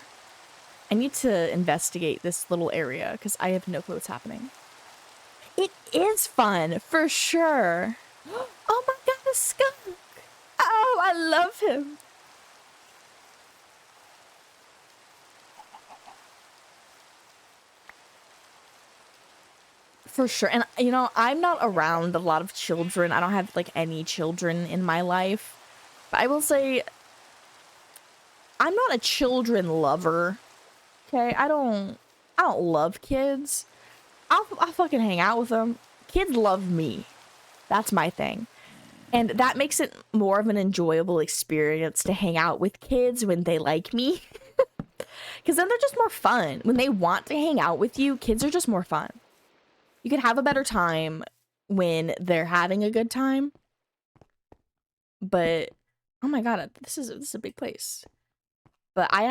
I need to investigate this little area because I have no clue what's happening. It is fun, for sure. Oh my god, a skunk! Oh, I love him. For sure. And, you know, I'm not around a lot of children. I don't have, like, any children in my life. But I will say, I'm not a children lover. Okay? I don't love kids. I'll fucking hang out with them. Kids love me. That's my thing. And that makes it more of an enjoyable experience to hang out with kids when they like me. Because then they're just more fun. When they want to hang out with you, kids are just more fun. You can have a better time when they're having a good time. But oh my god, this is a big place. But I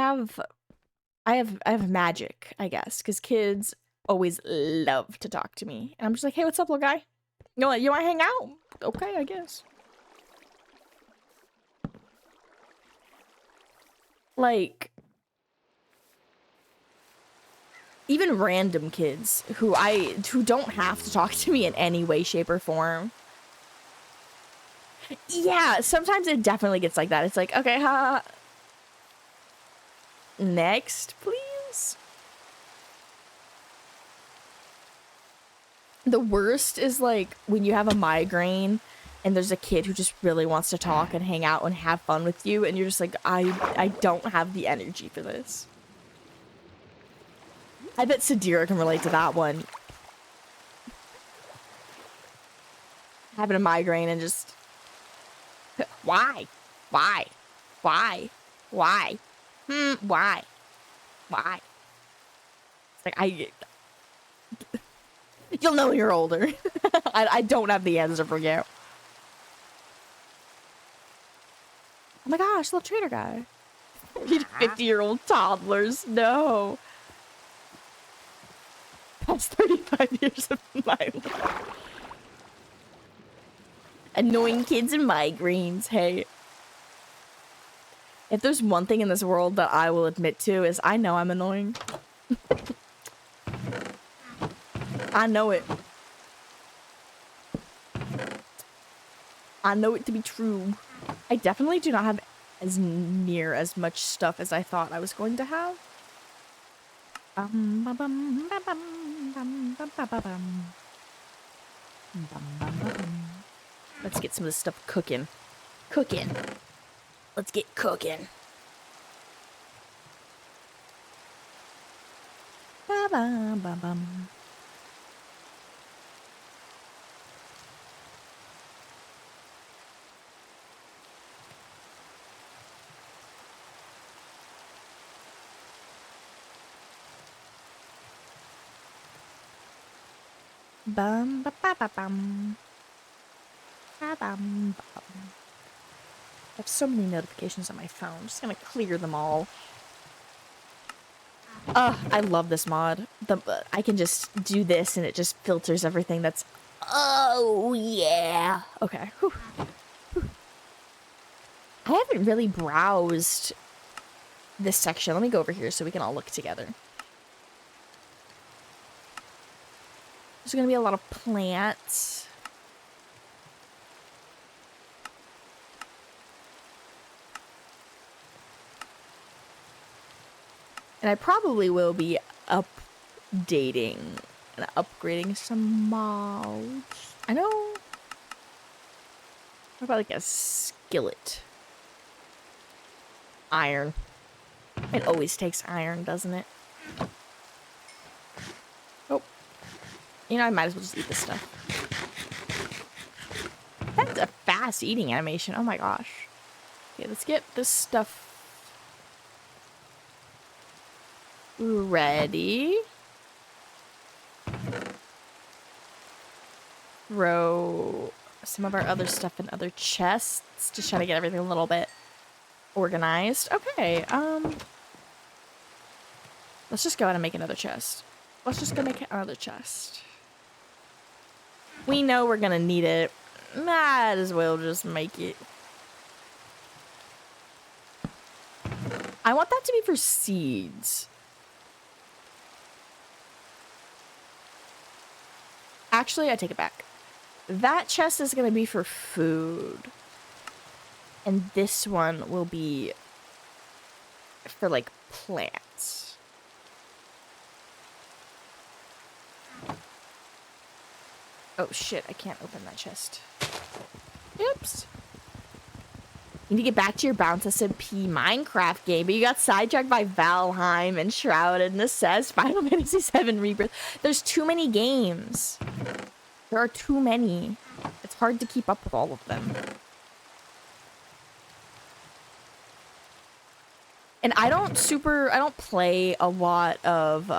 have magic, I guess, because kids always love to talk to me. And I'm just like, hey, what's up, little guy? You wanna hang out? Okay, I guess. Like, even random kids who don't have to talk to me in any way, shape, or form. Yeah, sometimes it definitely gets like that. It's like, okay, next, please. The worst is like when you have a migraine and there's a kid who just really wants to talk and hang out and have fun with you, and you're just like, I don't have the energy for this. I bet Sadira can relate to that one. Having a migraine and just... Why? Why? Why? Why? Why? Why? It's like, you'll know when you're older. I don't have the answer for you. Oh my gosh, little trader guy. 50-year-old toddlers, no. Past 35 years of my life. Annoying kids and migraines, hey. If there's one thing in this world that I will admit to is I know I'm annoying. I know it. I know it to be true. I definitely do not have as near as much stuff as I thought I was going to have. Let's get some of this stuff cooking. Cooking. Let's get cooking. Ba-bum. Bum ba ba ba bum. Ba bum bum. I have so many notifications on my phone. I'm just gonna clear them all. I love this mod. I can just do this and it just filters everything that's... Oh, yeah. Okay. Whew. Whew. I haven't really browsed this section. Let me go over here so we can all look together. There's gonna be a lot of plants. And I probably will be updating and upgrading some mods. I know. What about like a skillet? Iron. It always takes iron, doesn't it? Oh. You know, I might as well just eat this stuff. That's a fast eating animation. Oh my gosh. Okay, let's get this stuff ready. Throw some of our other stuff in other chests. Just trying to get everything a little bit organized. Okay, let's just go ahead and make another chest. Let's just go make another chest. We know we're gonna need it. Might as well just make it. I want that to be for seeds. Actually, I take it back. That chest is gonna be for food. And this one will be for like plants. Oh shit, I can't open that chest. Oops. You need to get back to your Bounce SMP Minecraft game, but you got sidetracked by Valheim and Shrouded and Assess, Final Fantasy VII Rebirth. There's too many games. There are too many. It's hard to keep up with all of them. And I don't play a lot of,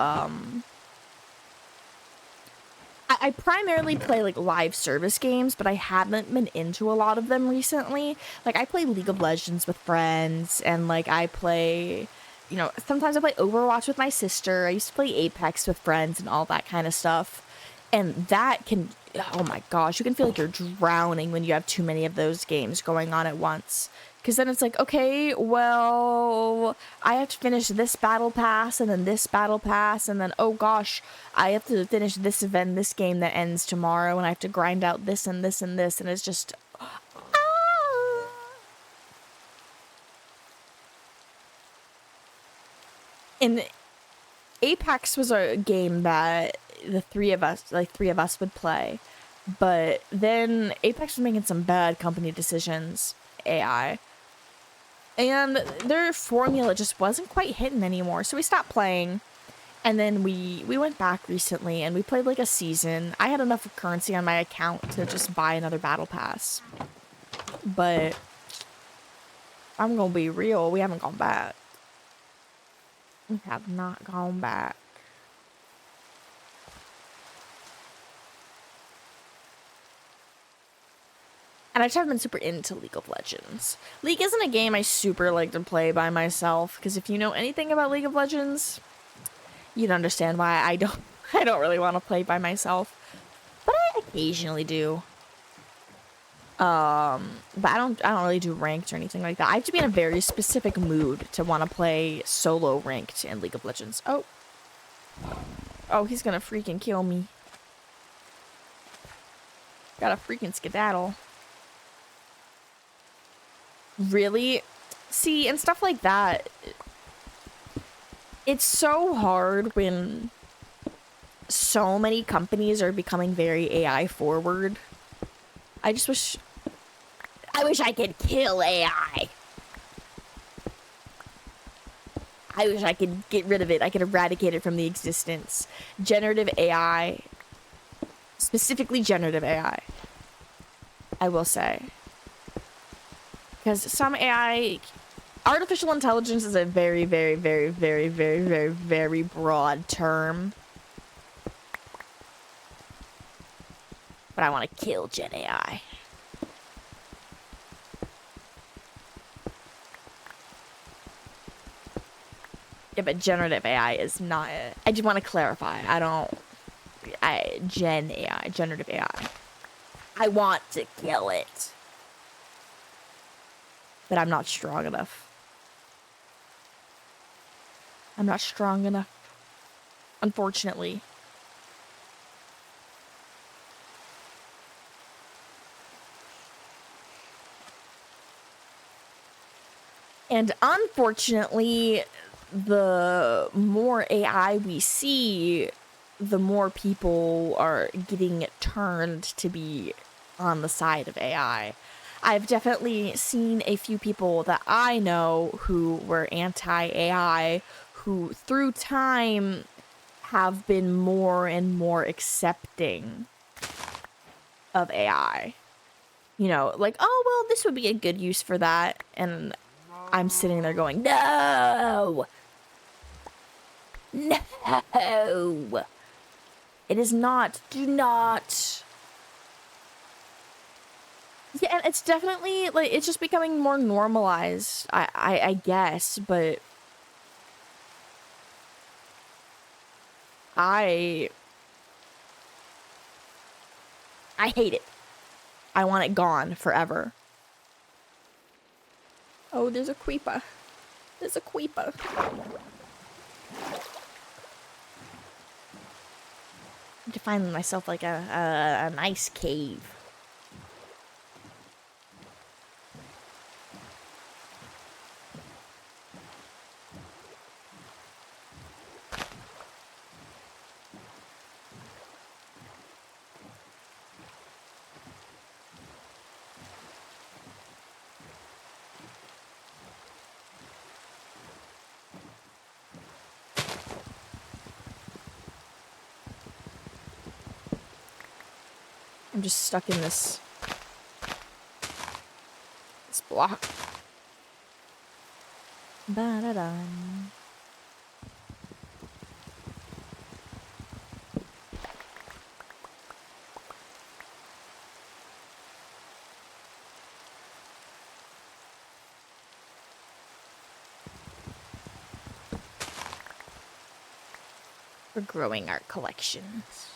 I primarily play like live service games, but I haven't been into a lot of them recently. Like I play League of Legends with friends, and like I play, you know, sometimes I play Overwatch with my sister. I used to play Apex with friends and all that kind of stuff. And that can, oh my gosh, you can feel like you're drowning when you have too many of those games going on at once. Because then it's like, okay, well, I have to finish this battle pass and then this battle pass. And then, oh gosh, I have to finish this event, this game that ends tomorrow. And I have to grind out this and this and this. And it's just, ah. And Apex was a game that the three of us would play. But then Apex was making some bad company decisions, AI. And their formula just wasn't quite hitting anymore. So we stopped playing. And then we went back recently and we played like a season. I had enough currency on my account to just buy another battle pass. But I'm gonna be real, we haven't gone back. We have not gone back. And I just haven't been super into League of Legends. League isn't a game I super like to play by myself, because if you know anything about League of Legends, you'd understand why I don't really want to play by myself. But I occasionally do. But I don't really do ranked or anything like that. I have to be in a very specific mood to want to play solo ranked in League of Legends. Oh, he's gonna freaking kill me. Got a freaking skedaddle. Really? See, and stuff like that, it's so hard when so many companies are becoming very AI forward. I wish I could kill AI. I wish I could get rid of it. I could eradicate it from the existence. Generative AI, specifically generative AI, I will say. Because some AI, artificial intelligence is a very, very, very, very, very, very, very broad term. But I want to kill Gen AI. Yeah, but generative AI is not it. I just want to clarify. Gen AI, generative AI. I want to kill it. But I'm not strong enough. I'm not strong enough. Unfortunately. And unfortunately, the more AI we see, the more people are getting turned to be on the side of AI. I've definitely seen a few people that I know who were anti-AI, who through time have been more and more accepting of AI. You know, like, oh, well, this would be a good use for that. And I'm sitting there going, no! No! It is not. Do not. Yeah, and it's definitely, like, it's just becoming more normalized, I guess, but I hate it. I want it gone forever. Oh, there's a creeper. There's a creeper. I'm to find myself, like, a nice cave. I'm just stuck in this block. Ba-da-dum. for growing art collections.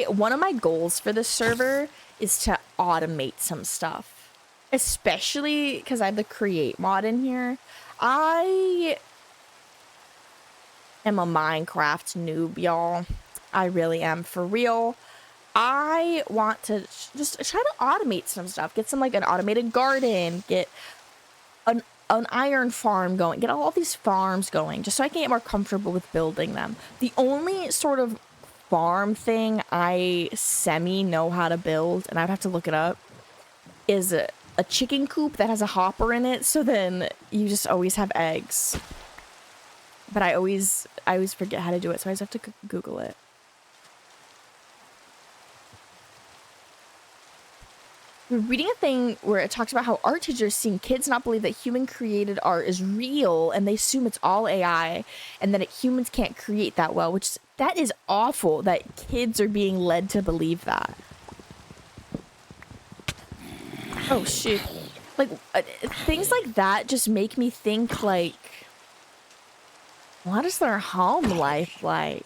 One of my goals for this server is to automate some stuff, especially because I have the create mod in here. I am a Minecraft noob, y'all. I really am, for real. I want to just try to automate some stuff, get some like an automated garden, get an iron farm going, get all these farms going, just so I can get more comfortable with building them. The only sort of farm thing I semi know how to build, and I'd have to look it up, is a chicken coop that has a hopper in it, so then you just always have eggs. But I always forget how to do it, so I just have to Google it. We're reading a thing where it talks about how art teachers seeing kids not believe that human created art is real, and they assume it's all AI, and that humans can't create that well, which that is awful that kids are being led to believe that. Oh shoot. Like things like that just make me think, like, what is their home life like?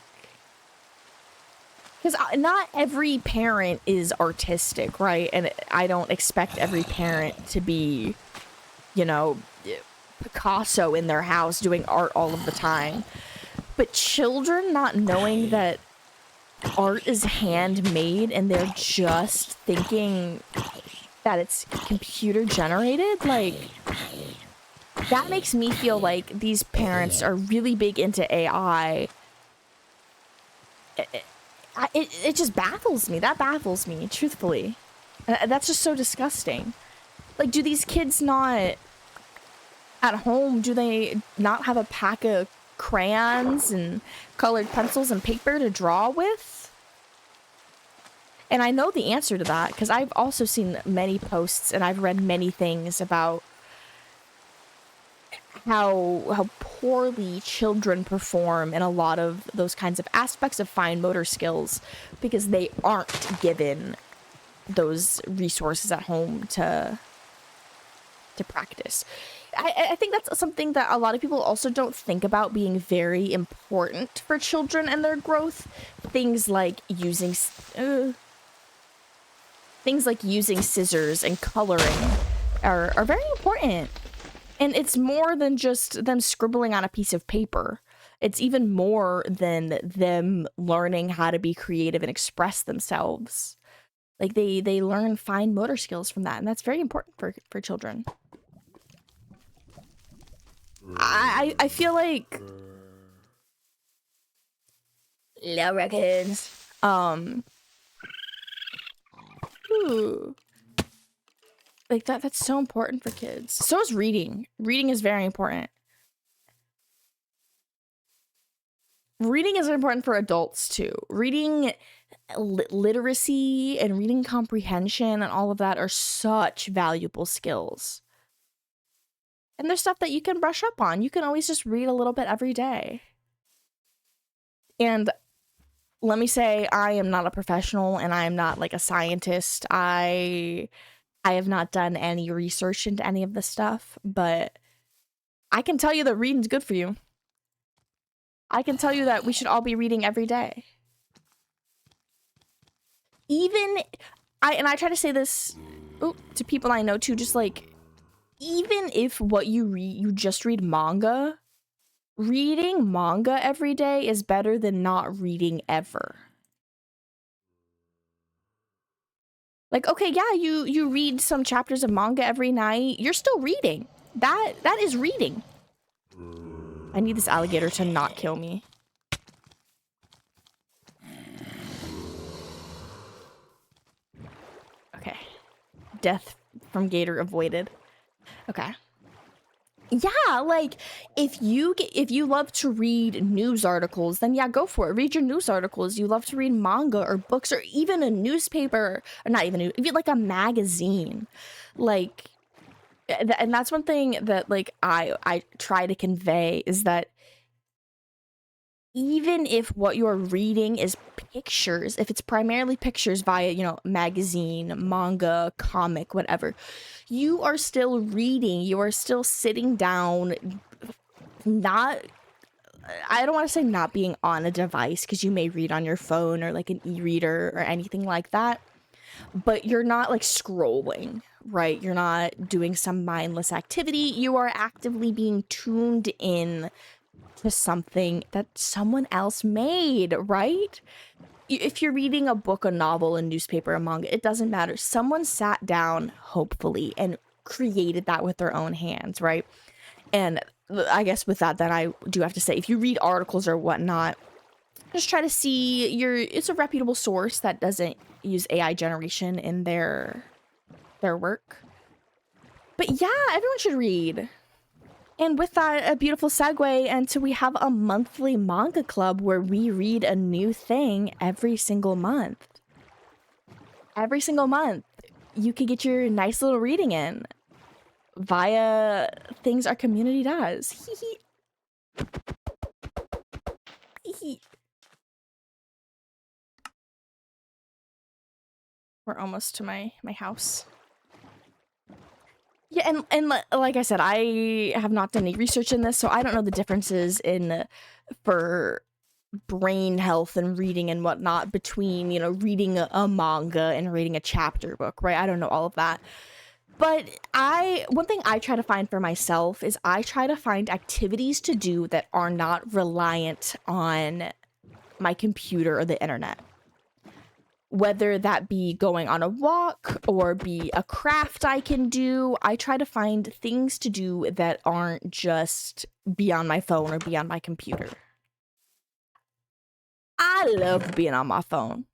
Because not every parent is artistic, right? And I don't expect every parent to be, you know, Picasso in their house doing art all of the time. But children not knowing that art is handmade and they're just thinking that it's computer generated, like, that makes me feel like these parents are really big into AI. It just baffles me. That baffles me, truthfully. That's just so disgusting. Like, do these kids not, at home, do they not have a pack of crayons and colored pencils and paper to draw with? And I know the answer to that, because I've also seen many posts and I've read many things about how poorly children perform in a lot of those kinds of aspects of fine motor skills because they aren't given those resources at home to practice. I think that's something that a lot of people also don't think about being very important for children and their growth. Things like using scissors and coloring are very important. And it's more than just them scribbling on a piece of paper. It's even more than them learning how to be creative and express themselves. Like, they learn fine motor skills from that, and that's very important for children. I feel like Laura kids. Ooh. Like, that's so important for kids. So is reading. Reading is very important. Reading is important for adults too. Reading literacy and reading comprehension and all of that are such valuable skills. And there's stuff that you can brush up on. You can always just read a little bit every day. And let me say, I am not a professional and I am not like a scientist. I have not done any research into any of this stuff, but I can tell you that reading's good for you. I can tell you that we should all be reading every day. I try to say this to people I know too, just like, even if what you read, you just read manga, reading manga every day is better than not reading ever. Like, okay, yeah, you read some chapters of manga every night. You're still reading. That is reading. I need this alligator to not kill me. Okay. Death from gator avoided. Okay. Yeah, like, if you love to read news articles, then yeah, go for it. Read your news articles. You love to read manga or books or even a newspaper, or not even like a magazine. Like, and that's one thing that, like, I try to convey is that even if what you're reading is pictures, if it's primarily pictures via, you know, magazine, manga, comic, whatever, you are still reading. You are still sitting down, not I don't want to say not being on a device, because you may read on your phone or like an e-reader or anything like that, but you're not like scrolling, right? You're not doing some mindless activity. You are actively being tuned in to something that someone else made, right? If you're reading a book, a novel, a newspaper, a manga, it doesn't matter. Someone sat down, hopefully, and created that with their own hands, right? And I guess with that, then I do have to say, if you read articles or whatnot, just try to see it's a reputable source that doesn't use AI generation in their work. But yeah, everyone should read. And with that, a beautiful segue into we have a monthly manga club where we read a new thing every single month. Every single month, you can get your nice little reading in via things our community does. Hee hee. Hee hee. We're almost to my house. Yeah, and like I said, I have not done any research in this, so I don't know the differences in for brain health and reading and whatnot between, you know, reading a manga and reading a chapter book, right? I don't know all of that. But one thing I try to find for myself is I try to find activities to do that are not reliant on my computer or the internet. Whether that be going on a walk or be a craft I can do, I try to find things to do that aren't just be on my phone or be on my computer. I love being on my phone.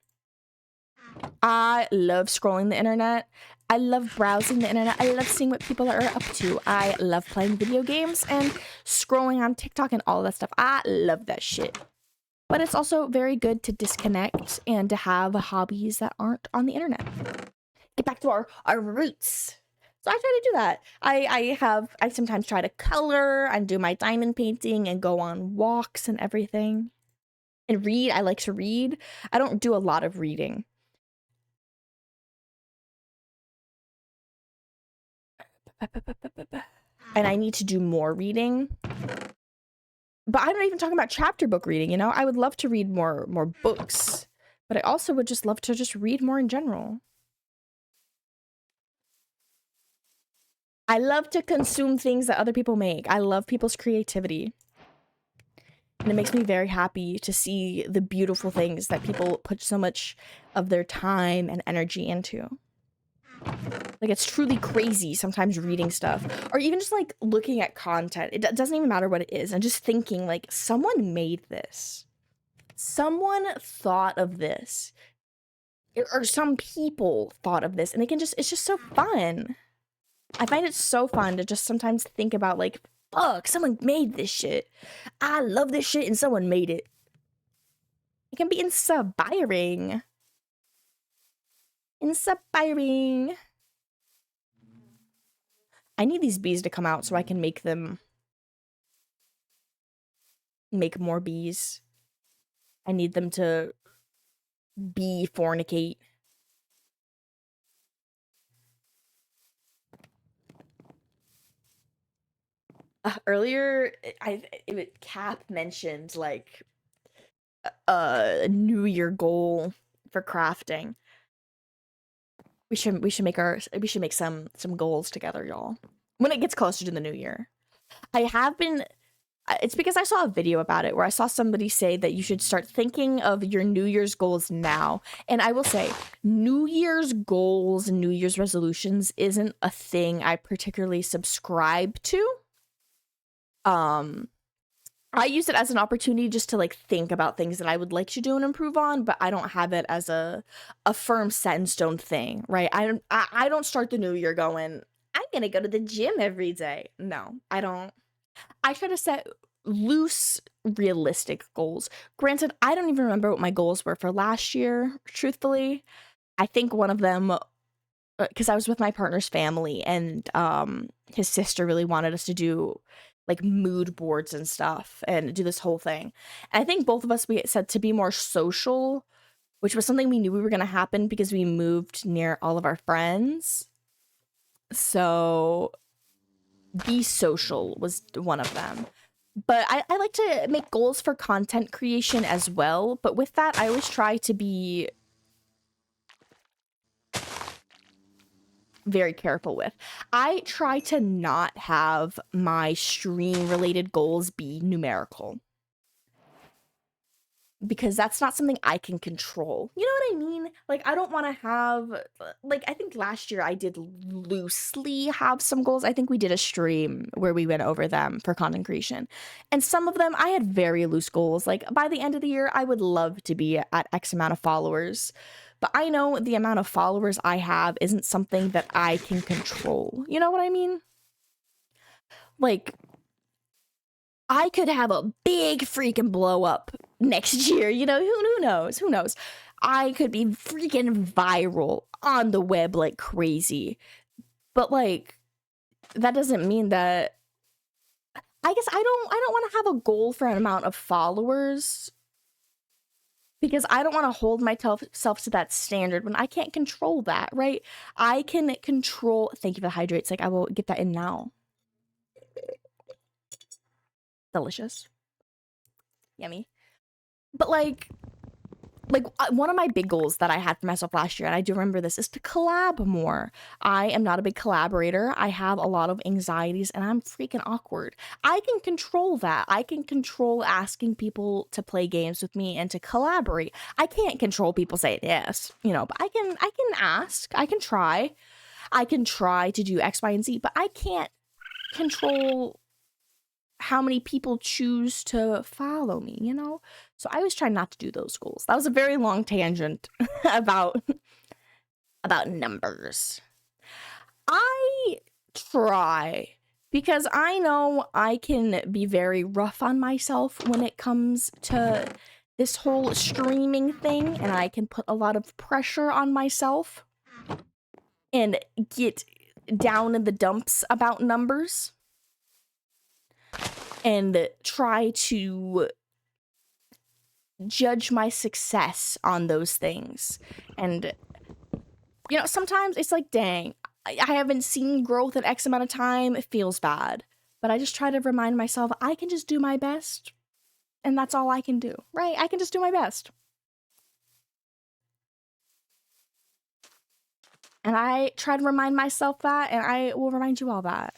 I love scrolling the internet. I love browsing the internet. I love seeing what people are up to. I love playing video games and scrolling on TikTok and all that stuff. I love that shit. But it's also very good to disconnect and to have hobbies that aren't on the internet. Get back to our roots. So I try to do that. I sometimes try to color and do my diamond painting and go on walks and everything. And read. I like to read. I don't do a lot of reading. And I need to do more reading. But I'm not even talking about chapter book reading, you know? I would love to read more books, but I also would just love to just read more in general. I love to consume things that other people make. I love people's creativity. And it makes me very happy to see the beautiful things that people put so much of their time and energy into. Like, it's truly crazy sometimes reading stuff, or even just like looking at content. It doesn't even matter what it is, and just thinking like, someone made this, someone thought of this, or some people thought of this, and it's just so fun. I find it so fun to just sometimes think about like, fuck, someone made this shit. I love this shit and someone made it. It can be inspiring. Inspiring. I need these bees to come out so I can make more bees. I need them to bee fornicate. Earlier, Cap mentioned like a New Year goal for crafting. We should make some goals together, y'all. When it gets closer to the new year. It's because I saw a video about it where I saw somebody say that you should start thinking of your New Year's goals now. And I will say, New Year's goals and New Year's resolutions isn't a thing I particularly subscribe to. I use it as an opportunity just to like think about things that I would like to do and improve on, but I don't have it as a firm set in stone thing, right? I don't start the new year going, I'm gonna go to the gym every day. No, I don't. I try to set loose, realistic goals. Granted, I don't even remember what my goals were for last year, truthfully. I think one of them, because I was with my partner's family, and his sister really wanted us to do like mood boards and stuff and do this whole thing. And I think both of us, we said to be more social, which was something we knew we were going to happen because we moved near all of our friends. So be social was one of them. But I like to make goals for content creation as well. But with that, I always try to be very careful with. I try to not have my stream related goals be numerical. Because that's not something I can control. You know what I mean? Like, I don't want to have, like, I think last year I did loosely have some goals. I think we did a stream where we went over them for content creation. And some of them, I had very loose goals. Like, by the end of the year, I would love to be at X amount of followers. But I know the amount of followers I have isn't something that I can control. You know what I mean? Like, I could have a big freaking blow up next year, you know, who knows? Who knows? I could be freaking viral on the web like crazy. But like that doesn't mean that I guess I don't want to have a goal for an amount of followers because I don't want to hold myself to that standard when I can't control that, right? I can control, thank you for the hydrates, like I will get that in now. Delicious. Yummy. But like one of my big goals that I had for myself last year, and I do remember this, is to collab more. I am not a big collaborator. I have a lot of anxieties and I'm freaking awkward. I can control that. I can control asking people to play games with me and to collaborate. I can't control people saying yes, you know, but I can ask. I can try. I can try to do X, Y, and Z, but I can't control how many people choose to follow me, you know? So I always try not to do those goals. That was a very long tangent about numbers. I try because I know I can be very rough on myself when it comes to this whole streaming thing, and I can put a lot of pressure on myself and get down in the dumps about numbers. And try to judge my success on those things. And, you know, sometimes it's like, dang, I haven't seen growth in X amount of time. It feels bad. But I just try to remind myself I can just do my best. And that's all I can do, right? I can just do my best. And I try to remind myself that, and I will remind you all that.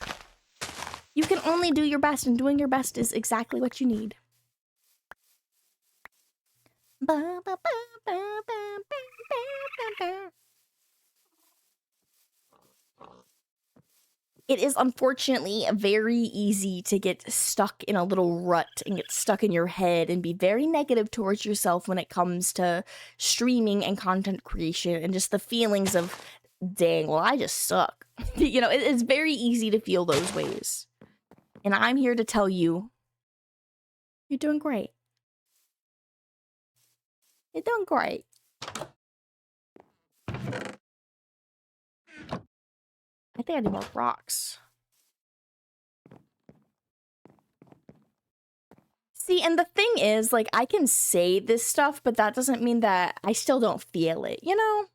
You can only do your best, and doing your best is exactly what you need. It is unfortunately very easy to get stuck in a little rut and get stuck in your head and be very negative towards yourself when it comes to streaming and content creation and just the feelings of, dang, well, I just suck. You know, it's very easy to feel those ways. And I'm here to tell you, you're doing great. You're doing great. I think I need more rocks. See, and the thing is, like, I can say this stuff, but that doesn't mean that I still don't feel it, you know?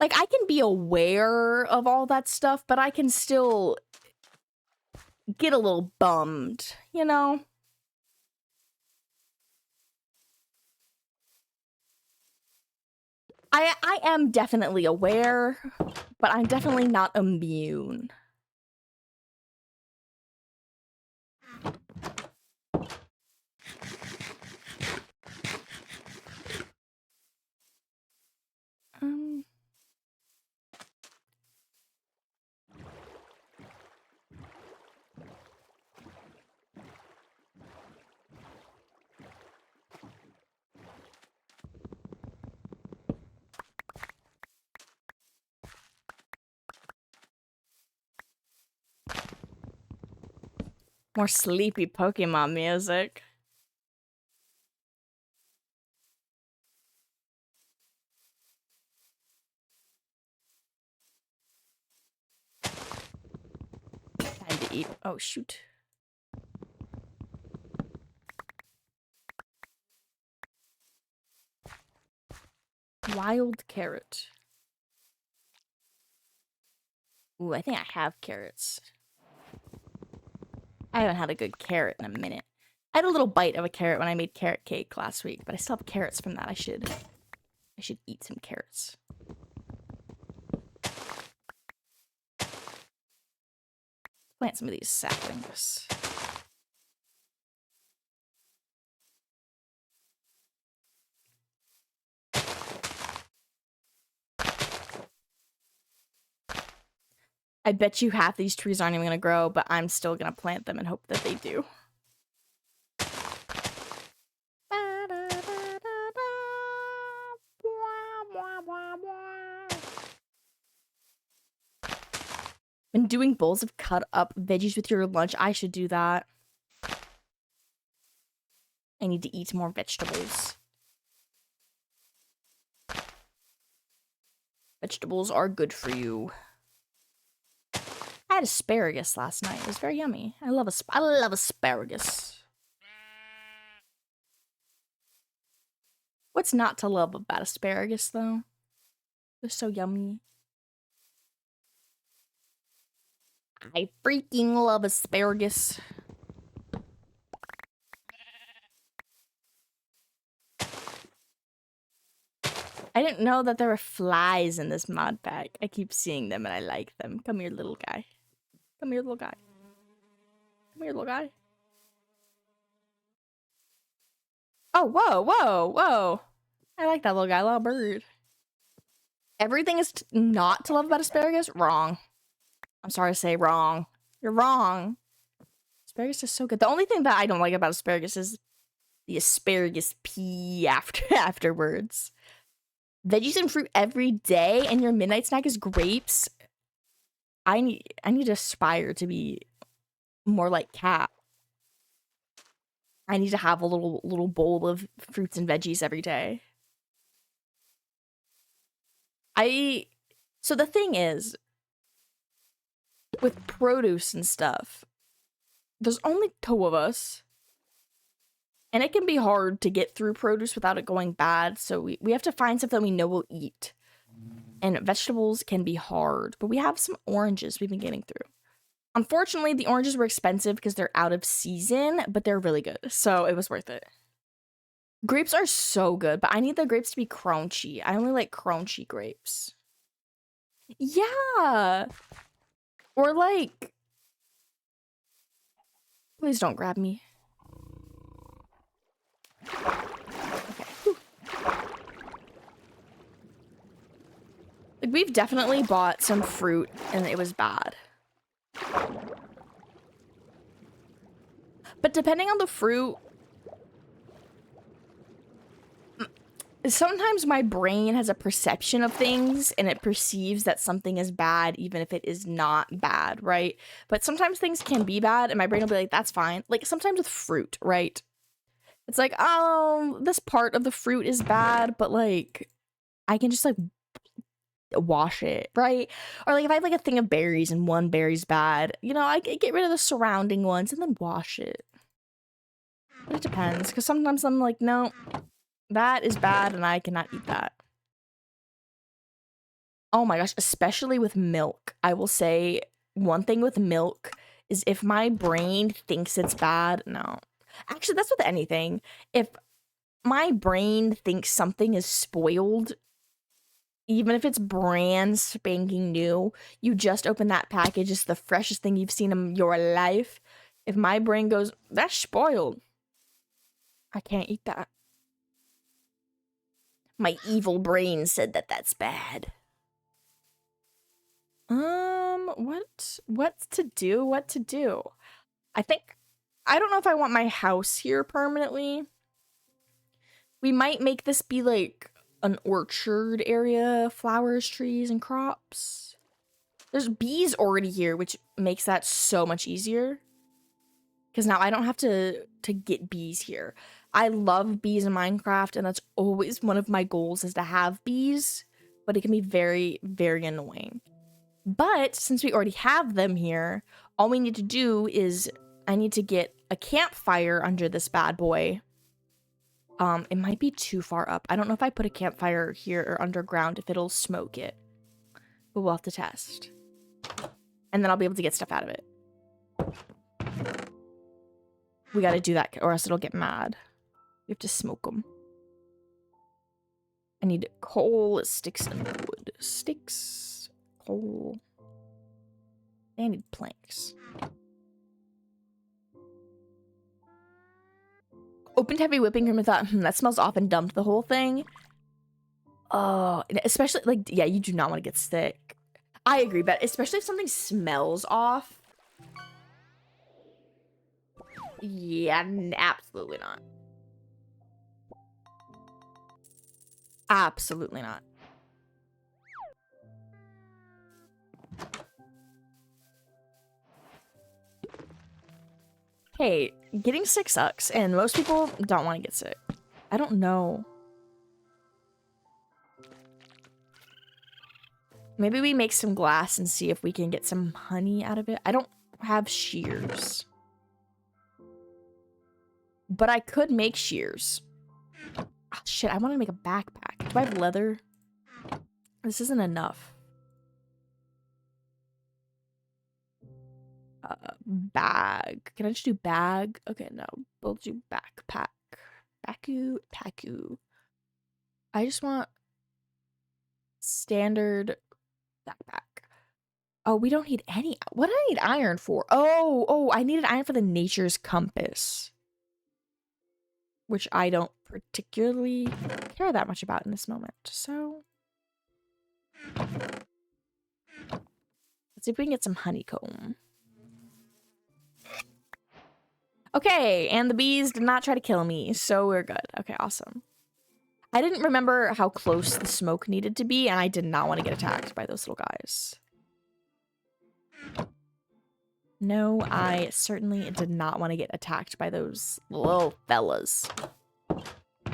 Like, I can be aware of all that stuff, but I can still get a little bummed, you know? I am definitely aware, but I'm definitely not immune. More sleepy Pokemon music. Time to eat. Oh, shoot. Wild carrot. Ooh, I think I have carrots. I haven't had a good carrot in a minute. I had a little bite of a carrot when I made carrot cake last week, but I still have carrots from that. I should eat some carrots. Plant some of these saplings. I bet you half these trees aren't even gonna grow, but I'm still gonna plant them and hope that they do. When doing bowls of cut up veggies with your lunch, I should do that. I need to eat more vegetables. Vegetables are good for you. I had asparagus last night. It was very yummy. I love asparagus. What's not to love about asparagus, though? They're so yummy. I freaking love asparagus. I didn't know that there were flies in this mod pack. I keep seeing them and I like them. Come here, little guy. Come here, little guy. Come here, little guy. Oh, whoa, whoa, whoa. I like that little guy, little bird. Everything is not to love about asparagus? Wrong. I'm sorry to say wrong. You're wrong. Asparagus is so good. The only thing that I don't like about asparagus is the asparagus pea afterwards. Veggies and fruit every day, and your midnight snack is grapes. I need to aspire to be more like Cat. I need to have a little bowl of fruits and veggies every day. So the thing is, with produce and stuff, there's only 2 of us. And it can be hard to get through produce without it going bad, so we have to find stuff that we know we'll eat. And vegetables can be hard, but we have some oranges we've been getting through. Unfortunately, the oranges were expensive because they're out of season, but they're really good, so it was worth it. Grapes are so good, but I need the grapes to be crunchy. I only like crunchy grapes. Yeah! Or like... Please don't grab me. Okay. Like, we've definitely bought some fruit and it was bad. But depending on the fruit, sometimes my brain has a perception of things and it perceives that something is bad even if it is not bad, right? But sometimes things can be bad and my brain will be like, that's fine. Like sometimes with fruit, right? It's like, oh, this part of the fruit is bad, but like, I can just like wash it, right? Or like if I have like a thing of berries and one berry's bad, you know, I get rid of the surrounding ones and then wash it. But it depends, because sometimes I'm like, no, that is bad and I cannot eat that. Oh my gosh, especially with milk. I will say one thing with milk is if my brain thinks it's bad, no. Actually, that's with anything. If my brain thinks something is spoiled, even if it's brand spanking new, you just open that package, it's the freshest thing you've seen in your life. If my brain goes, that's spoiled, I can't eat that. My evil brain said that that's bad. What to do? I don't know if I want my house here permanently. We might make this be like an orchard area, flowers, trees, and crops. There's bees already here, which makes that so much easier. Because now I don't have to get bees here. I love bees in Minecraft, and that's always one of my goals is to have bees, but it can be very, very annoying. But since we already have them here, all we need to do is I need to get a campfire under this bad boy. It might be too far up. I don't know if I put a campfire here or underground if it'll smoke it. But we'll have to test. And then I'll be able to get stuff out of it. We gotta do that or else it'll get mad. We have to smoke them. I need coal, sticks, and wood. Sticks, coal. I need planks. Opened heavy whipping cream and thought, that smells off and dumped the whole thing. Oh, especially, like, yeah, you do not want to get sick. I agree, but especially if something smells off. Yeah, absolutely not. Absolutely not. Hey, getting sick sucks, and most people don't want to get sick. I don't know. Maybe we make some glass and see if we can get some honey out of it. I don't have shears. But I could make shears. Oh, shit, I want to make a backpack. Do I have leather? This isn't enough. Bag. Can I just do bag? Okay, no. We'll do backpack. Paku. I just want standard backpack. Oh, we don't need any. What do I need iron for? Oh, I needed iron for the nature's compass. Which I don't particularly care that much about in this moment. So let's see if we can get some honeycomb. Okay, and the bees did not try to kill me, so we're good. Okay, awesome. I didn't remember how close the smoke needed to be, and I did not want to get attacked by those little guys. No, I certainly did not want to get attacked by those little fellas.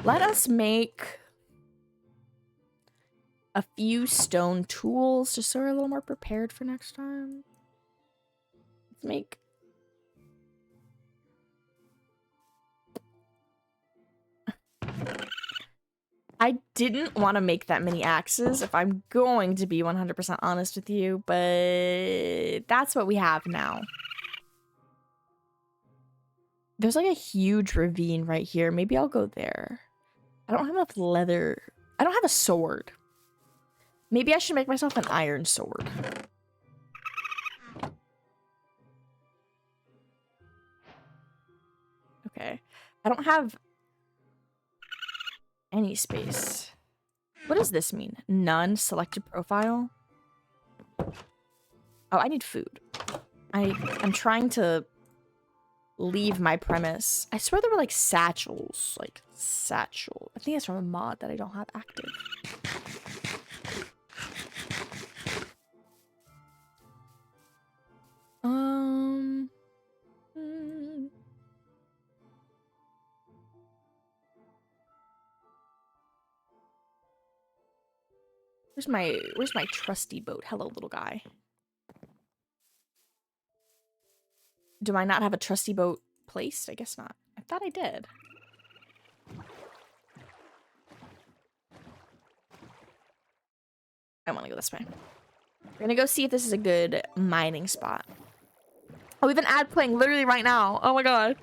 Let us make a few stone tools, just so we're a little more prepared for next time. Let's make... I didn't want to make that many axes, if I'm going to be 100% honest with you, but that's what we have now. There's like a huge ravine right here. Maybe I'll go there. I don't have enough leather. I don't have a sword. Maybe I should make myself an iron sword. Okay. I don't have any space. What does this mean? None selected profile? Oh, I need food. I'm trying to leave my premise. I swear there were like satchels. Like satchel. I think it's from a mod that I don't have active. Where's my trusty boat? Hello, little guy. Do I not have a trusty boat placed? I guess not. I thought I did. I want to go this way. We're gonna go see if this is a good mining spot. Oh, we have an ad playing literally right now. Oh my god.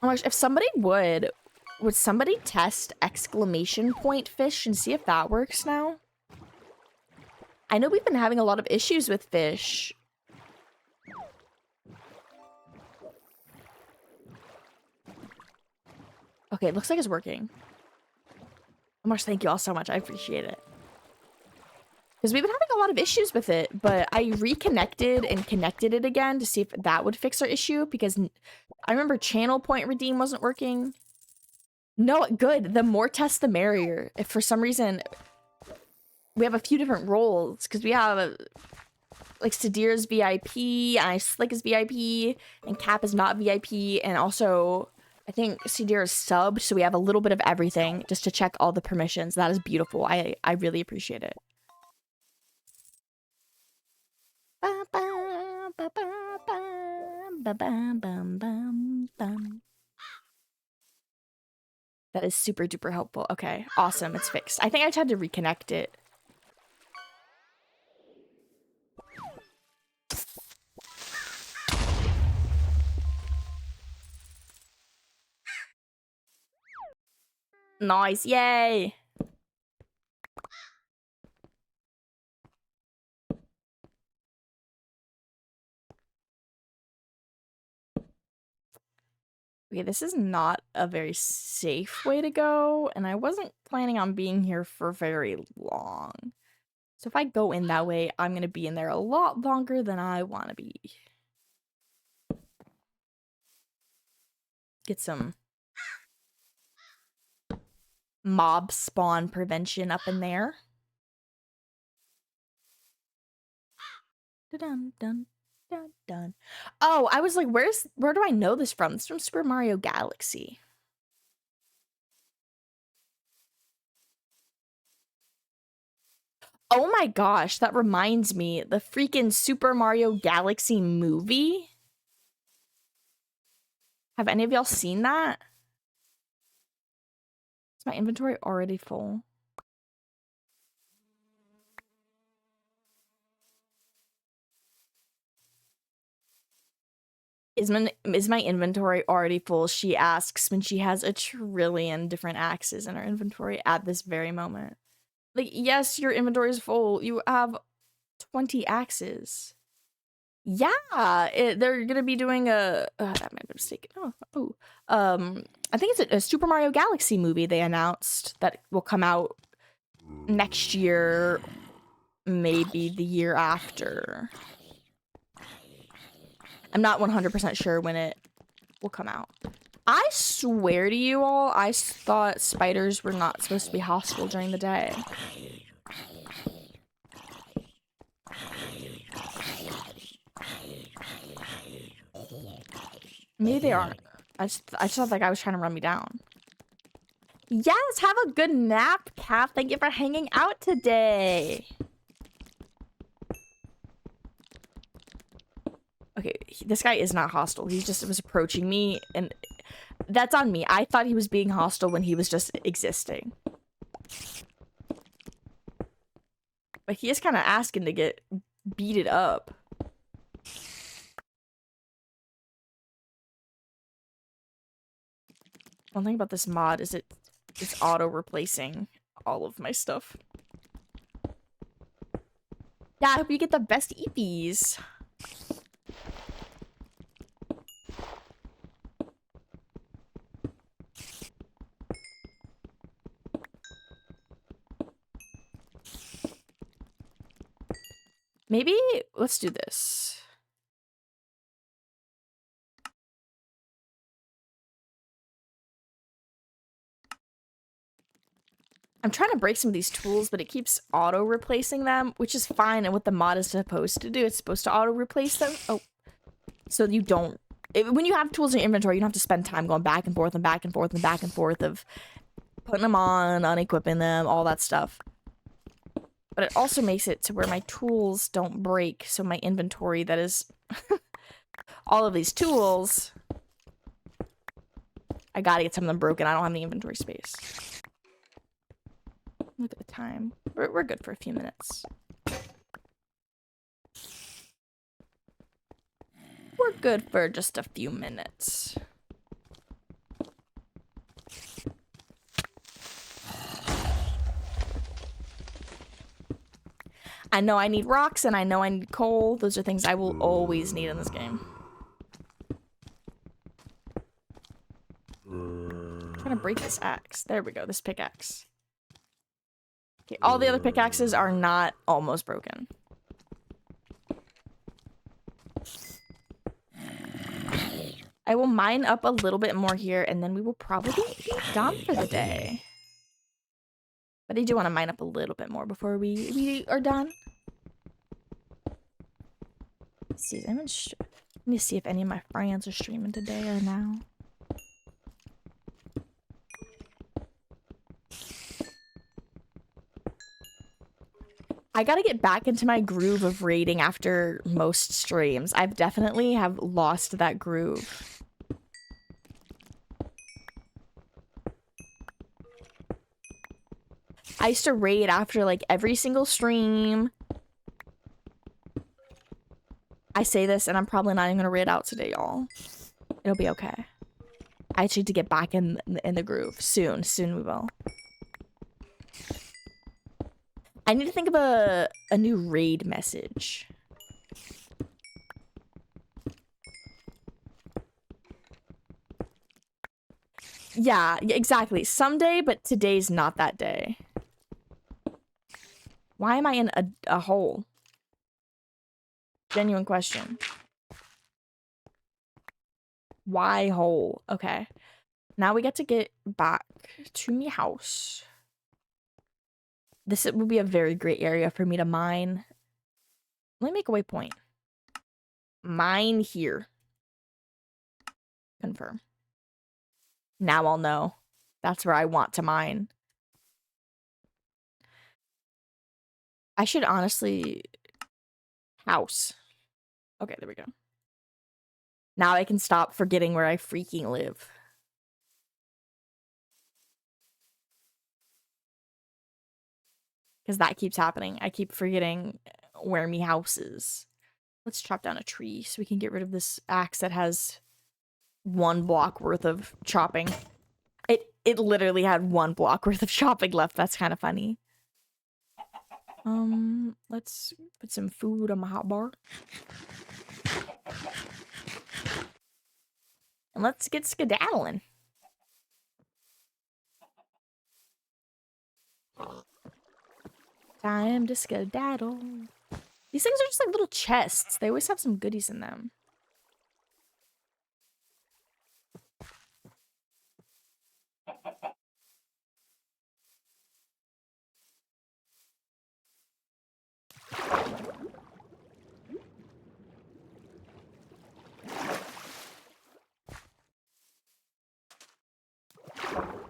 Oh my gosh, if somebody would somebody test exclamation point fish and see if that works now? I know we've been having a lot of issues with fish. Okay, it looks like it's working. Oh my gosh, thank you all so much. I appreciate it. Because we've been having a lot of issues with it, but I reconnected and connected it again to see if that would fix our issue, because I remember channel point redeem wasn't working. No, good. The more tests, the merrier. If for some reason we have a few different roles, because we have like Sadir's VIP, and Slick is VIP, and Cap is not VIP, and also I think Sadir is subbed, so we have a little bit of everything just to check all the permissions. That is beautiful. I really appreciate it. That is super duper helpful. Okay, awesome. It's fixed. I think I just had to reconnect it. Nice, yay! Okay, this is not a very safe way to go, and I wasn't planning on being here for very long. So if I go in that way, I'm gonna be in there a lot longer than I want to be. Get some mob spawn prevention up in there. Dun dun dun dun. Oh, I was like, where do I know this from? It's from Super Mario Galaxy. Oh my gosh, that reminds me, the freaking Super Mario Galaxy movie. Have any of y'all seen that? Is my inventory already full? Is my inventory already full? She asks when she has 1,000,000,000,000 different axes in her inventory at this very moment. Like, yes, your inventory is full. You have 20 axes. Yeah, they're gonna be doing a. That might be mistaken. I think it's a Super Mario Galaxy movie they announced that will come out next year, maybe the year after. I'm not 100% sure when it will come out. I swear to you all, I thought spiders were not supposed to be hostile during the day. Maybe they aren't. I just thought that guy was trying to run me down. Yes, have a good nap, Cap. Thank you for hanging out today. Okay, this guy is not hostile. He just was approaching me, and that's on me. I thought he was being hostile when he was just existing. But he is kind of asking to get beated up. One thing about this mod is it's auto-replacing all of my stuff. Yeah, I hope you get the best EPs. Maybe let's do this. I'm trying to break some of these tools, but it keeps auto-replacing them, which is fine, and what the mod is supposed to do. It's supposed to auto-replace them. Oh. So you don't... when you have tools in your inventory, you don't have to spend time going back and forth and back and forth and back and forth of putting them on, unequipping them, all that stuff. But it also makes it to where my tools don't break, so my inventory that is... all of these tools... I gotta get some of them broken. I don't have any inventory space. Look at the time. We're good for a few minutes. We're good for just a few minutes. I know I need rocks and I know I need coal. Those are things I will always need in this game. I'm trying to break this axe. There we go, this pickaxe. Okay, all the other pickaxes are not almost broken. I will mine up a little bit more here, and then we will probably be done for the day. But I do want to mine up a little bit more before we are done. Let's see, let me see if any of my friends are streaming today or now. I gotta get back into my groove of raiding after most streams. I've definitely have lost that groove. I used to raid after like every single stream. I say this and I'm probably not even gonna raid out today, y'all. It'll be okay. I actually need to get back in the groove soon. Soon we will. I need to think of a new raid message. Yeah, exactly. Someday, but today's not that day. Why am I in a hole? Genuine question. Why hole? Okay. Now we get to get back to me house. This will be a very great area for me to mine. Let me make a waypoint. Mine here. Confirm. Now I'll know. That's where I want to mine. I should honestly... House. Okay, there we go. Now I can stop forgetting where I freaking live. Because that keeps happening. I keep forgetting where me house is. Let's chop down a tree so we can get rid of this axe that has 1 block worth of chopping. It literally had 1 block worth of chopping left. That's kind of funny. Let's put some food on my hot bar. And let's get skedaddling. Time to skedaddle. These things are just like little chests. They always have some goodies in them.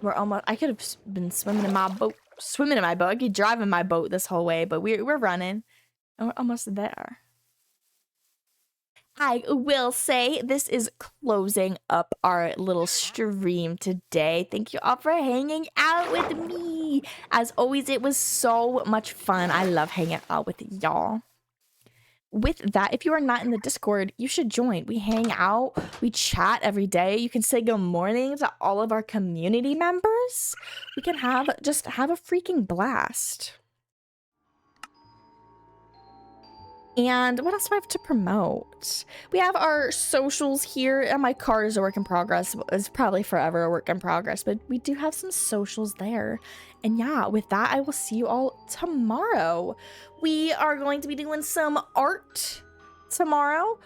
We're almost... I could have been swimming in my boat. Swimming in my boat. I could drive in my boat this whole way, but we're running. And we're almost there. I will say this is closing up our little stream today. Thank you all for hanging out with me. As always, it was so much fun. I love hanging out with y'all. With that, if you are not in the Discord, you should join. We hang out, we chat every day. You can say good morning to all of our community members. We can just have a freaking blast. And what else do I have to promote? We have our socials here, and my card is a work in progress. It's probably forever a work in progress, but we do have some socials there. And yeah, with that, I will see you all tomorrow. We are going to be doing some art tomorrow.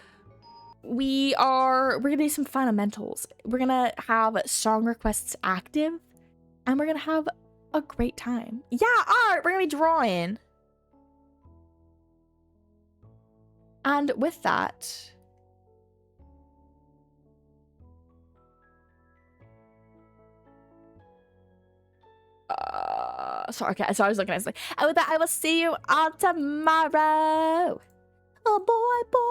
We're gonna do some fundamentals. We're gonna have song requests active, and we're gonna have a great time. Yeah, art! We're gonna be drawing. And with that, sorry, okay, so I was looking at it, and with that, I will see you all tomorrow. Oh boy, boy.